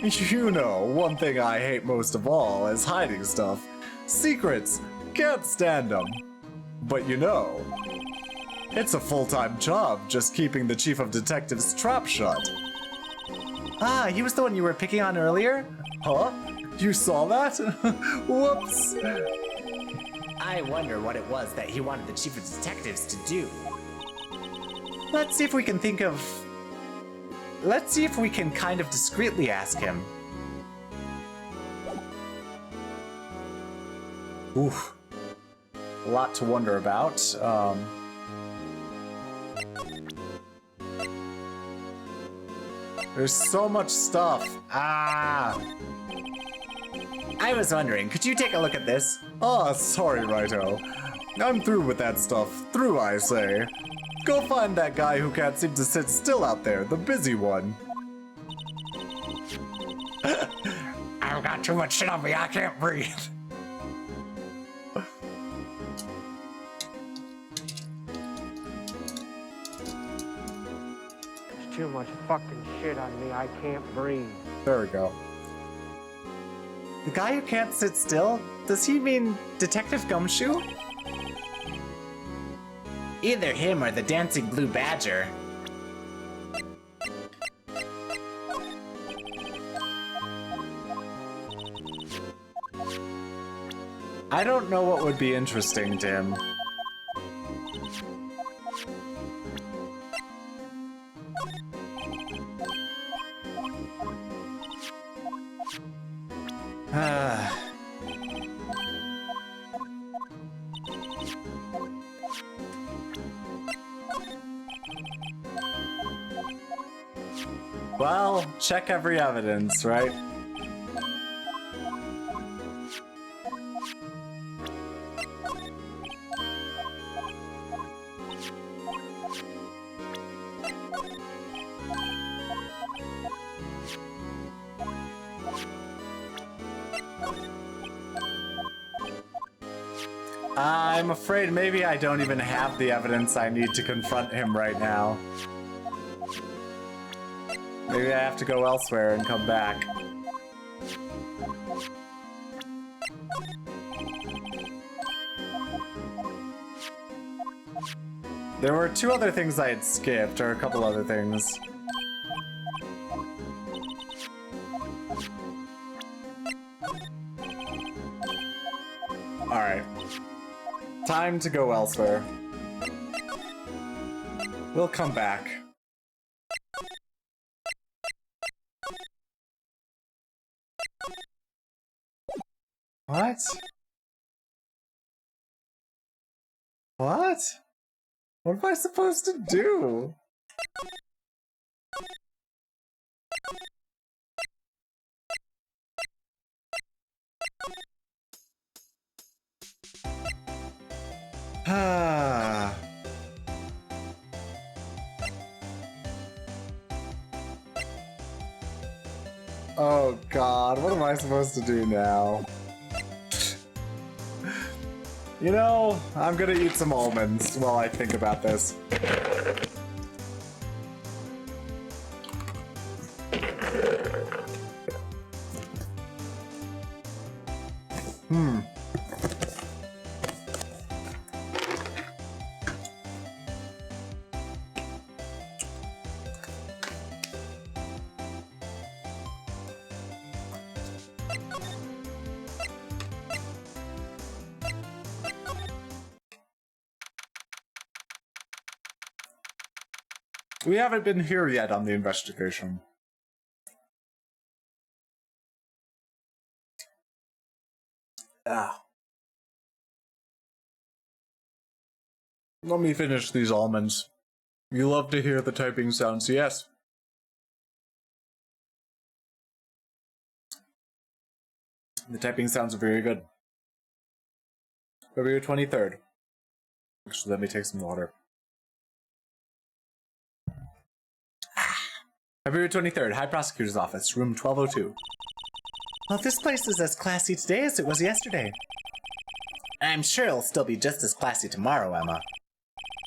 You know, one thing I hate most of all is hiding stuff. Secrets. Can't stand them. But you know, it's a full-time job just keeping the chief of detectives' trap shut. Ah, he was the one you were picking on earlier? Huh? You saw that? Whoops. I wonder what it was that he wanted the chief of detectives to do. Let's see if we can think of... Let's see if we can kind of discreetly ask him. Oof. A lot to wonder about. There's so much stuff. I was wondering, could you take a look at this? Ah, sorry, Righto. I'm through with that stuff. Through, I say. Go find that guy who can't seem to sit still out there, the busy one. I've got too much shit on me, I can't breathe. Too much fucking shit on me, I can't breathe. There we go. The guy who can't sit still? Does he mean Detective Gumshoe? Either him or the dancing blue badger. I don't know what would be interesting to him. Well, check every evidence, right? I'm afraid maybe I don't even have the evidence I need to confront him right now. Maybe I have to go elsewhere and come back. There were 2 other things I had skipped, or a couple other things. Alright. Time to go elsewhere. We'll come back. What? What? What am I supposed to do? Ah. Oh god, what am I supposed to do now? You know, I'm gonna eat some almonds while I think about this. We haven't been here yet on the investigation. Ah. Let me finish these almonds. You love to hear the typing sounds, yes. The typing sounds are very good. February 23rd. Actually, let me take some water. February 23rd, High Prosecutor's Office, room 1202. Well, this place is as classy today as it was yesterday. I'm sure it'll still be just as classy tomorrow, Emma.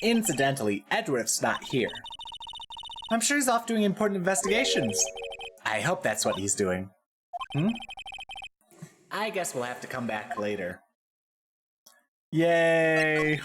Incidentally, Edward's not here. I'm sure he's off doing important investigations. I hope that's what he's doing. I guess we'll have to come back later. Yay!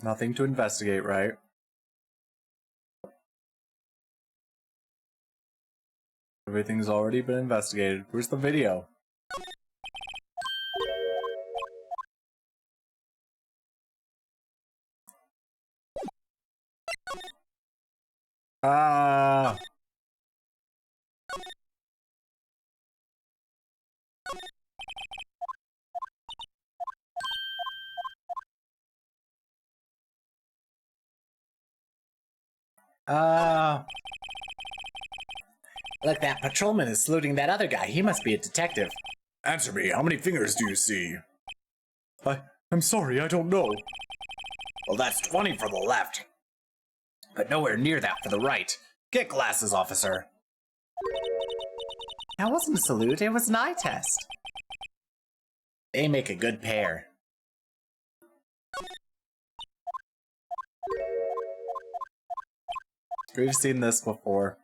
Nothing to investigate, right? Everything's already been investigated. Where's the video? Ah. Look, that patrolman is saluting that other guy. He must be a detective. Answer me, how many fingers do you see? I'm sorry, I don't know. Well, that's 20 for the left. But nowhere near that for the right. Get glasses, officer. That wasn't a salute, it was an eye test. They make a good pair. We've seen this before.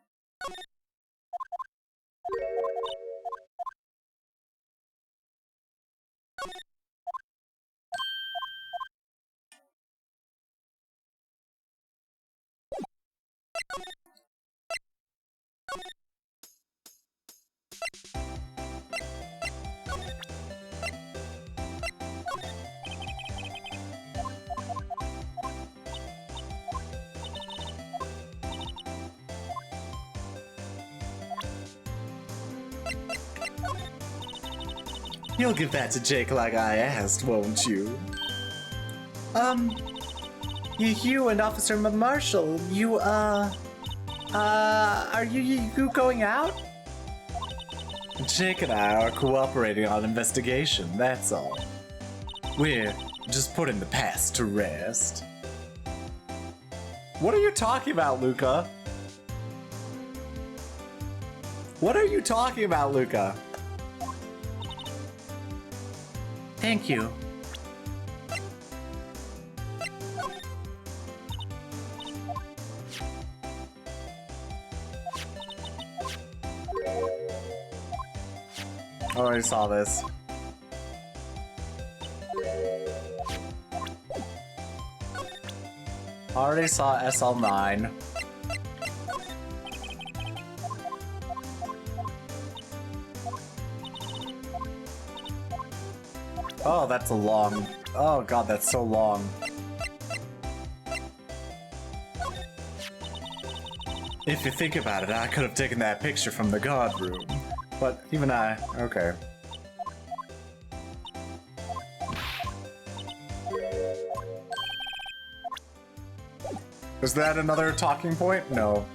You'll give that to Jake like I asked, won't you? You and Officer Marshall, are you going out? Jake and I are cooperating on investigation, that's all. We're just putting the past to rest. What are you talking about, Luca? What are you talking about, Luca? Thank you. Oh, I saw this. Already saw SL9. Oh, that's a long... Oh god, that's so long. If you think about it, I could have taken that picture from the guard room. But even I... Okay. Is that another talking point? No.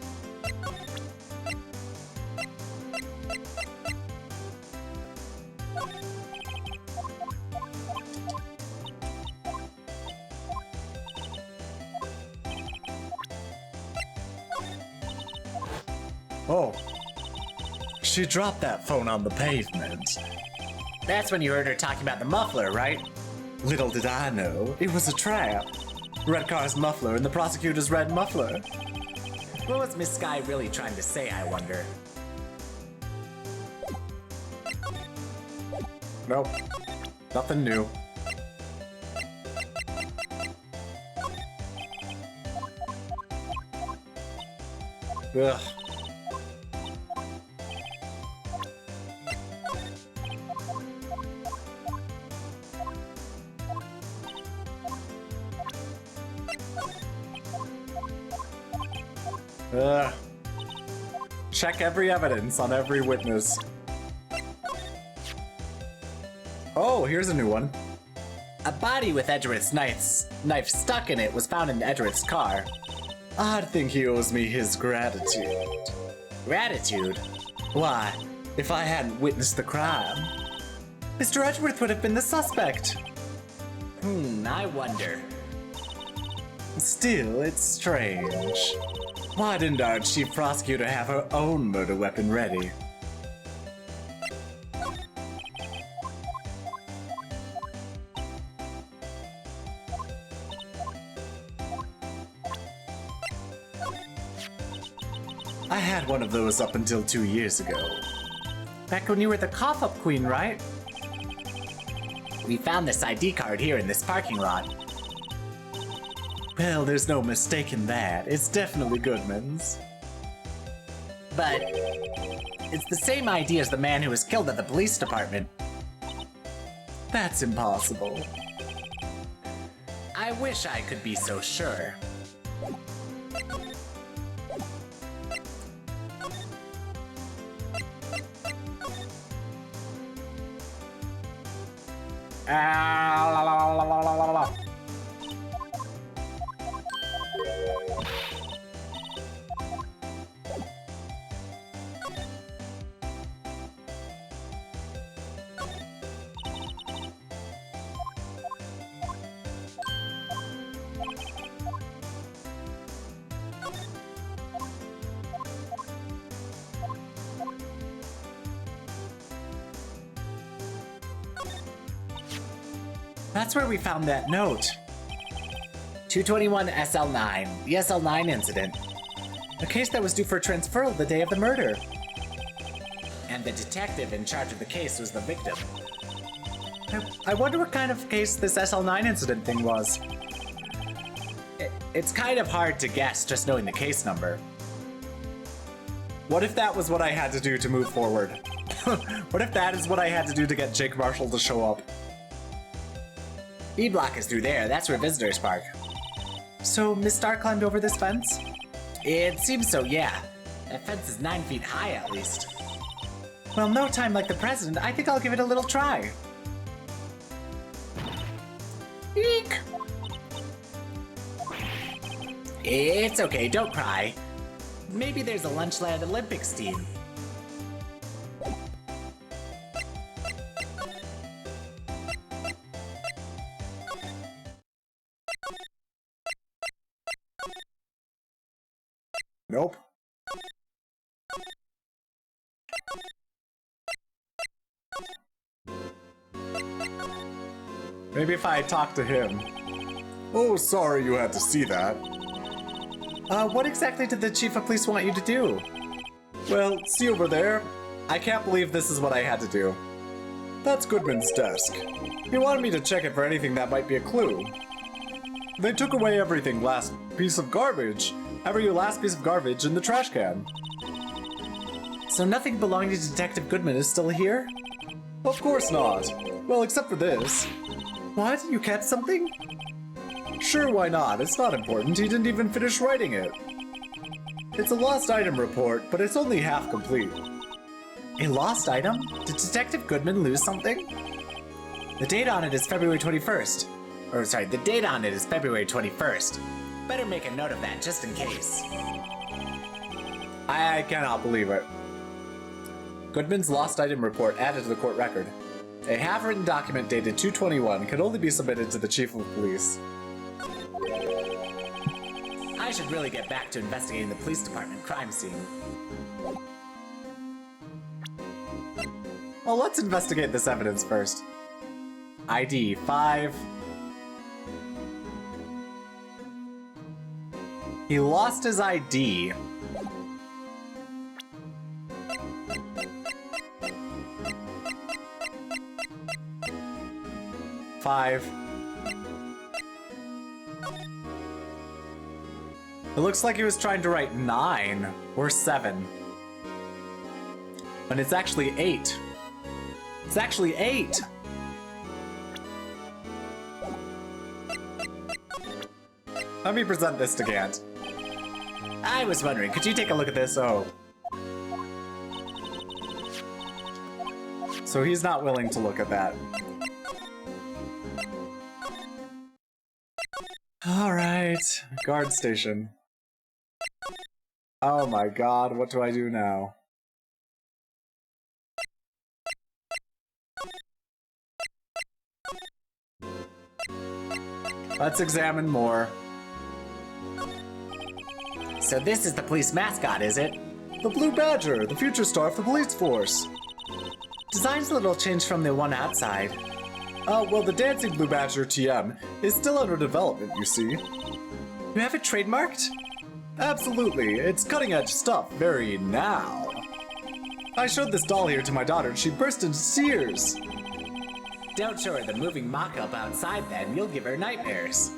Oh. She dropped that phone on the pavement. That's when you heard her talking about the muffler, right? Little did I know, it was a trap. Red car's muffler and the prosecutor's red muffler. What was Miss Sky really trying to say, I wonder? Nope. Nothing new. Ugh. Check every evidence on every witness. Oh, here's a new one. A body with Edgeworth's knife stuck in it was found in Edgeworth's car. I'd think he owes me his gratitude. Gratitude? Why, if I hadn't witnessed the crime, Mr. Edgeworth would have been the suspect. I wonder. Still, it's strange. Why didn't our chief prosecutor have her own murder weapon ready? I had one of those up until 2 years ago. Back when you were the cough-up queen, right? We found this ID card here in this parking lot. Well, there's no mistaking that. It's definitely Goodman's. But it's the same ID as the man who was killed at the police department. That's impossible. I wish I could be so sure. That's where we found that note. 221 SL9, the SL9 incident. A case that was due for transferal the day of the murder. And the detective in charge of the case was the victim. I wonder what kind of case this SL9 incident thing was. It's kind of hard to guess just knowing the case number. What if that was what I had to do to move forward? What if that is what I had to do to get Jake Marshall to show up? B block is through there, that's where visitors park. So Miss Starr climbed over this fence? It seems so, yeah. That fence is 9 feet high at least. Well, no time like the present. I think I'll give it a little try. Eek! It's okay, don't cry. Maybe there's a Lunchland Olympics team. Nope. Maybe if I talk to him. Oh, sorry you had to see that. What exactly did the chief of police want you to do? Well, see over there? I can't believe this is what I had to do. That's Goodman's desk. He wanted me to check it for anything that might be a clue. They took away everything last piece of garbage. Every last piece of garbage in the trash can. So nothing belonging to Detective Goodman is still here? Of course not. Well, except for this. What? You kept something? Sure, why not? It's not important. He didn't even finish writing it. It's a lost item report, but it's only half complete. A lost item? Did Detective Goodman lose something? The date on it is February 21st. The date on it is February 21st. Better make a note of that just in case. I cannot believe it. Goodman's lost item report added to the court record. A half-written document dated 2/21 could only be submitted to the chief of police. I should really get back to investigating the police department crime scene. Well, let's investigate this evidence first. ID 5. He lost his ID. Five. It looks like he was trying to write 9 or 7. But it's actually 8. It's actually 8! Let me present this to Gant. I was wondering, could you take a look at this? Oh. So he's not willing to look at that. Alright, guard station. Oh my god, what do I do now? Let's examine more. So this is the police mascot, is it? The Blue Badger, the future star of the police force. Design's a little changed from the one outside. Well, the Dancing Blue Badger TM is still under development, you see. You have it trademarked? Absolutely, it's cutting-edge stuff, very now. I showed this doll here to my daughter and she burst into tears. Don't show her the moving mock-up outside then, you'll give her nightmares.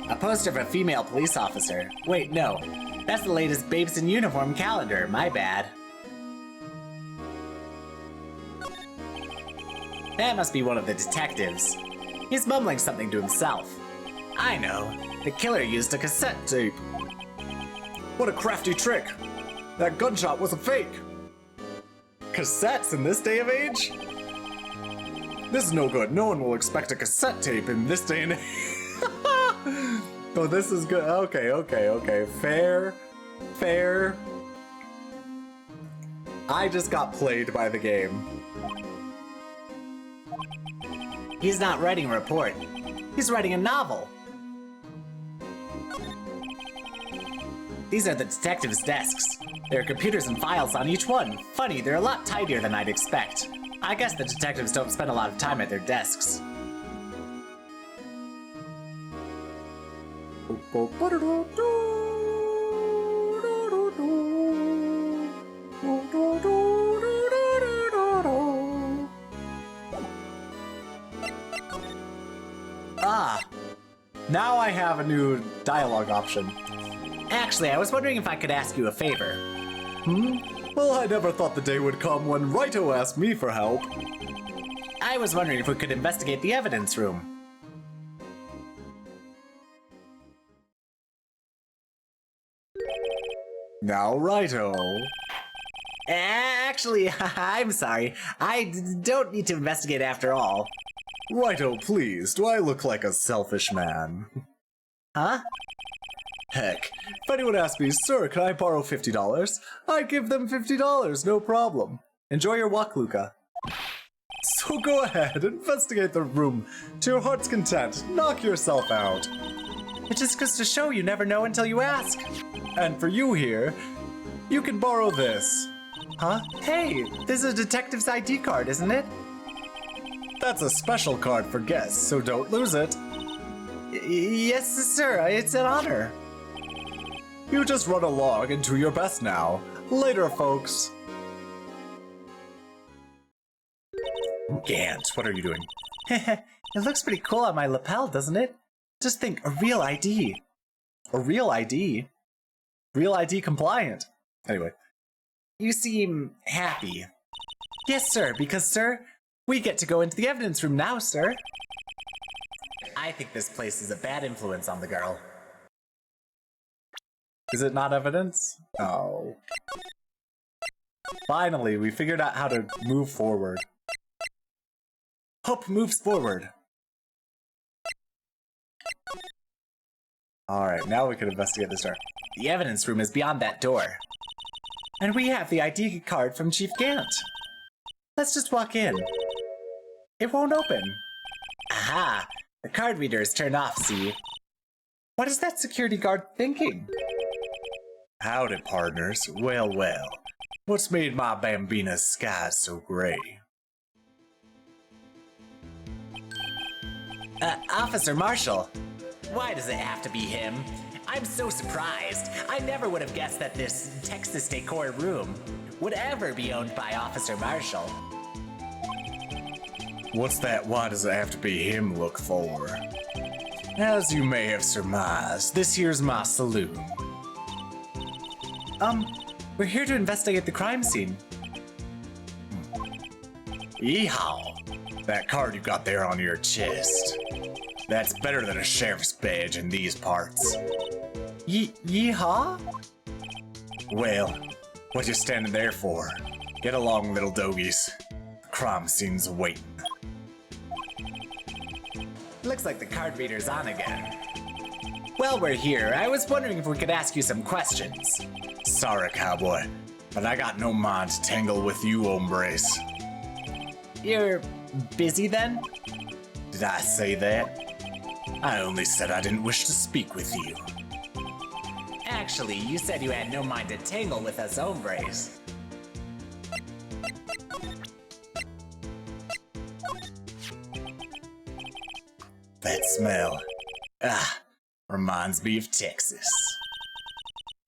A poster of a female police officer. Wait, no. That's the latest Babes in Uniform calendar, my bad. That must be one of the detectives. He's mumbling something to himself. I know. The killer used a cassette tape. What a crafty trick. That gunshot was a fake. Cassettes in this day of age? This is no good. No one will expect a cassette tape in this day and age. Oh, this is good. Okay. Fair. I just got played by the game. He's not writing a report. He's writing a novel. These are the detectives' desks. There are computers and files on each one. Funny, they're a lot tidier than I'd expect. I guess the detectives don't spend a lot of time at their desks. Ah, now I have a new dialogue option. Actually, I was wondering if I could ask you a favor. Well, I never thought the day would come when Righto asked me for help. I was wondering if we could investigate the evidence room. Now, Righto. Actually, I'm sorry. I don't need to investigate after all. Righto, please. Do I look like a selfish man? Huh? Heck, if anyone asked me, sir, can I borrow $50? I'd give them $50, no problem. Enjoy your walk, Luca. So go ahead, investigate the room to your heart's content. Knock yourself out. It just goes to show you never know until you ask. And for you here, you can borrow this. Huh? Hey, this is a detective's ID card, isn't it? That's a special card for guests, so don't lose it. Yes, sir, it's an honor. You just run along and do your best now. Later, folks. Gant, what are you doing? It looks pretty cool on my lapel, doesn't it? Just think, a real ID. A real ID? Real ID compliant. Anyway. You seem happy. Yes, sir, because, sir, we get to go into the evidence room now, sir. I think this place is a bad influence on the girl. Is it not evidence? Oh. Finally, we figured out how to move forward. Hope moves forward. Alright, now we can investigate this door. The evidence room is beyond that door. And we have the ID card from Chief Gant. Let's just walk in. It won't open. Aha! The card reader is turned off, see? What is that security guard thinking? Howdy, partners. Well, well. What's made my Bambina's skies so gray? Officer Marshall. Why does it have to be him? I'm so surprised. I never would have guessed that this Texas decor room would ever be owned by Officer Marshall. What's that why does it have to be him look for? As you may have surmised, this here's my saloon. We're here to investigate the crime scene. Yeehaw! That card you got there on your chest. That's better than a sheriff's badge in these parts. Yeehaw? Well, what you standing there for? Get along, little dogies. The crime scene's waiting. Looks like the card reader's on again. While we're here, I was wondering if we could ask you some questions. Sorry, cowboy, but I got no mind to tangle with you hombres. You're busy then? Did I say that? I only said I didn't wish to speak with you. Actually, you said you had no mind to tangle with us hombres. That smell. Reminds me of Texas.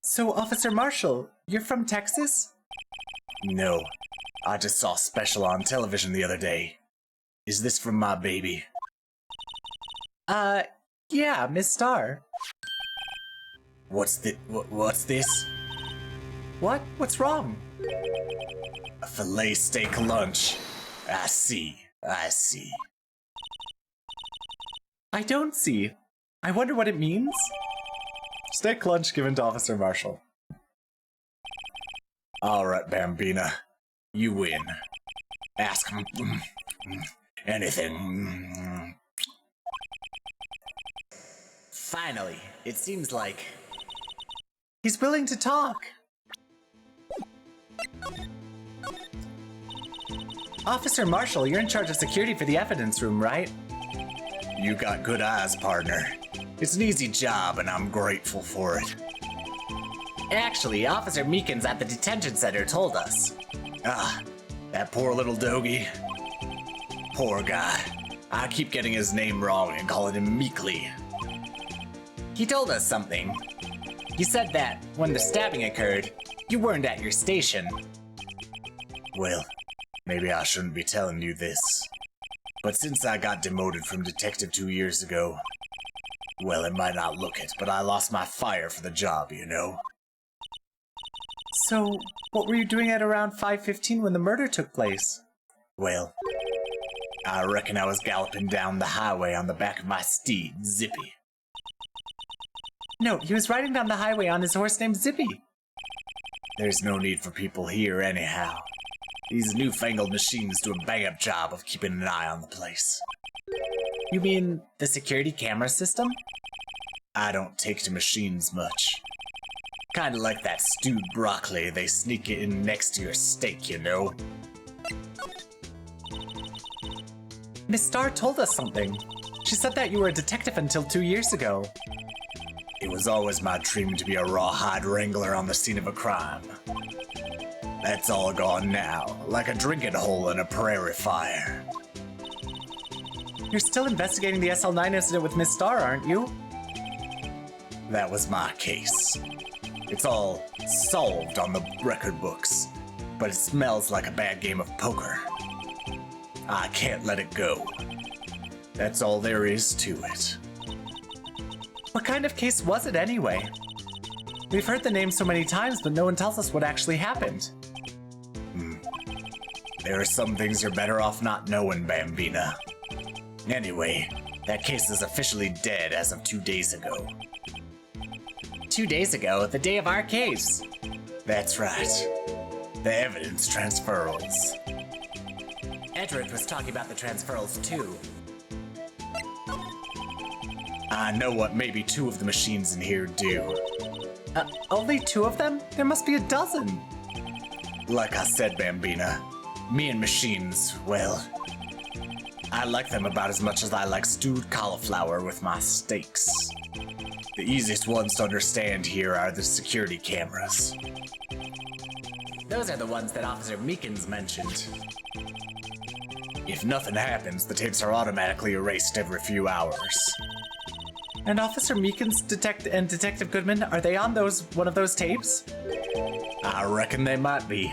So, Officer Marshall, you're from Texas? No, I just saw a special on television the other day. Is this from my baby? Yeah, Miss Starr. What's this? What? What's wrong? A filet steak lunch. I see. I don't see. I wonder what it means? Steak lunch given to Officer Marshall. Alright, Bambina. You win. Ask anything. Finally, it seems like he's willing to talk. Officer Marshall, you're in charge of security for the evidence room, right? You got good eyes, partner. It's an easy job, and I'm grateful for it. Actually, Officer Meekins at the detention center told us. That poor little doggy. Poor guy. I keep getting his name wrong and calling him Meekly. He told us something. He said that when the stabbing occurred, you weren't at your station. Well, maybe I shouldn't be telling you this. But since I got demoted from detective 2 years ago, well, it might not look it, but I lost my fire for the job, you know? So, what were you doing at around 5:15 when the murder took place? Well, I reckon I was galloping down the highway on the back of my steed, Zippy. No, he was riding down the highway on his horse named Zippy. There's no need for people here anyhow. These newfangled machines do a bang-up job of keeping an eye on the place. You mean the security camera system? I don't take to machines much. Kinda like that stewed broccoli they sneak in next to your steak, you know? Miss Starr told us something. She said that you were a detective until 2 years ago. It was always my dream to be a rawhide wrangler on the scene of a crime. That's all gone now, like a drinking hole in a prairie fire. You're still investigating the SL9 incident with Miss Starr, aren't you? That was my case. It's all solved on the record books, but it smells like a bad game of poker. I can't let it go. That's all there is to it. What kind of case was it anyway? We've heard the name so many times, but no one tells us what actually happened. There are some things you're better off not knowing, Bambina. Anyway, that case is officially dead as of 2 days ago. 2 days ago, the day of our case. That's right. The evidence transferals. Edward was talking about the transferals too. I know what maybe 2 of the machines in here do. Only 2 of them? There must be a dozen. Like I said, Bambina, me and machines, well, I like them about as much as I like stewed cauliflower with my steaks. The easiest ones to understand here are the security cameras. Those are the ones that Officer Meekins mentioned. If nothing happens, the tapes are automatically erased every few hours. And Officer Meekins and Detective Goodman, are they on one of those tapes? I reckon they might be.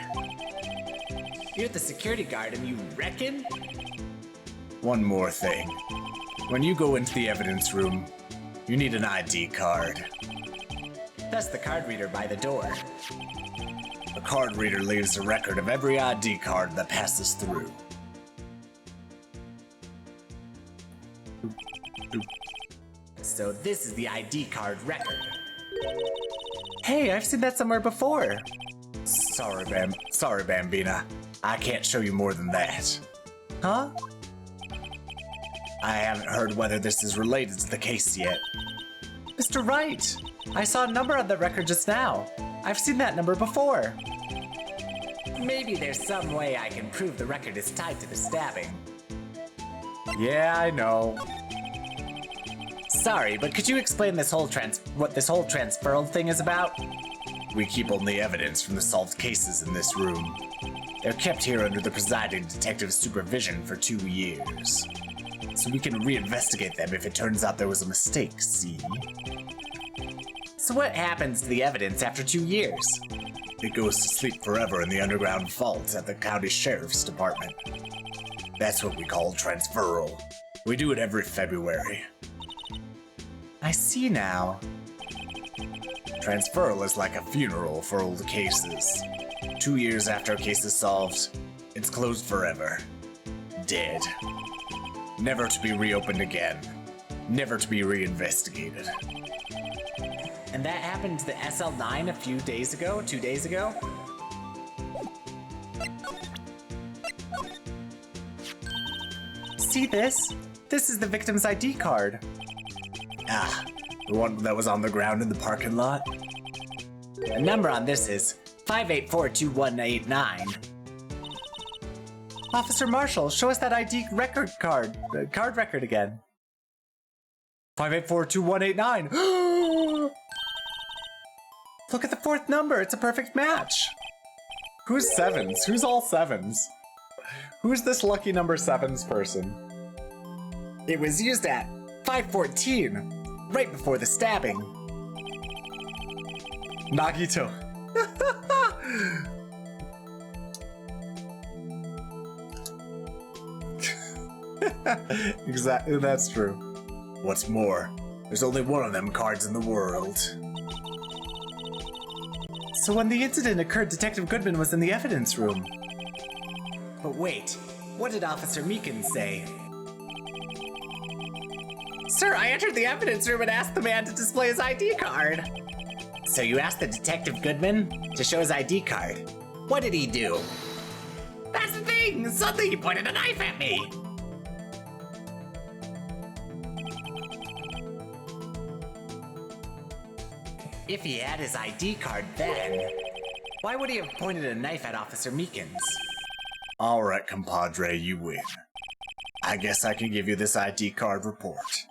You're the security guard and you reckon? One more thing. When you go into the evidence room, you need an ID card. That's the card reader by the door. The card reader leaves a record of every ID card that passes through. So this is the ID card record. Hey, I've seen that somewhere before. Sorry, Bambina. I can't show you more than that. Huh? I haven't heard whether this is related to the case yet. Mr. Wright, I saw a number on the record just now. I've seen that number before. Maybe there's some way I can prove the record is tied to the stabbing. Yeah, I know. Sorry, but could you explain what this whole transferal thing is about? We keep only evidence from the solved cases in this room. They're kept here under the presiding detective's supervision for 2 years. So we can reinvestigate them if it turns out there was a mistake, see? So what happens to the evidence after 2 years? It goes to sleep forever in the underground vault at the county sheriff's department. That's what we call transferal. We do it every February. I see now. Transferal is like a funeral for old cases. 2 years after a case is solved, it's closed forever. Dead. Never to be reopened again. Never to be reinvestigated. And that happened to the SL9 a few days ago? 2 days ago? See this? This is the victim's ID card. Ah, the one that was on the ground in the parking lot? The number on this is 5842189. Officer Marshall, show us that ID record card record again. 5842189. Look at the 4th number, it's a perfect match. Who's 7s? Who's all 7s? Who's this lucky number 7s person? It was used at 5:14, right before the stabbing. Nagito. Exactly, that's true. What's more, there's only one of them cards in the world. So when the incident occurred, Detective Goodman was in the evidence room. But wait, what did Officer Meekins say? Sir, I entered the evidence room and asked the man to display his ID card. So you asked the Detective Goodman to show his ID card. What did he do? That's the thing! Suddenly he pointed a knife at me! If he had his ID card then, why would he have pointed a knife at Officer Meekins? Alright, compadre, you win. I guess I can give you this ID card report.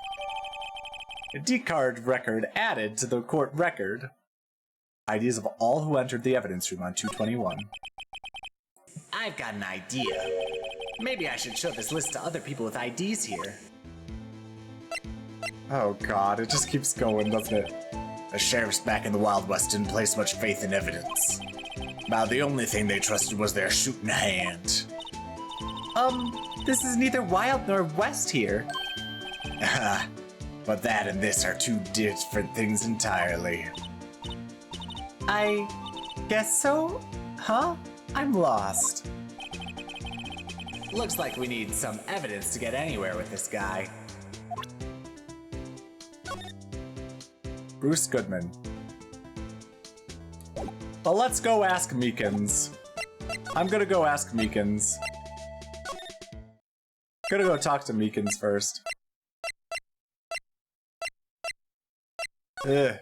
ID card record added to the court record. IDs of all who entered the evidence room on 221. I've got an idea. Maybe I should show this list to other people with IDs here. Oh god, it just keeps going, doesn't it? The sheriffs back in the Wild West didn't place much faith in evidence. About the only thing they trusted was their shooting hand. This is neither Wild nor West here. But that and this are 2 different things entirely. I guess so? Huh? I'm lost. Looks like we need some evidence to get anywhere with this guy. Bruce Goodman. Well, let's go ask Meekins. I'm gonna go ask Meekins. Gonna go talk to Meekins first. Ugh.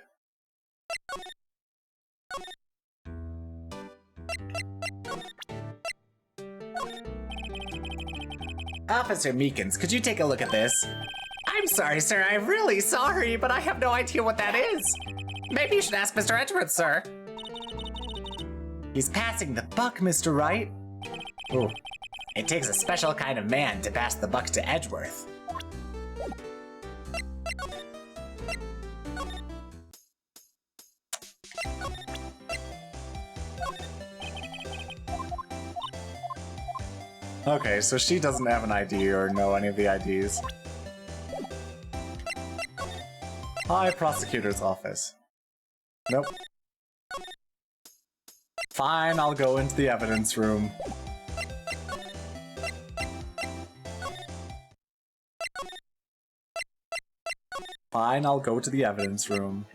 Officer Meekins, could you take a look at this? I'm sorry, sir. I'm really sorry, but I have no idea what that is. Maybe you should ask Mr. Edgeworth, sir. He's passing the buck, Mr. Wright. Oh, It takes a special kind of man to pass the buck to Edgeworth. okay, so she doesn't have an ID or know any of the IDs. Hi, prosecutor's office. Nope. Fine, I'll go into the evidence room. Fine, I'll go to the evidence room.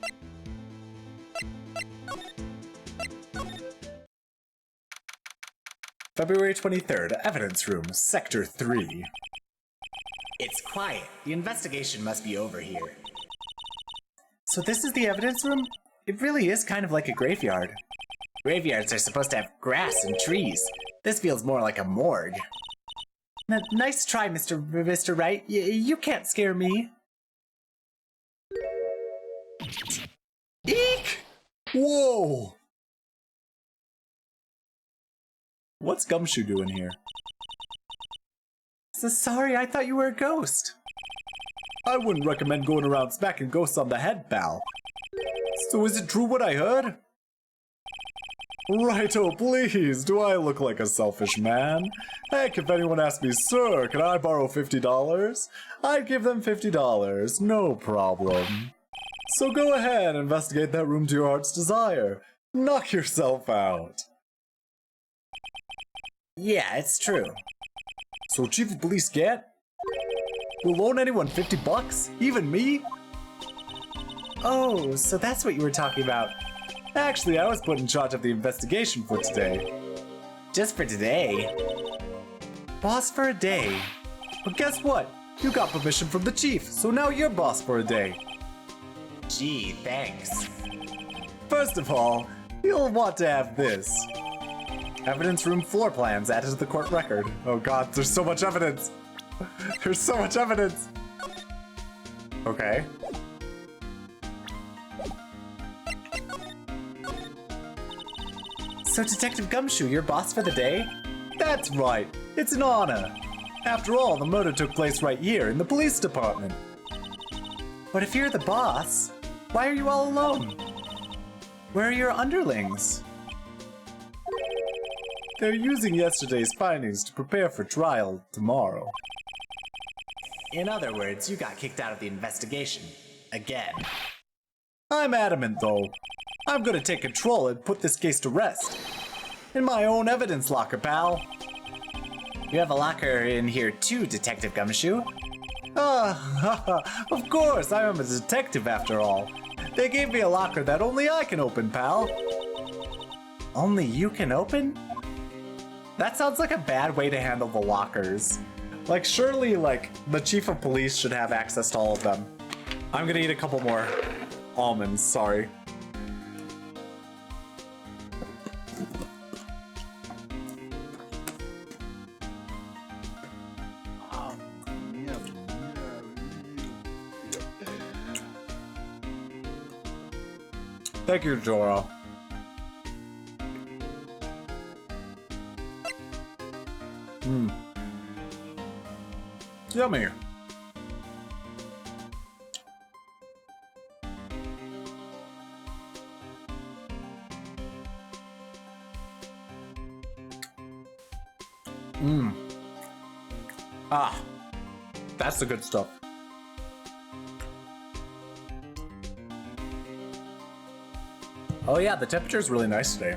February 23rd, evidence room, sector 3. It's quiet. The investigation must be over here. So this is the evidence room? It really is kind of like a graveyard. Graveyards are supposed to have grass and trees. This feels more like a morgue. Nice try, Mr. Wright. You can't scare me. Eek! Whoa! What's Gumshoe doing here? Sorry, I thought you were a ghost. I wouldn't recommend going around smacking ghosts on the head, pal. So is it true what I heard? Righto, please. Do I look like a selfish man? Heck, if anyone asked me, sir, can I borrow $50? I'd give them $50. No problem. So go ahead, investigate that room to your heart's desire. Knock yourself out. Yeah, it's true. So Chief of Police Gant? Will loan anyone $50? Even me? Oh, so that's what you were talking about. Actually, I was put in charge of the investigation for today. Just for today? Boss for a day. But guess what? You got permission from the chief, so now you're boss for a day. Gee, thanks. First of all, you'll want to have this. Evidence room floor plans added to the court record. Oh god, there's so much evidence! There's so much evidence! Okay. So Detective Gumshoe, you're boss for the day? That's right, it's an honor. After all, the murder took place right here in the police department. But if you're the boss, why are you all alone? Where are your underlings? They're using yesterday's findings to prepare for trial tomorrow. In other words, you got kicked out of the investigation. Again. I'm adamant, though. I'm gonna take control and put this case to rest. In my own evidence locker, pal. You have a locker in here too, Detective Gumshoe. Of course, I am a detective after all. They gave me a locker that only I can open, pal. Only you can open? That sounds like a bad way to handle the lockers. Like, surely, like, the chief of police should have access to all of them. I'm gonna eat a couple more almonds, sorry. Thank you, Jora. Yummy. Ah, that's the good stuff. Oh yeah, the temperature's really nice today.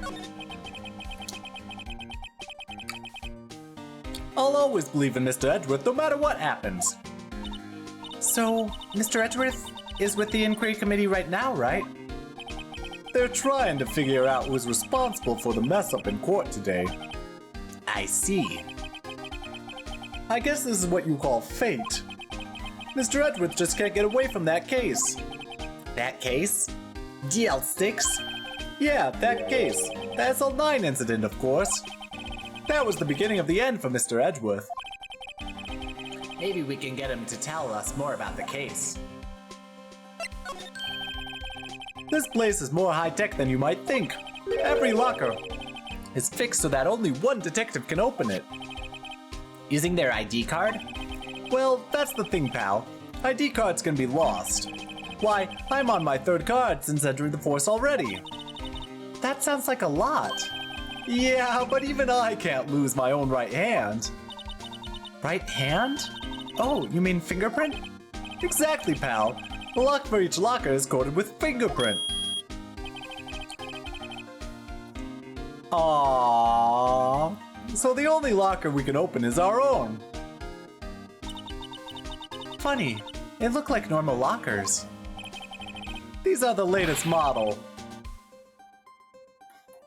I'll always believe in Mr. Edgeworth no matter what happens. So, Mr. Edgeworth is with the inquiry committee right now, right? They're trying to figure out who's responsible for the mess up in court today. I see. I guess this is what you call fate. Mr. Edgeworth just can't get away from that case. That case? DL6? Yeah, that case. The SL9 incident, of course. That was the beginning of the end for Mr. Edgeworth. Maybe we can get him to tell us more about the case. This place is more high-tech than you might think. Every locker is fixed so that only one detective can open it. Using their ID card? Well, that's the thing, pal. ID cards can be lost. Why, I'm on my 3rd card since entering the force already. That sounds like a lot. Yeah, but even I can't lose my own right hand. Right hand? Oh, you mean fingerprint? Exactly, pal. The lock for each locker is coded with fingerprint. Aww. So the only locker we can open is our own. Funny, they look like normal lockers. These are the latest model.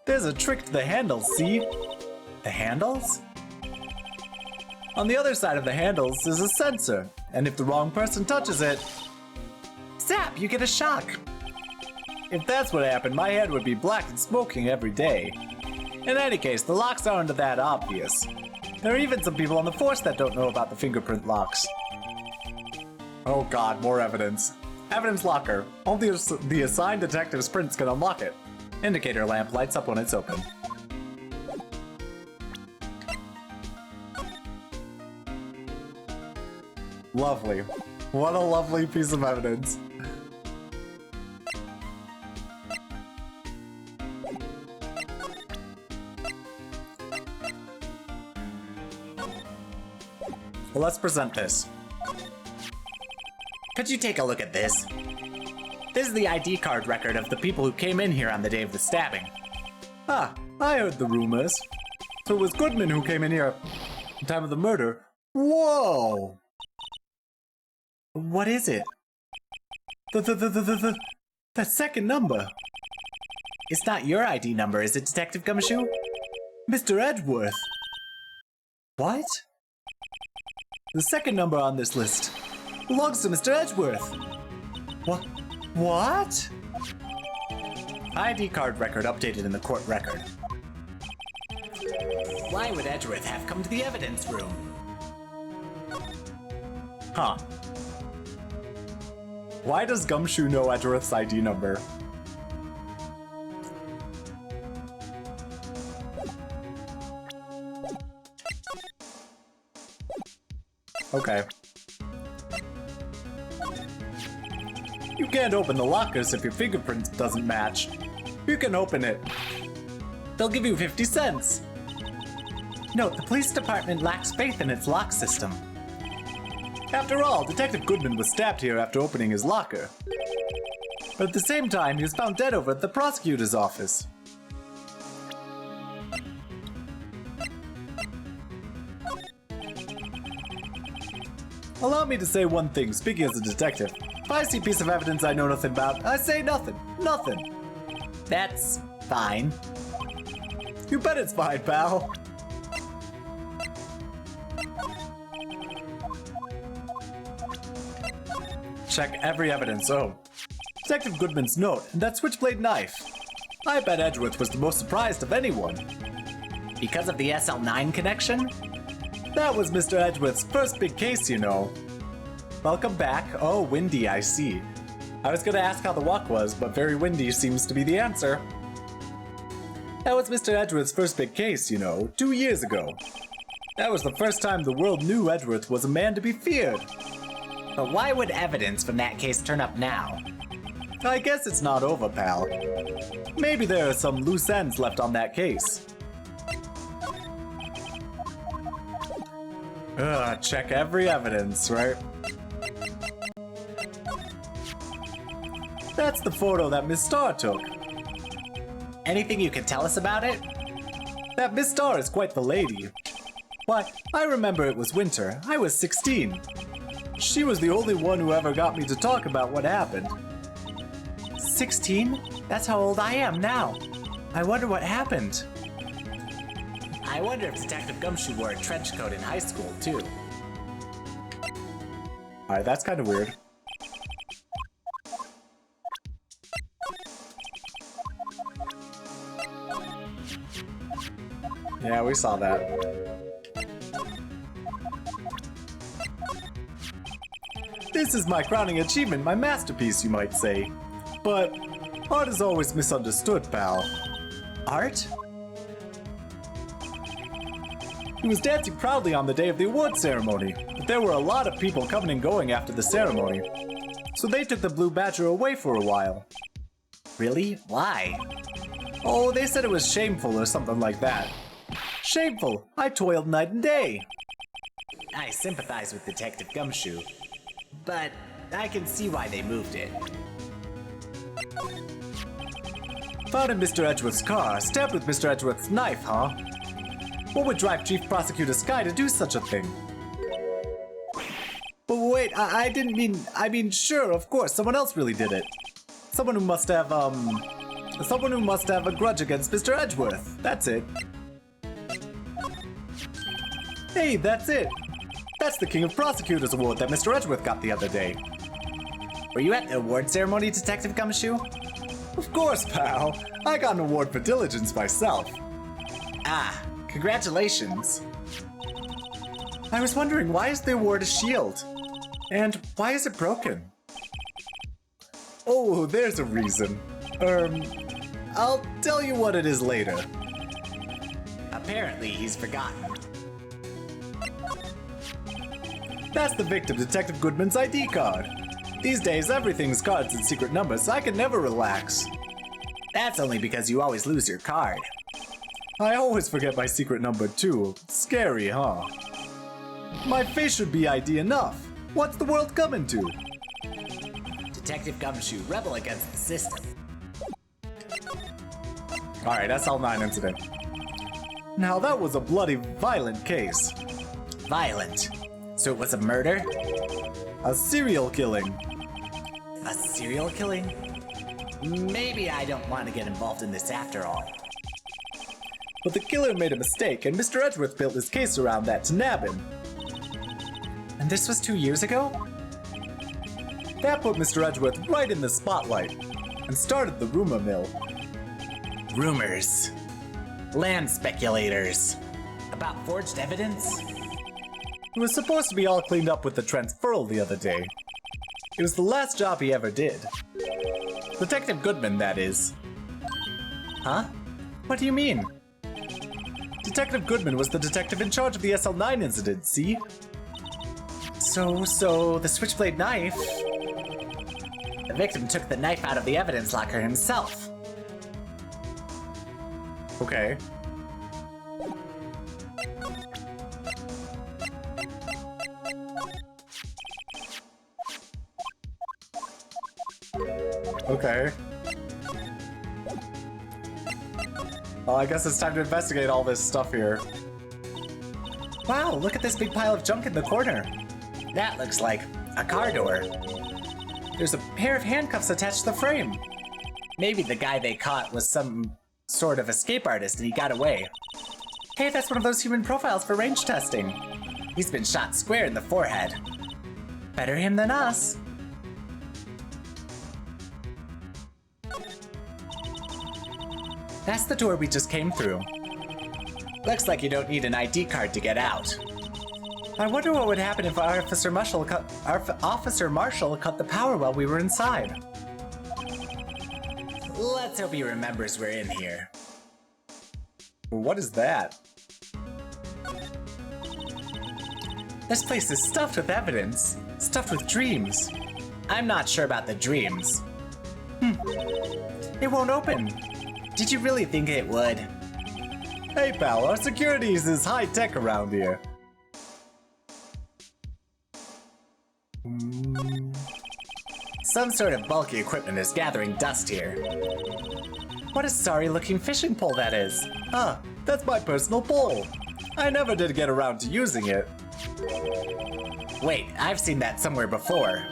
There's a trick to the handles, see? The handles? On the other side of the handles is a sensor, and if the wrong person touches it, zap, you get a shock. If that's what happened, my head would be black and smoking every day. In any case, the locks aren't that obvious. There are even some people on the force that don't know about the fingerprint locks. Oh god, more evidence. Evidence locker. Only the assigned detective's prints can unlock it. Indicator lamp lights up when it's open. Lovely. What a lovely piece of evidence. Well, let's present this. Could you take a look at this? This is the ID card record of the people who came in here on the day of the stabbing. Ah, I heard the rumors. So it was Goodman who came in here at the time of the murder. Whoa! What is it? The second number. It's not your ID number, is it, Detective Gumshoe? Mr. Edgeworth. What? The second number on this list belongs to Mr. Edgeworth. What? What? ID card record updated in the court record. Why would Edgeworth have come to the evidence room? Huh. Why does Gumshoe know Edgeworth's ID number? Okay. You can't open the lockers if your fingerprint doesn't match. You can open it. They'll give you 50 cents. Note, the police department lacks faith in its lock system. After all, Detective Goodman was stabbed here after opening his locker. But at the same time, he was found dead over at the prosecutor's office. Allow me to say one thing, speaking as a detective. If I see a piece of evidence I know nothing about, I say nothing. Nothing. That's fine. You bet it's fine, pal. Check every evidence. Oh. Detective Goodman's note and that switchblade knife. I bet Edgeworth was the most surprised of anyone. Because of the SL9 connection? That was Mr. Edgeworth's first big case, you know. Welcome back. Oh, windy, I see. I was gonna ask how the walk was, but very windy seems to be the answer. That was Mr. Edgeworth's first big case, you know, 2 years ago. That was the first time the world knew Edgeworth was a man to be feared. But why would evidence from that case turn up now? I guess it's not over, pal. Maybe there are some loose ends left on that case. Check every evidence, right? That's the photo that Miss Starr took. Anything you can tell us about it? That Miss Starr is quite the lady. Why, I remember it was winter. I was 16. She was the only one who ever got me to talk about what happened. 16? That's how old I am now. I wonder what happened. I wonder if Detective Gumshoe wore a trench coat in high school, too. Alright, that's kind of weird. Yeah, we saw that. This is my crowning achievement, my masterpiece, you might say. But art is always misunderstood, pal. Art? He was dancing proudly on the day of the award ceremony, but there were a lot of people coming and going after the ceremony. So they took the Blue Badger away for a while. Really? Why? Oh, they said it was shameful or something like that. Shameful! I toiled night and day. I sympathize with Detective Gumshoe, but I can see why they moved it. Found in Mr. Edgeworth's car, stabbed with Mr. Edgeworth's knife, huh? What would drive Chief Prosecutor Sky to do such a thing? But wait, I didn't mean... I mean, sure, of course, someone else really did it. Someone who must have a grudge against Mr. Edgeworth. That's it. Hey, that's it. That's the King of Prosecutors award that Mr. Edgeworth got the other day. Were you at the award ceremony, Detective Gumshoe? Of course, pal. I got an award for diligence myself. Ah, congratulations. I was wondering, why is the award a shield? And why is it broken? Oh, there's a reason. I'll tell you what it is later. Apparently, he's forgotten. That's the victim, Detective Goodman's ID card. These days, everything's cards and secret numbers, so I can never relax. That's only because you always lose your card. I always forget my secret number too. Scary, huh? My face should be ID enough. What's the world coming to? Detective Gumshoe, rebel against the system. Alright, SL9 incident. Now that was a bloody violent case. Violent? So it was a murder? A serial killing. A serial killing? Maybe I don't want to get involved in this after all. But the killer made a mistake, and Mr. Edgeworth built his case around that to nab him. And this was 2 years ago? That put Mr. Edgeworth right in the spotlight, and started the rumor mill. Rumors. Land speculators. About forged evidence? It was supposed to be all cleaned up with the transferal the other day. It was the last job he ever did. Detective Goodman, that is. Huh? What do you mean? Detective Goodman was the detective in charge of the SL9 incident, see? So the switchblade knife... The victim took the knife out of the evidence locker himself. Okay. Okay. Well, I guess it's time to investigate all this stuff here. Wow, look at this big pile of junk in the corner. That looks like a car door. There's a pair of handcuffs attached to the frame. Maybe the guy they caught was some sort of escape artist and he got away. Hey, that's one of those human profiles for range testing. He's been shot square in the forehead. Better him than us. That's the door we just came through. Looks like you don't need an ID card to get out. I wonder what would happen if Officer Marshall cut the power while we were inside. Let's hope he remembers we're in here. What is that? This place is stuffed with evidence, stuffed with dreams. I'm not sure about the dreams. It won't open. Did you really think it would? Hey pal, our security is high-tech around here. Some sort of bulky equipment is gathering dust here. What a sorry-looking fishing pole that is. Huh, that's my personal pole. I never did get around to using it. Wait, I've seen that somewhere before.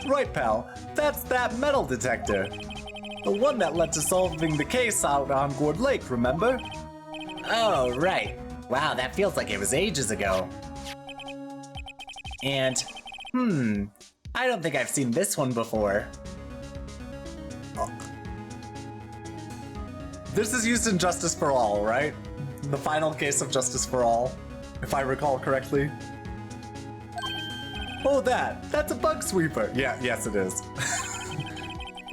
Right, pal, that's that metal detector. The one that led to solving the case out on Gourd Lake, remember? Oh, right. Wow, that feels like it was ages ago. And, I don't think I've seen this one before. Oh. This is used in Justice for All, right? the final case of Justice for All, if I recall correctly. Oh, that's a bug sweeper. Yeah, yes it is.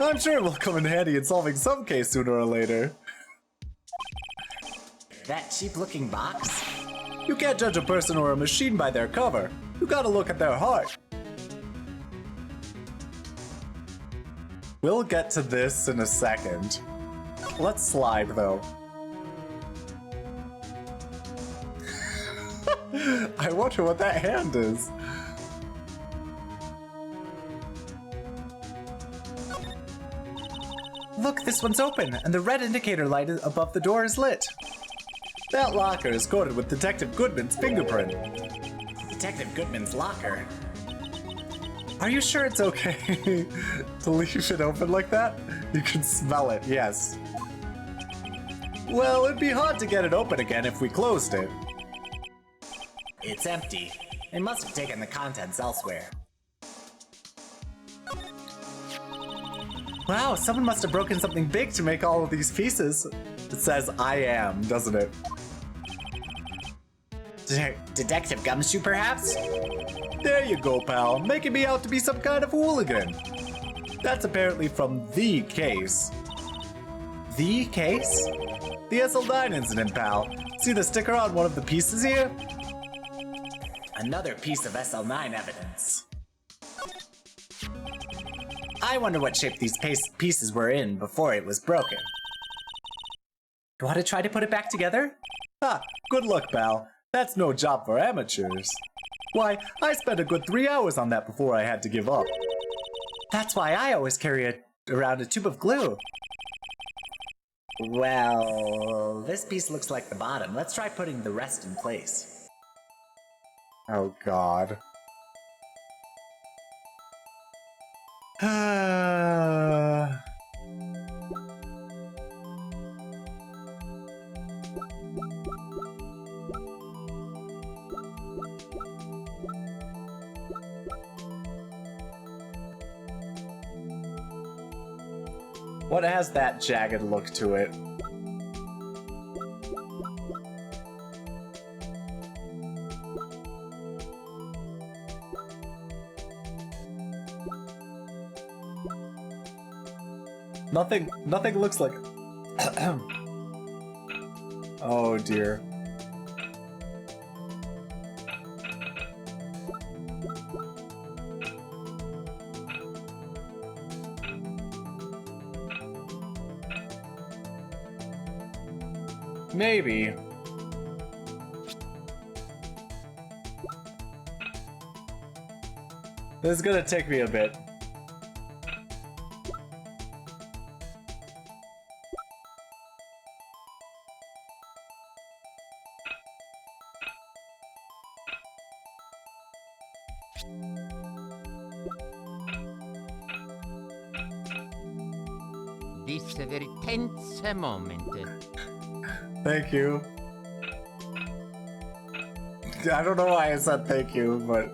I'm sure it will come in handy in solving some case sooner or later. That cheap-looking box? You can't judge a person or a machine by their cover. You gotta look at their heart. We'll get to this in a second. Let's slide, though. I wonder what that hand is. Look, this one's open, and the red indicator light above the door is lit. That locker is coated with Detective Goodman's fingerprint. Detective Goodman's locker. Are you sure it's okay to leave it open like that? You can smell it, yes. Well, it'd be hard to get it open again if we closed it. It's empty. They must have taken the contents elsewhere. Wow, someone must have broken something big to make all of these pieces. It says I am, doesn't it? Detective Gumshoe, perhaps? There you go, pal, making me out to be some kind of hooligan. That's apparently from The Case. The Case? The SL9 incident, pal. See the sticker on one of the pieces here? Another piece of SL9 evidence. I wonder what shape these pieces were in before it was broken. You want to try to put it back together? Ha! Good luck, pal. That's no job for amateurs. Why, I spent a good 3 hours on that before I had to give up. That's why I always carry around a tube of glue. Well, this piece looks like the bottom. Let's try putting the rest in place. Oh, God. What has that jagged look to it? Nothing looks like... Oh dear. Maybe. This is gonna take me a bit. This is a very tense moment. Thank you. I don't know why I said thank you, but...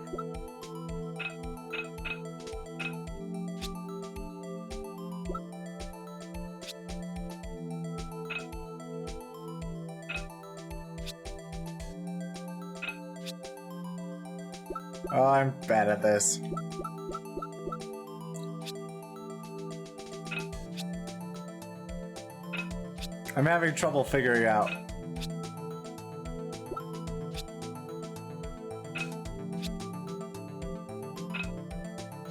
Oh, I'm bad at this. I'm having trouble figuring out.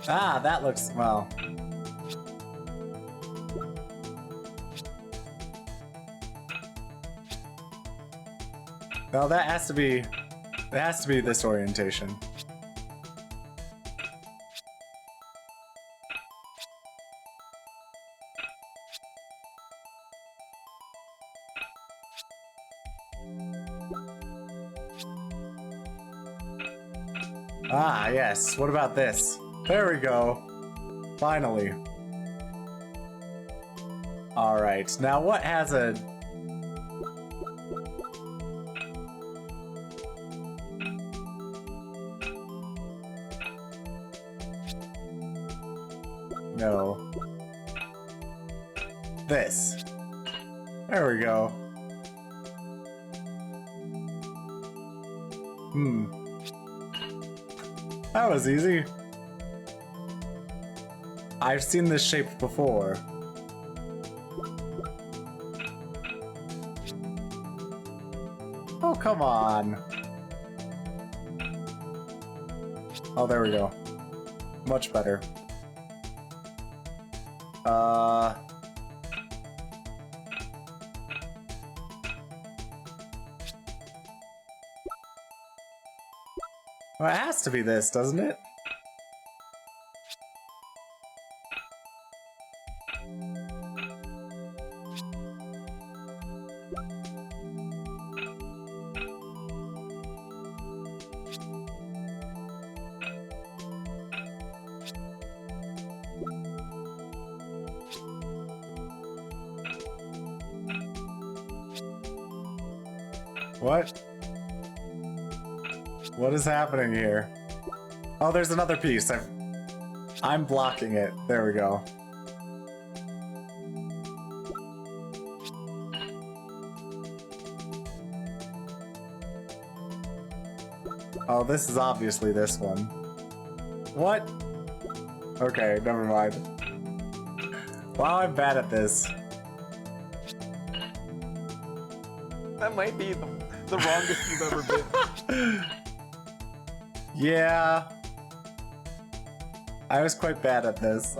Ah, that looks, well. Well, that has to be, it has to be this orientation. Ah, yes. What about this? There we go. Finally. Alright, now what has a... No. This. There we go. That was easy. I've seen this shape before. Oh, come on. Oh, there we go. Much better. Well, it has to be this, doesn't it? What? What is happening here? Oh, there's another piece. I'm blocking it. There we go. Oh, this is obviously this one. What? Okay, never mind. Wow, I'm bad at this. That might be the wrongest you've ever been. Yeah. I was quite bad at this.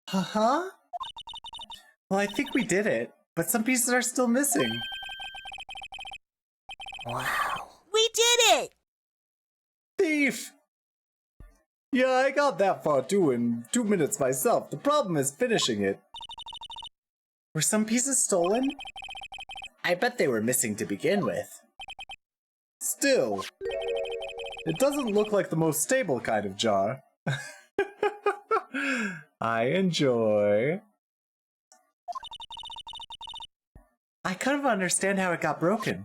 Huh? Well, I think we did it, but some pieces are still missing. Wow. We did it! Thief! Yeah, I got that far too in 2 minutes myself. The problem is finishing it. Were some pieces stolen? I bet they were missing to begin with. Still, it doesn't look like the most stable kind of jar. I enjoy. I kind of understand how it got broken.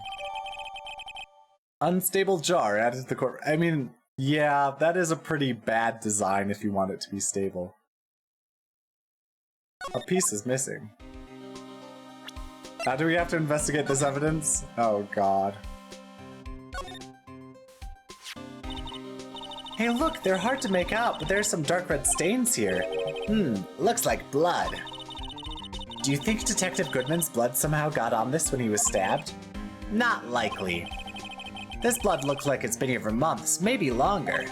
Unstable jar added to the core. I mean, yeah, that is a pretty bad design if you want it to be stable. A piece is missing. Now do we have to investigate this evidence? Oh god. Hey look, they're hard to make out, but there's some dark red stains here. Looks like blood. Do you think Detective Goodman's blood somehow got on this when he was stabbed? Not likely. This blood looks like it's been here for months, maybe longer.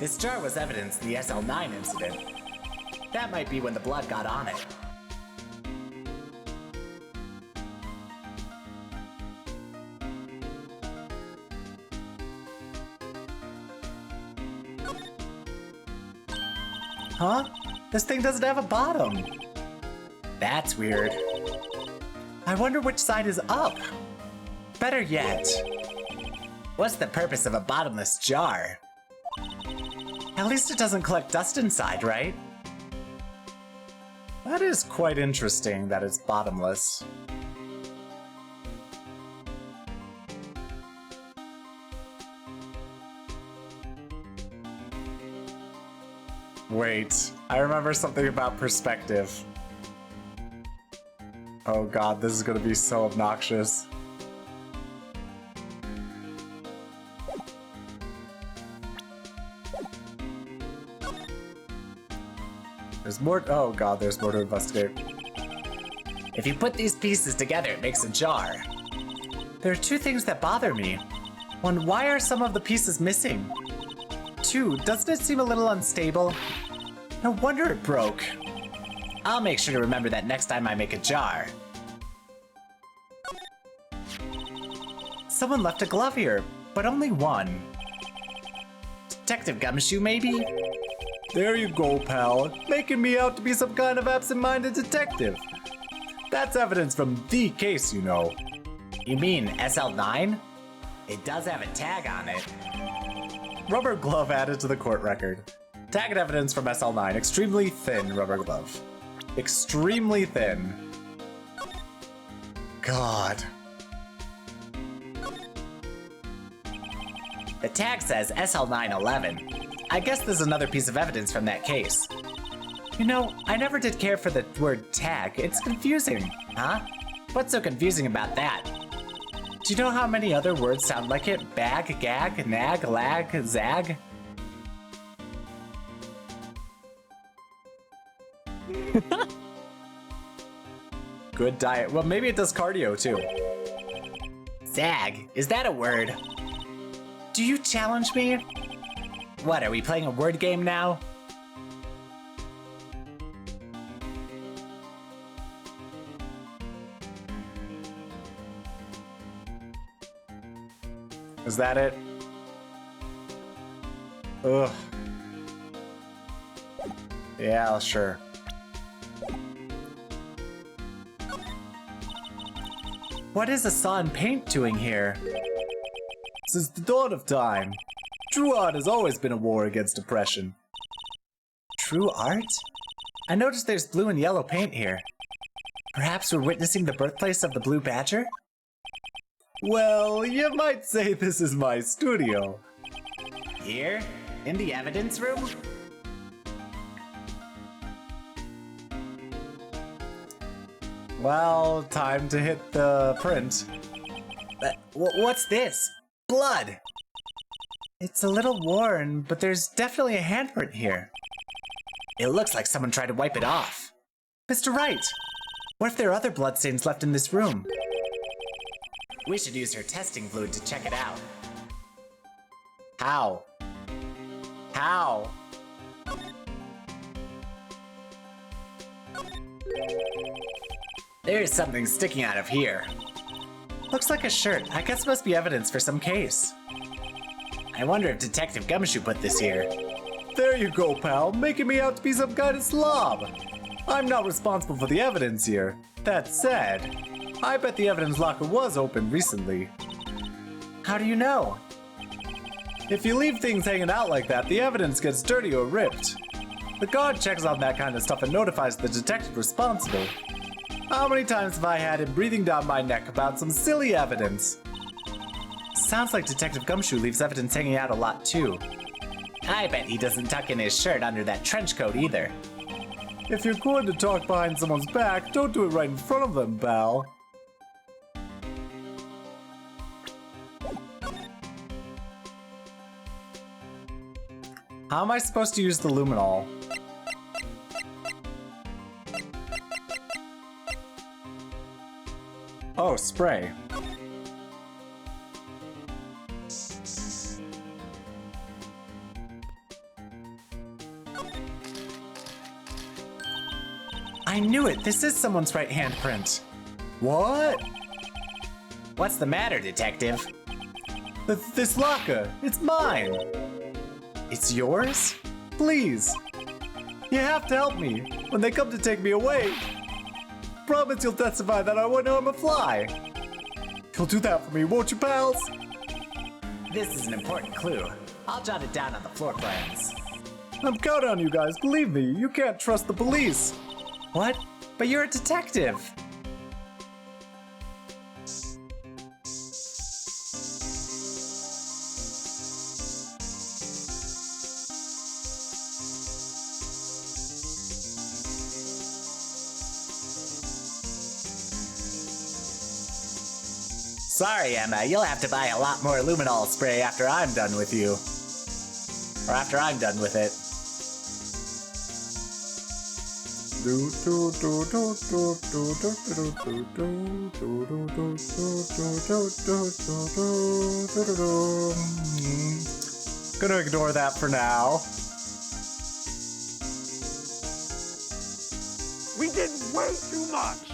This jar was evidence in the SL9 incident. That might be when the blood got on it. Huh? This thing doesn't have a bottom. That's weird. I wonder which side is up. Better yet, what's the purpose of a bottomless jar? At least it doesn't collect dust inside, right? That is quite interesting that it's bottomless. Wait, I remember something about perspective. Oh god, this is gonna be so obnoxious. There's more. Oh god, there's more to investigate. If you put these pieces together, it makes a jar. There are two things that bother me. One, why are some of the pieces missing? Two, doesn't it seem a little unstable? No wonder it broke. I'll make sure to remember that next time I make a jar. Someone left a glove here, but only one. Detective Gumshoe, maybe? There you go, pal. Making me out to be some kind of absent-minded detective. That's evidence from the case, you know. You mean SL9? It does have a tag on it. Rubber glove added to the court record. Tagged evidence from SL9. Extremely thin rubber glove. Extremely thin. God. The tag says SL911. I guess there's another piece of evidence from that case. You know, I never did care for the word tag. It's confusing. Huh? What's so confusing about that? Do you know how many other words sound like it? Bag, gag, nag, lag, zag? Good diet. Well, maybe it does cardio too. Zag, is that a word? Do you challenge me? What, are we playing a word game now? Is that it? Ugh. Yeah, sure. What is a saw and paint doing here? Since the dawn of time, true art has always been a war against oppression. True art? I noticed there's blue and yellow paint here. Perhaps we're witnessing the birthplace of the blue badger? Well, you might say this is my studio. Here? In the evidence room? Well, time to hit the print. What's this? Blood! It's a little worn, but there's definitely a handprint here. It looks like someone tried to wipe it off. Mr. Wright, what if there are other bloodstains left in this room? We should use her testing fluid to check it out. How? How? There's something sticking out of here. Looks like a shirt. I guess it must be evidence for some case. I wonder if Detective Gumshoe put this here. There you go, pal, making me out to be some kind of slob. I'm not responsible for the evidence here. That said, I bet the evidence locker was open recently. How do you know? If you leave things hanging out like that, the evidence gets dirty or ripped. The guard checks on that kind of stuff and notifies the detective responsible. How many times have I had him breathing down my neck about some silly evidence? Sounds like Detective Gumshoe leaves evidence hanging out a lot too. I bet he doesn't tuck in his shirt under that trench coat either. If you're going to talk behind someone's back, don't do it right in front of them, pal. How am I supposed to use the luminol? Oh, spray. I knew it! This is someone's right handprint. What? What's the matter, Detective? This locker, it's mine. It's yours? Please. You have to help me when they come to take me away. Promise you'll testify that I wouldn't harm a fly. You'll do that for me, won't you, pals? This is an important clue. I'll jot it down on the floor plans. I'm counting on you guys, believe me. You can't trust the police. What? But you're a detective. Sorry, Emma, you'll have to buy a lot more luminol spray after I'm done with you. Or after I'm done with it. Gonna ignore that for now. We did way too much.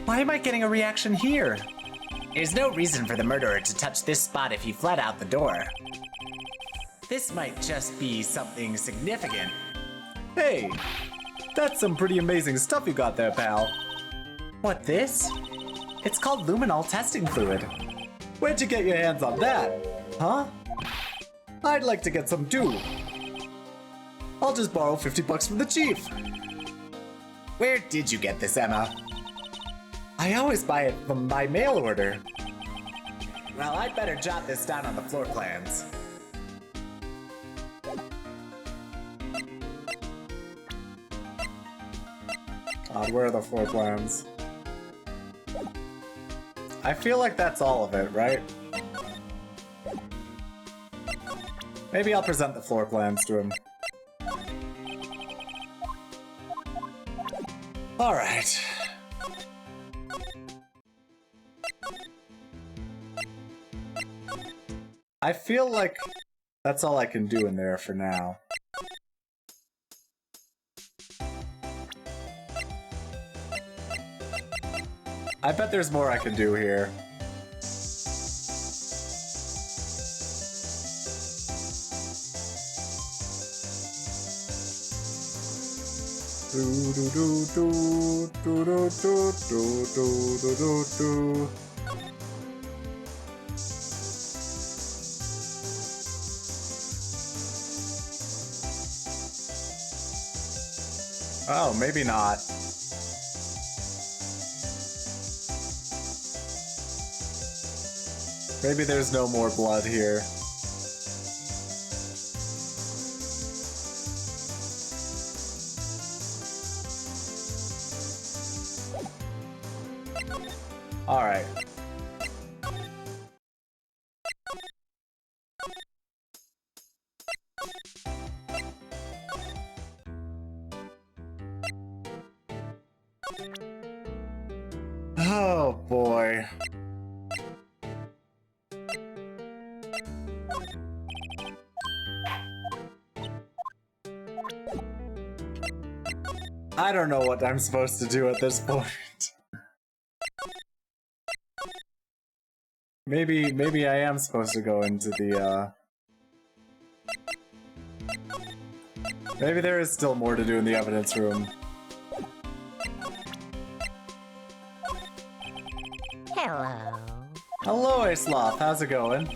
Why am I getting a reaction here? There's no reason for the murderer to touch this spot if he fled out the door. This might just be something significant. Hey, that's some pretty amazing stuff you got there, pal. What, this? It's called luminol testing fluid. Where'd you get your hands on that? Huh? I'd like to get some too. I'll just borrow $50 from the chief. Where did you get this, Emma? I always buy it from by mail order. Well, I'd better jot this down on the floor plans. Where are the floor plans? I feel like that's all of it, right? Maybe I'll present the floor plans to him. Alright. I feel like that's all I can do in there for now. I bet there's more I can do here. Do do do do do do do do do do do. Oh, maybe not. Maybe there's no more blood here. Alright. Oh boy. I don't know what I'm supposed to do at this point. Maybe I am supposed to go into the, Maybe there is still more to do in the evidence room. Hello. Hello, A-Sloth. How's it going?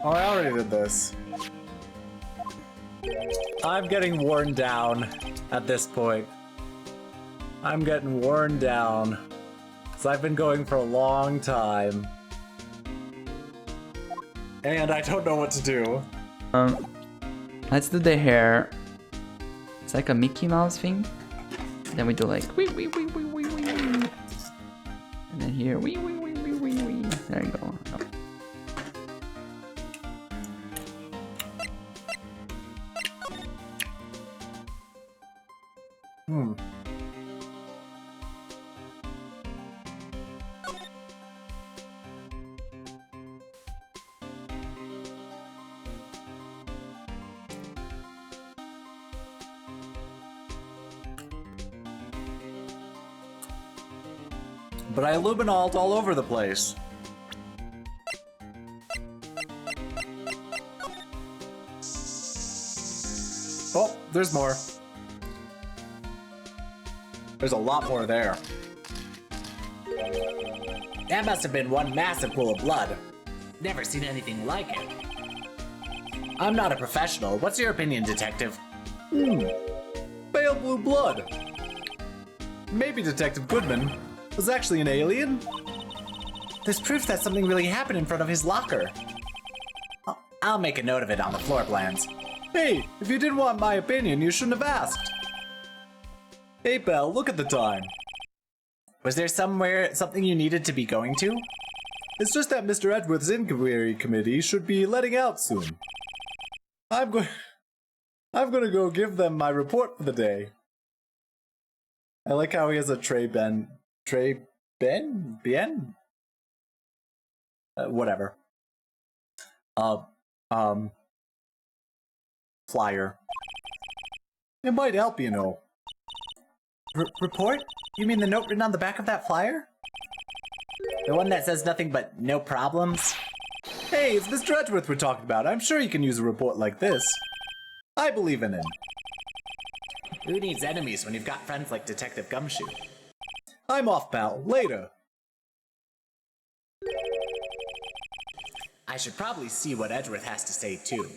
Oh, I already did this. I'm getting worn down at this point. I'm getting worn down. So I've been going for a long time. And I don't know what to do. Let's do the hair. It's like a Mickey Mouse thing. Then we do like wee wee wee wee wee wee. And then here wee wee wee wee wee wee. There you go. Oh. Hmm. But I luminoled all over the place. Oh, there's more. There's a lot more there. That must have been one massive pool of blood. Never seen anything like it. I'm not a professional. What's your opinion, detective? Pale blue blood. Maybe Detective Goodman was actually an alien? There's proof that something really happened in front of his locker. I'll make a note of it on the floor plans. Hey, if you didn't want my opinion, you shouldn't have asked. Hey, Belle, look at the time. Was there something you needed to be going to? It's just that Mr. Edgeworth's inquiry committee should be letting out soon. I'm gonna go give them my report for the day. I like how he has a whatever. Flyer. It might help, you know. Report? You mean the note written on the back of that flyer? The one that says nothing but no problems? Hey, it's Mr. Edgeworth we're talking about. I'm sure he can use a report like this. I believe in him. Who needs enemies when you've got friends like Detective Gumshoe? I'm off, pal. Later. I should probably see what Edgeworth has to say, too.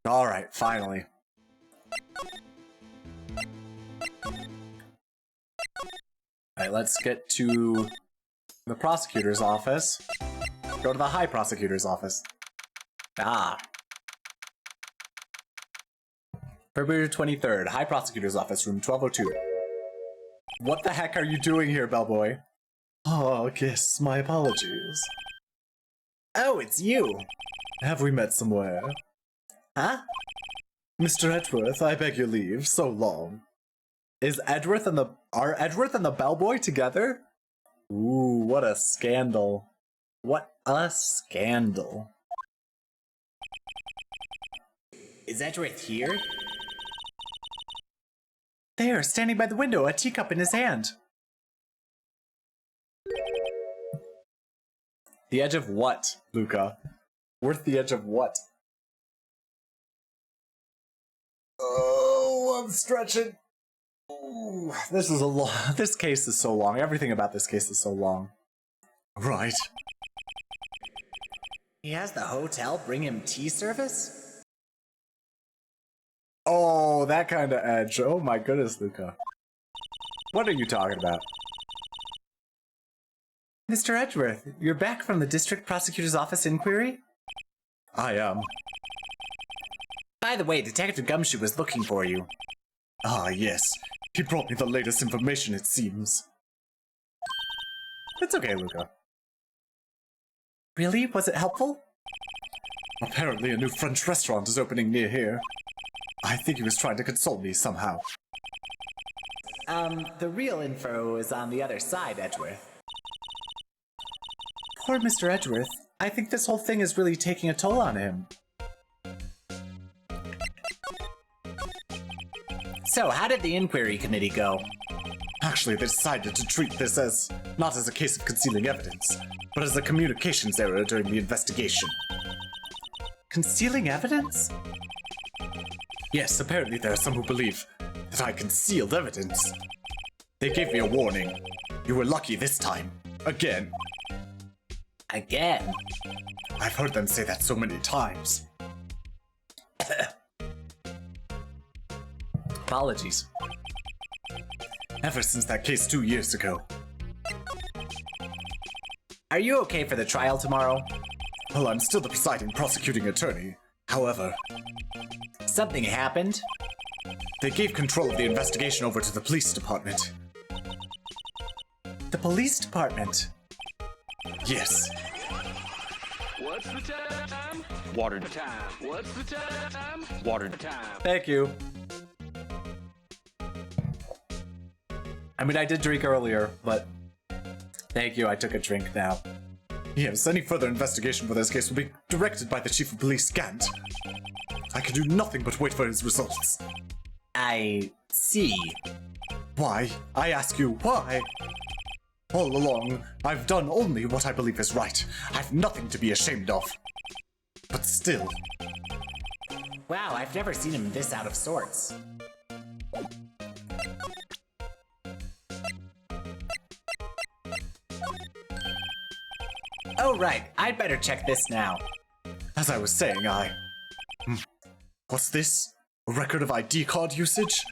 Alright, finally. Alright, let's get to the prosecutor's office. Go to the High Prosecutor's office. Ah. February 23rd, High Prosecutor's office, room 1202. What the heck are you doing here, bellboy? Oh, Kiss, my apologies. Oh, it's you. Have we met somewhere? Huh? Mr. Edgeworth, I beg your leave, so long. Are Edgeworth and the bellboy together? Ooh, what a scandal. What a scandal. Is Edgeworth here? There, standing by the window, a teacup in his hand. The edge of what, Luca? Worth the edge of what? Oh, I'm stretching. Ooh, this case is so long. Everything about this case is so long. Right. He has the hotel bring him tea service? Oh, that kind of edge. Oh my goodness, Luca. What are you talking about? Mr. Edgeworth, you're back from the District Prosecutor's Office inquiry? I am. By the way, Detective Gumshoe was looking for you. Ah, yes. He brought me the latest information, it seems. It's okay, Luca. Really? Was it helpful? Apparently a new French restaurant is opening near here. I think he was trying to console me somehow. The real info is on the other side, Edgeworth. Poor Mr. Edgeworth. I think this whole thing is really taking a toll on him. So, how did the inquiry committee go? Actually, they decided to treat this as not as a case of concealing evidence, but as a communications error during the investigation. Concealing evidence? Yes, apparently there are some who believe that I concealed evidence. They gave me a warning. You were lucky this time. Again. Again? I've heard them say that so many times. Apologies. Ever since that case 2 years ago. Are you okay for the trial tomorrow? Well, I'm still the presiding prosecuting attorney. However, something happened? They gave control of the investigation over to the police department. The police department? Yes. What's the time? Water time. What's the time? Water time. Thank you. I mean, I did drink earlier, but thank you, I took a drink now. Yes, any further investigation for this case will be directed by the Chief of Police, Gant. I can do nothing but wait for his results. I see. Why? I ask you, why? All along, I've done only what I believe is right. I've nothing to be ashamed of. But still. Wow, I've never seen him this out of sorts. Oh, right. I'd better check this now. As I was saying, What's this? A record of ID card usage?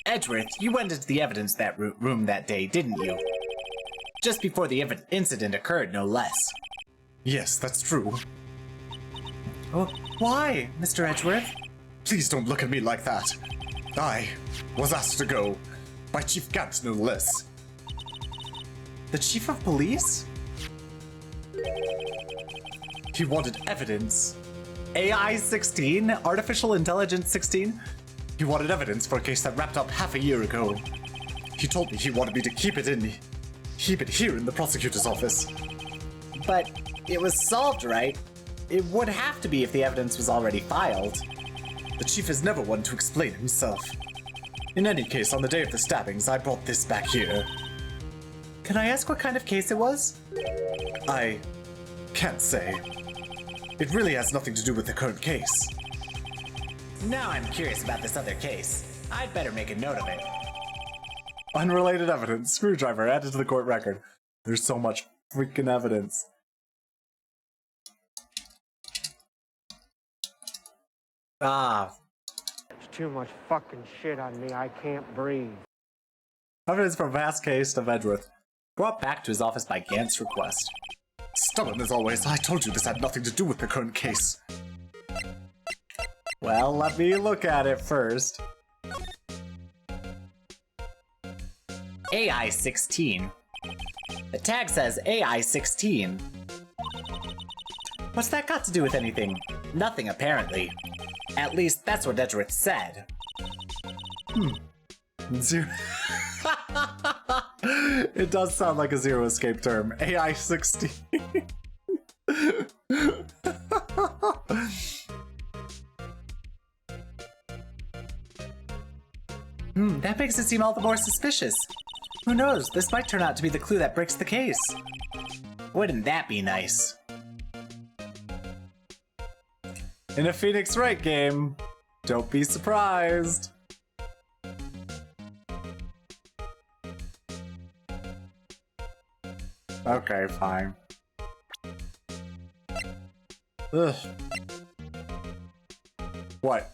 Edgeworth, you went into the evidence room that day, didn't you? Just before the incident occurred, no less. Yes, that's true. Oh, why, Mr. Edgeworth? Please don't look at me like that. I was asked to go. By Chief Gant, no less. The Chief of Police? He wanted evidence. AI 16? Artificial Intelligence 16? He wanted evidence for a case that wrapped up half a year ago. He told me he wanted me to keep it here in the prosecutor's office. But it was solved, right? It would have to be if the evidence was already filed. The chief is never one to explain himself. In any case, on the day of the stabbings, I brought this back here. Can I ask what kind of case it was? I can't say. It really has nothing to do with the current case. Now I'm curious about this other case. I'd better make a note of it. Unrelated evidence. Screwdriver added to the court record. There's so much freaking evidence. There's too much fucking shit on me, I can't breathe. Evidence from vast case of Edgeworth. Brought back to his office by Gant's request. Stubborn as always, I told you this had nothing to do with the current case. Well, let me look at it first. AI-16. The tag says AI-16. What's that got to do with anything? Nothing, apparently. At least, that's what Edgeworth said. Zero. It does sound like a zero escape term. AI-16. That makes it seem all the more suspicious. Who knows, this might turn out to be the clue that breaks the case. Wouldn't that be nice? In a Phoenix Wright game, don't be surprised. Okay, fine. Ugh. What?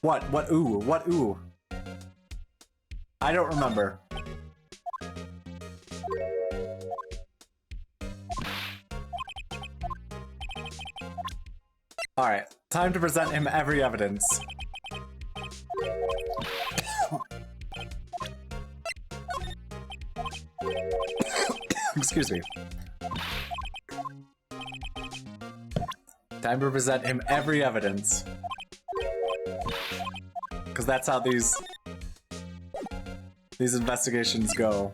What ooh? What ooh? I don't remember. Alright, time to present him every evidence. Excuse me. Time to present him every evidence. Because that's how these investigations go.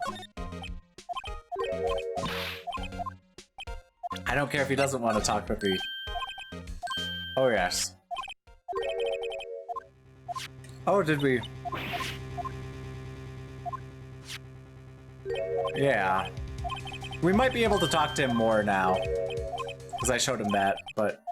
I don't care if he doesn't want to talk with me. Oh yes. Oh, did we? Yeah. We might be able to talk to him more now. Because I showed him that, but...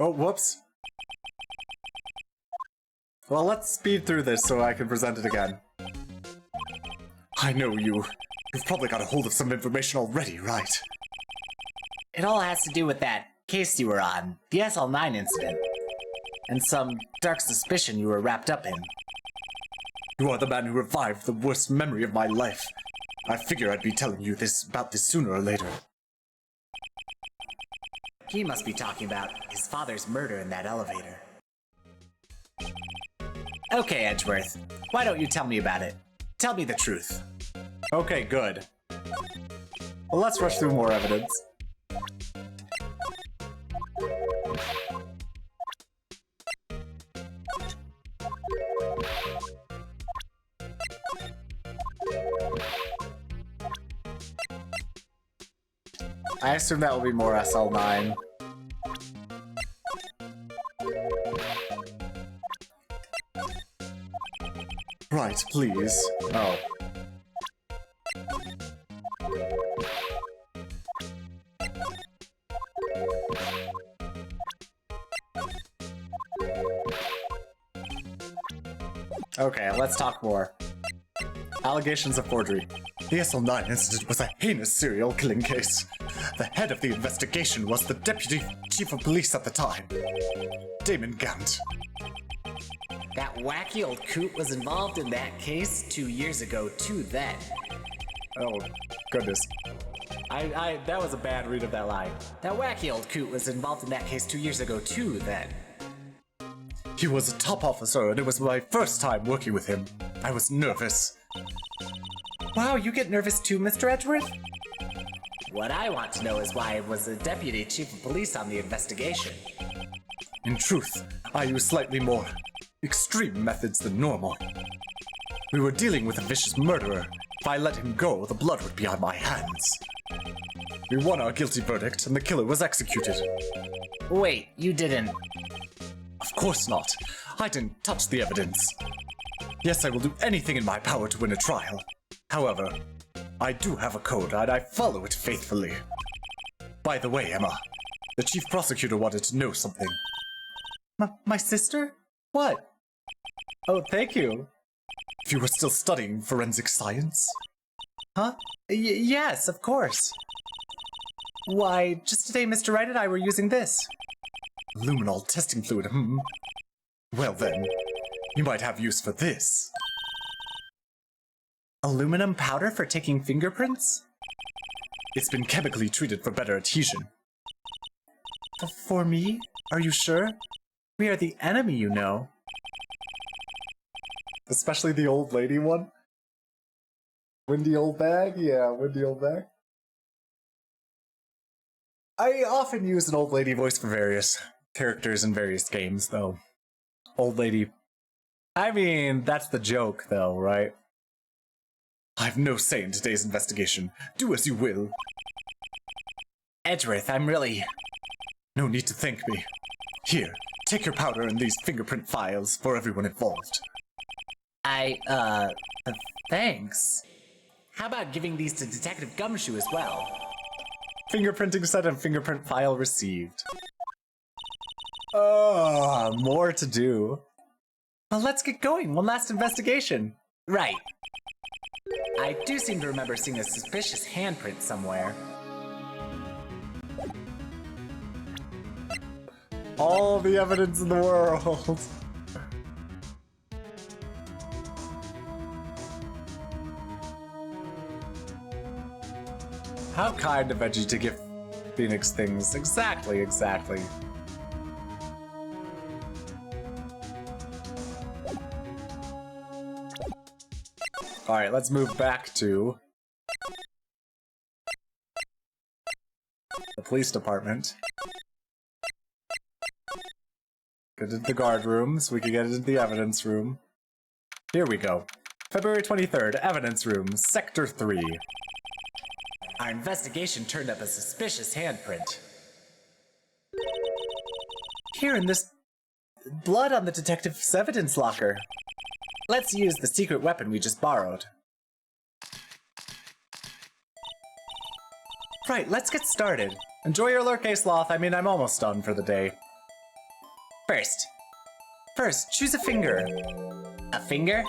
Oh, whoops. Well, let's speed through this so I can present it again. I know you. You've probably got a hold of some information already, right? It all has to do with that case you were on, the SL9 incident, and some dark suspicion you were wrapped up in. You are the man who revived the worst memory of my life. I figure I'd be telling you about this sooner or later. He must be talking about his father's murder in that elevator. Okay, Edgeworth, why don't you tell me about it? Tell me the truth. Okay, good. Well, let's rush through more evidence. I assume that will be more SL9. Right, please. Oh. Okay, let's talk more. Allegations of forgery. The SL9 incident was a heinous serial killing case. The head of the investigation was the deputy chief of police at the time, Damon Gant. That wacky old coot was involved in that case 2 years ago too then. Oh, goodness. That was a bad read of that line. That wacky old coot was involved in that case 2 years ago too then. He was a top officer and it was my first time working with him. I was nervous. Wow, you get nervous too, Mr. Edgeworth? What I want to know is why was the deputy chief of police on the investigation? In truth, I used slightly more extreme methods than normal. We were dealing with a vicious murderer. If I let him go, the blood would be on my hands. We won our guilty verdict and the killer was executed. Wait, you didn't... Of course not. I didn't touch the evidence. Yes, I will do anything in my power to win a trial. However, I do have a code and I follow it faithfully. By the way, Emma, the chief prosecutor wanted to know something. My sister? What? Oh, thank you. If you were still studying forensic science? Huh? Yes, of course. Why, just today Mr. Wright and I were using this. Luminol testing fluid, Well then, you might have use for this. Aluminum powder for taking fingerprints? It's been chemically treated for better adhesion. For me? Are you sure? We are the enemy, you know. Especially the old lady one. Windy old bag? Yeah, windy old bag. I often use an old lady voice for various characters in various games, though. Old lady. I mean, that's the joke, though, right? I've no say in today's investigation. Do as you will. Edgeworth, I'm really... No need to thank me. Here, take your powder and these fingerprint files for everyone involved. Thanks. How about giving these to Detective Gumshoe as well? Fingerprinting set and fingerprint file received. Oh, more to do. Well, let's get going. One last investigation. Right. I do seem to remember seeing a suspicious handprint somewhere. All the evidence in the world. How kind of Edgy to give Phoenix things. Exactly. Alright, let's move back to the police department. Get into the guard room so we can get into the evidence room. Here we go. February 23rd, evidence room, Sector 3. Our investigation turned up a suspicious handprint. Here in this blood on the detective's evidence locker. Let's use the secret weapon we just borrowed. Right, let's get started. Enjoy your lurk, Sloth. I mean, I'm almost done for the day. First, choose a finger. A finger?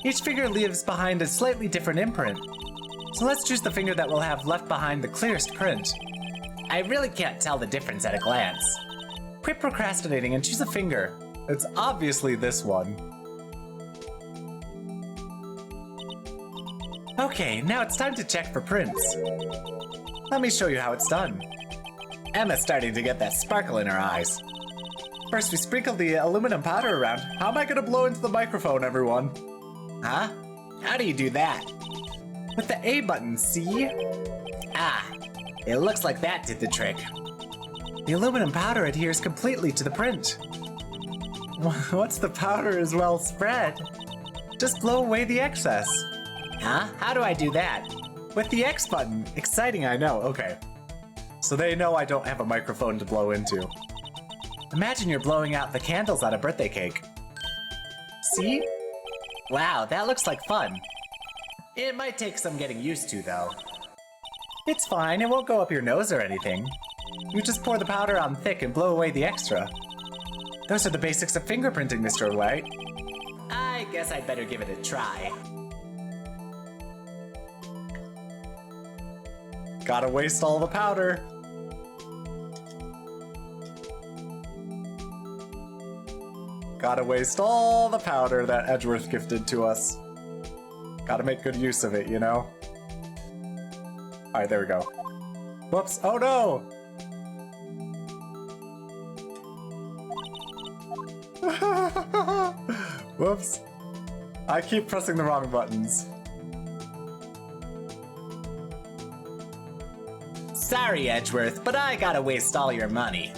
Each finger leaves behind a slightly different imprint. So let's choose the finger that will have left behind the clearest print. I really can't tell the difference at a glance. Quit procrastinating and choose a finger. It's obviously this one. Okay, now it's time to check for prints. Let me show you how it's done. Emma's starting to get that sparkle in her eyes. First, we sprinkle the aluminum powder around. How am I gonna blow into the microphone, everyone? Huh? How do you do that? With the A button, see? Ah, it looks like that did the trick. The aluminum powder adheres completely to the print. Once the powder is well spread, just blow away the excess. Huh? How do I do that? With the X button. Exciting, I know. Okay. So they know I don't have a microphone to blow into. Imagine you're blowing out the candles on a birthday cake. See? Wow, that looks like fun. It might take some getting used to, though. It's fine, it won't go up your nose or anything. You just pour the powder on thick and blow away the extra. Those are the basics of fingerprinting, Mr. Wright. I guess I'd better give it a try. Gotta waste all the powder. Gotta waste all the powder that Edgeworth gifted to us. Gotta make good use of it, you know? Alright, there we go. Whoops. Oh no! Whoops. I keep pressing the wrong buttons. Sorry, Edgeworth, but I gotta waste all your money.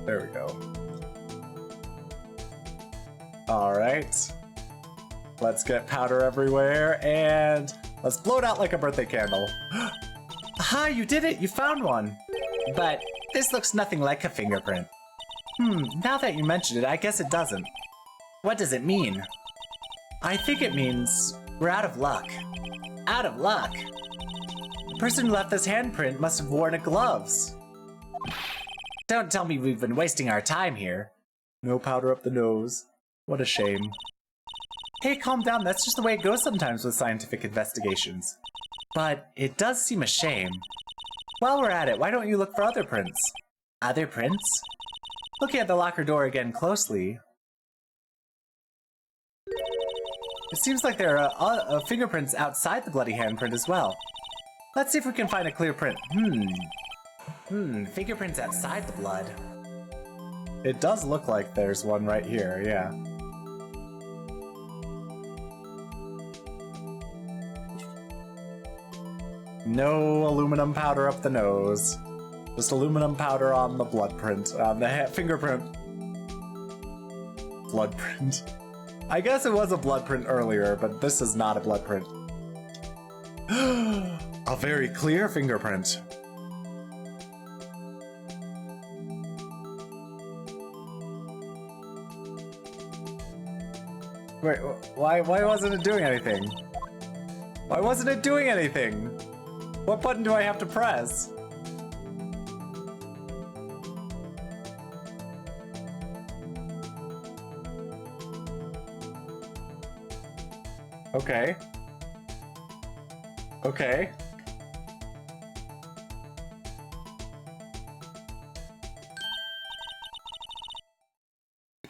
There we go. Alright. Let's get powder everywhere, and let's blow it out like a birthday candle. Aha, you did it! You found one! But this looks nothing like a fingerprint. Now that you mention it, I guess it doesn't. What does it mean? I think it means we're out of luck. Out of luck? The person who left this handprint must have worn gloves. Don't tell me we've been wasting our time here. No powder up the nose. What a shame. Hey, calm down. That's just the way it goes sometimes with scientific investigations. But it does seem a shame. While we're at it, why don't you look for other prints? Other prints? Looking at the locker door again closely, it seems like there are fingerprints outside the bloody handprint as well. Let's see if we can find a clear print. Fingerprints outside the blood. It does look like there's one right here, yeah. No aluminum powder up the nose. Just aluminum powder on the blood print, on the fingerprint. Blood print. I guess it was a blood print earlier, but this is not a blood print. A very clear fingerprint. Wait, why wasn't it doing anything? Why wasn't it doing anything? What button do I have to press? Okay. Okay.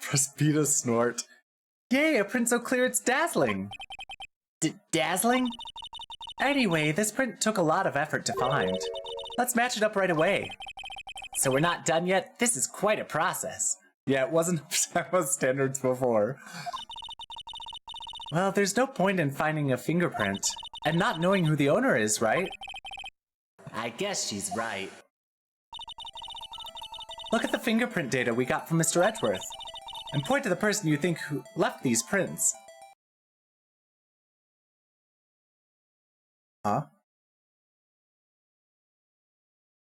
Press B to snort. Yay, a print so clear it's dazzling! Dazzling? Anyway, this print took a lot of effort to find. Let's match it up right away. So we're not done yet? This is quite a process. Yeah, it wasn't that was standards before. Well, there's no point in finding a fingerprint and not knowing who the owner is, right? I guess she's right. Look at the fingerprint data we got from Mr. Edgeworth, and point to the person you think who left these prints. Huh?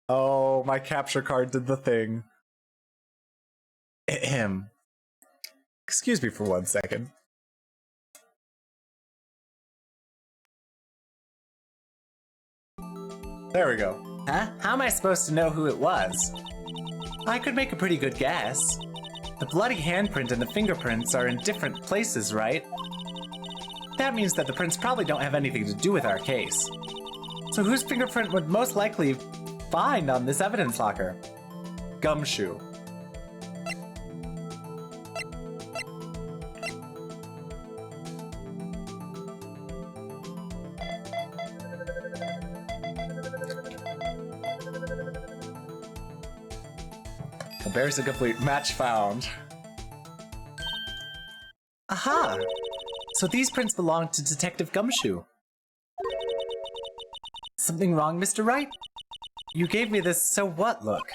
Oh, my capture card did the thing. Ahem. Excuse me for 1 second. There we go. Huh? How am I supposed to know who it was? I could make a pretty good guess. The bloody handprint and the fingerprints are in different places, right? That means that the prints probably don't have anything to do with our case. So whose fingerprint would most likely find on this evidence locker? Gumshoe. Comparison complete. Match found. Aha! So these prints belong to Detective Gumshoe. Something wrong, Mr. Wright? You gave me this so what look.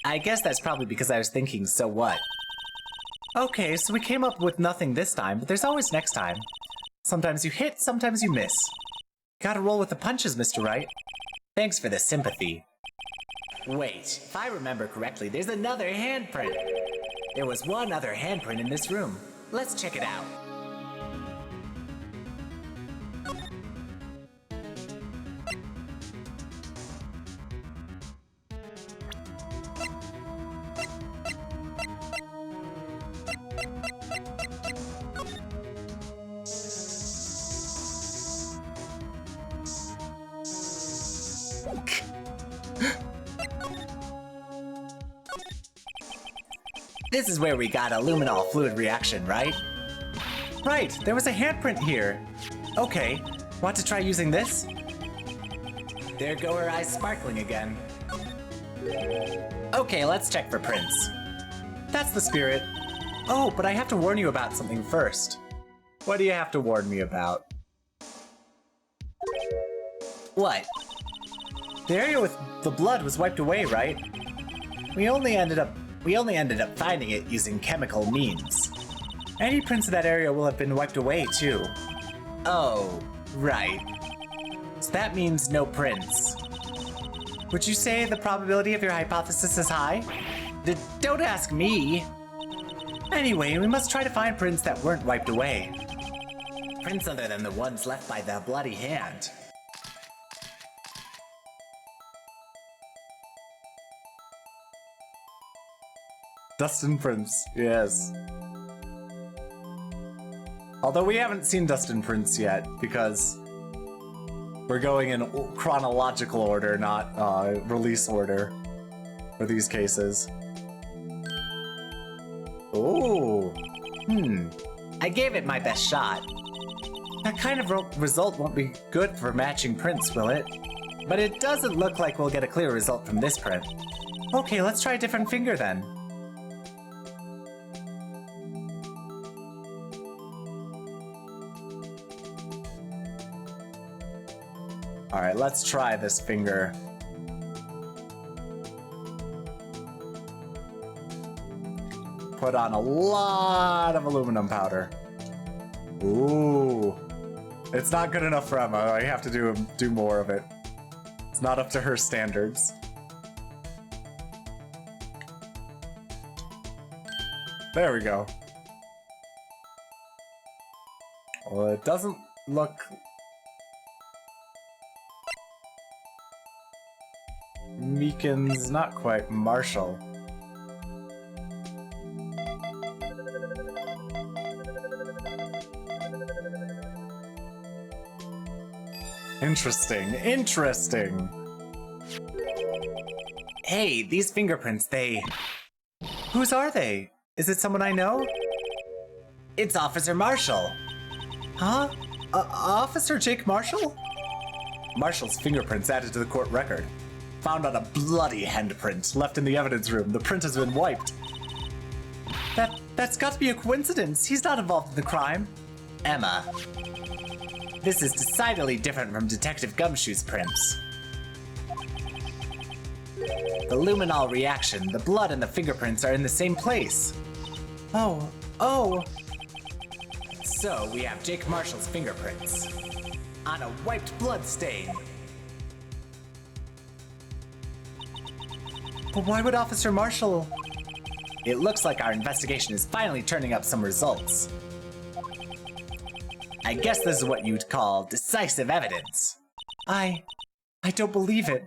I guess that's probably because I was thinking so what. Okay, so we came up with nothing this time, but there's always next time. Sometimes you hit, sometimes you miss. Gotta roll with the punches, Mr. Wright. Thanks for the sympathy. Wait, if I remember correctly, there's another handprint. There was one other handprint in this room. Let's check it out. This is where we got a luminol fluid reaction, right? Right, there was a handprint here. Okay, want to try using this? There go her eyes sparkling again. Okay, let's check for prints. That's the spirit. Oh, but I have to warn you about something first. What do you have to warn me about? What? The area with the blood was wiped away, right? We only ended up finding it using chemical means. Any prints in that area will have been wiped away, too. Oh, right. So that means no prints. Would you say the probability of your hypothesis is high? Don't ask me. Anyway, we must try to find prints that weren't wiped away. Prints other than the ones left by the bloody hand. Dustin Prince, yes. Although we haven't seen Dustin Prince yet, because We're going in chronological order, not release order for these cases. Ooh. I gave it my best shot. That kind of result won't be good for matching prints, will it? But it doesn't look like we'll get a clear result from this print. Okay, let's try a different finger then. Alright, let's try this finger. Put on a lot of aluminum powder. Ooh. It's not good enough for Emma. I have to do more of it. It's not up to her standards. There we go. Well, it doesn't look... Meekin's not quite Marshall. Interesting, interesting. Hey, these fingerprints, Whose are they? Is it someone I know? It's Officer Marshall. Huh? Officer Jake Marshall? Marshall's fingerprints added to the court record. Found on a bloody handprint left in the evidence room. The print has been wiped. That's got to be a coincidence. He's not involved in the crime. Emma. This is decidedly different from Detective Gumshoe's prints. The luminol reaction, the blood and the fingerprints are in the same place. Oh. So we have Jake Marshall's fingerprints on a wiped blood stain. But why would Officer Marshall... It looks like our investigation is finally turning up some results. I guess this is what you'd call decisive evidence. I don't believe it.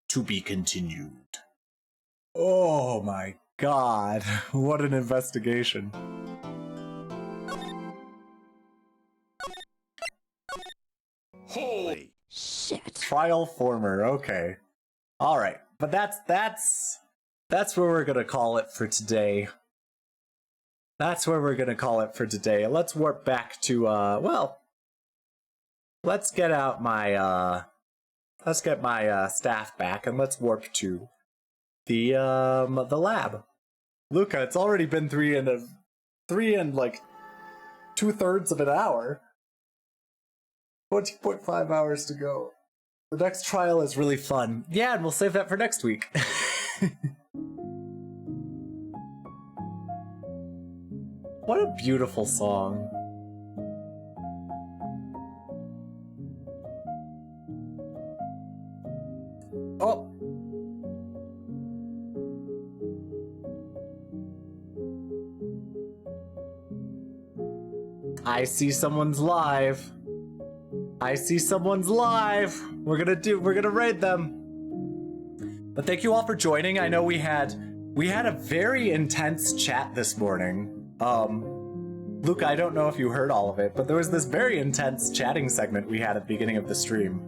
To be continued. Oh my god, what an investigation. Holy shit. Trial former, okay. Alright, but that's where we're gonna call it for today. That's where we're gonna call it for today. Let's warp back to, let's get out my, let's get my staff back and let's warp to the lab. Luca, it's already been 3 and like 2/3 of an hour. 14.5 hours to go. The next trial is really fun. Yeah, and we'll save that for next week. What a beautiful song. Oh. I see someone's live. I see someone's live. We're gonna raid them. But thank you all for joining. I know we had a very intense chat this morning. Luca, I don't know if you heard all of it, but there was this very intense chatting segment we had at the beginning of the stream.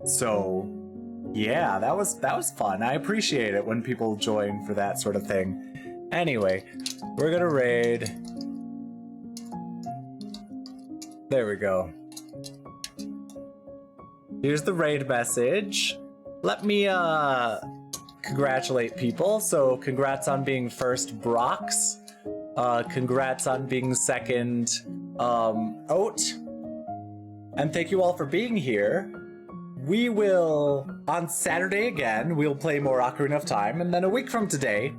So yeah, that was fun. I appreciate it when people join for that sort of thing. Anyway, we're gonna raid. There we go. Here's the raid message. Let me congratulate people. So congrats on being first, Brox. Congrats on being second, Oat. And thank you all for being here. We will, on Saturday again, we'll play more Ocarina of Time, and then a week from today,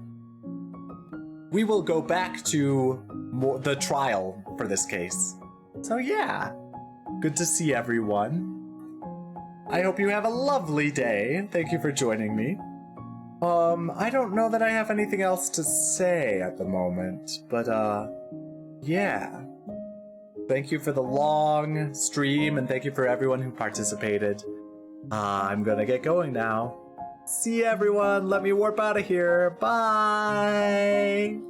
we will go back to the trial for this case. So yeah, good to see everyone. I hope you have a lovely day. Thank you for joining me. I don't know that I have anything else to say at the moment, but yeah. Thank you for the long stream, and thank you for everyone who participated. I'm gonna get going now. See everyone, let me warp out of here. Bye!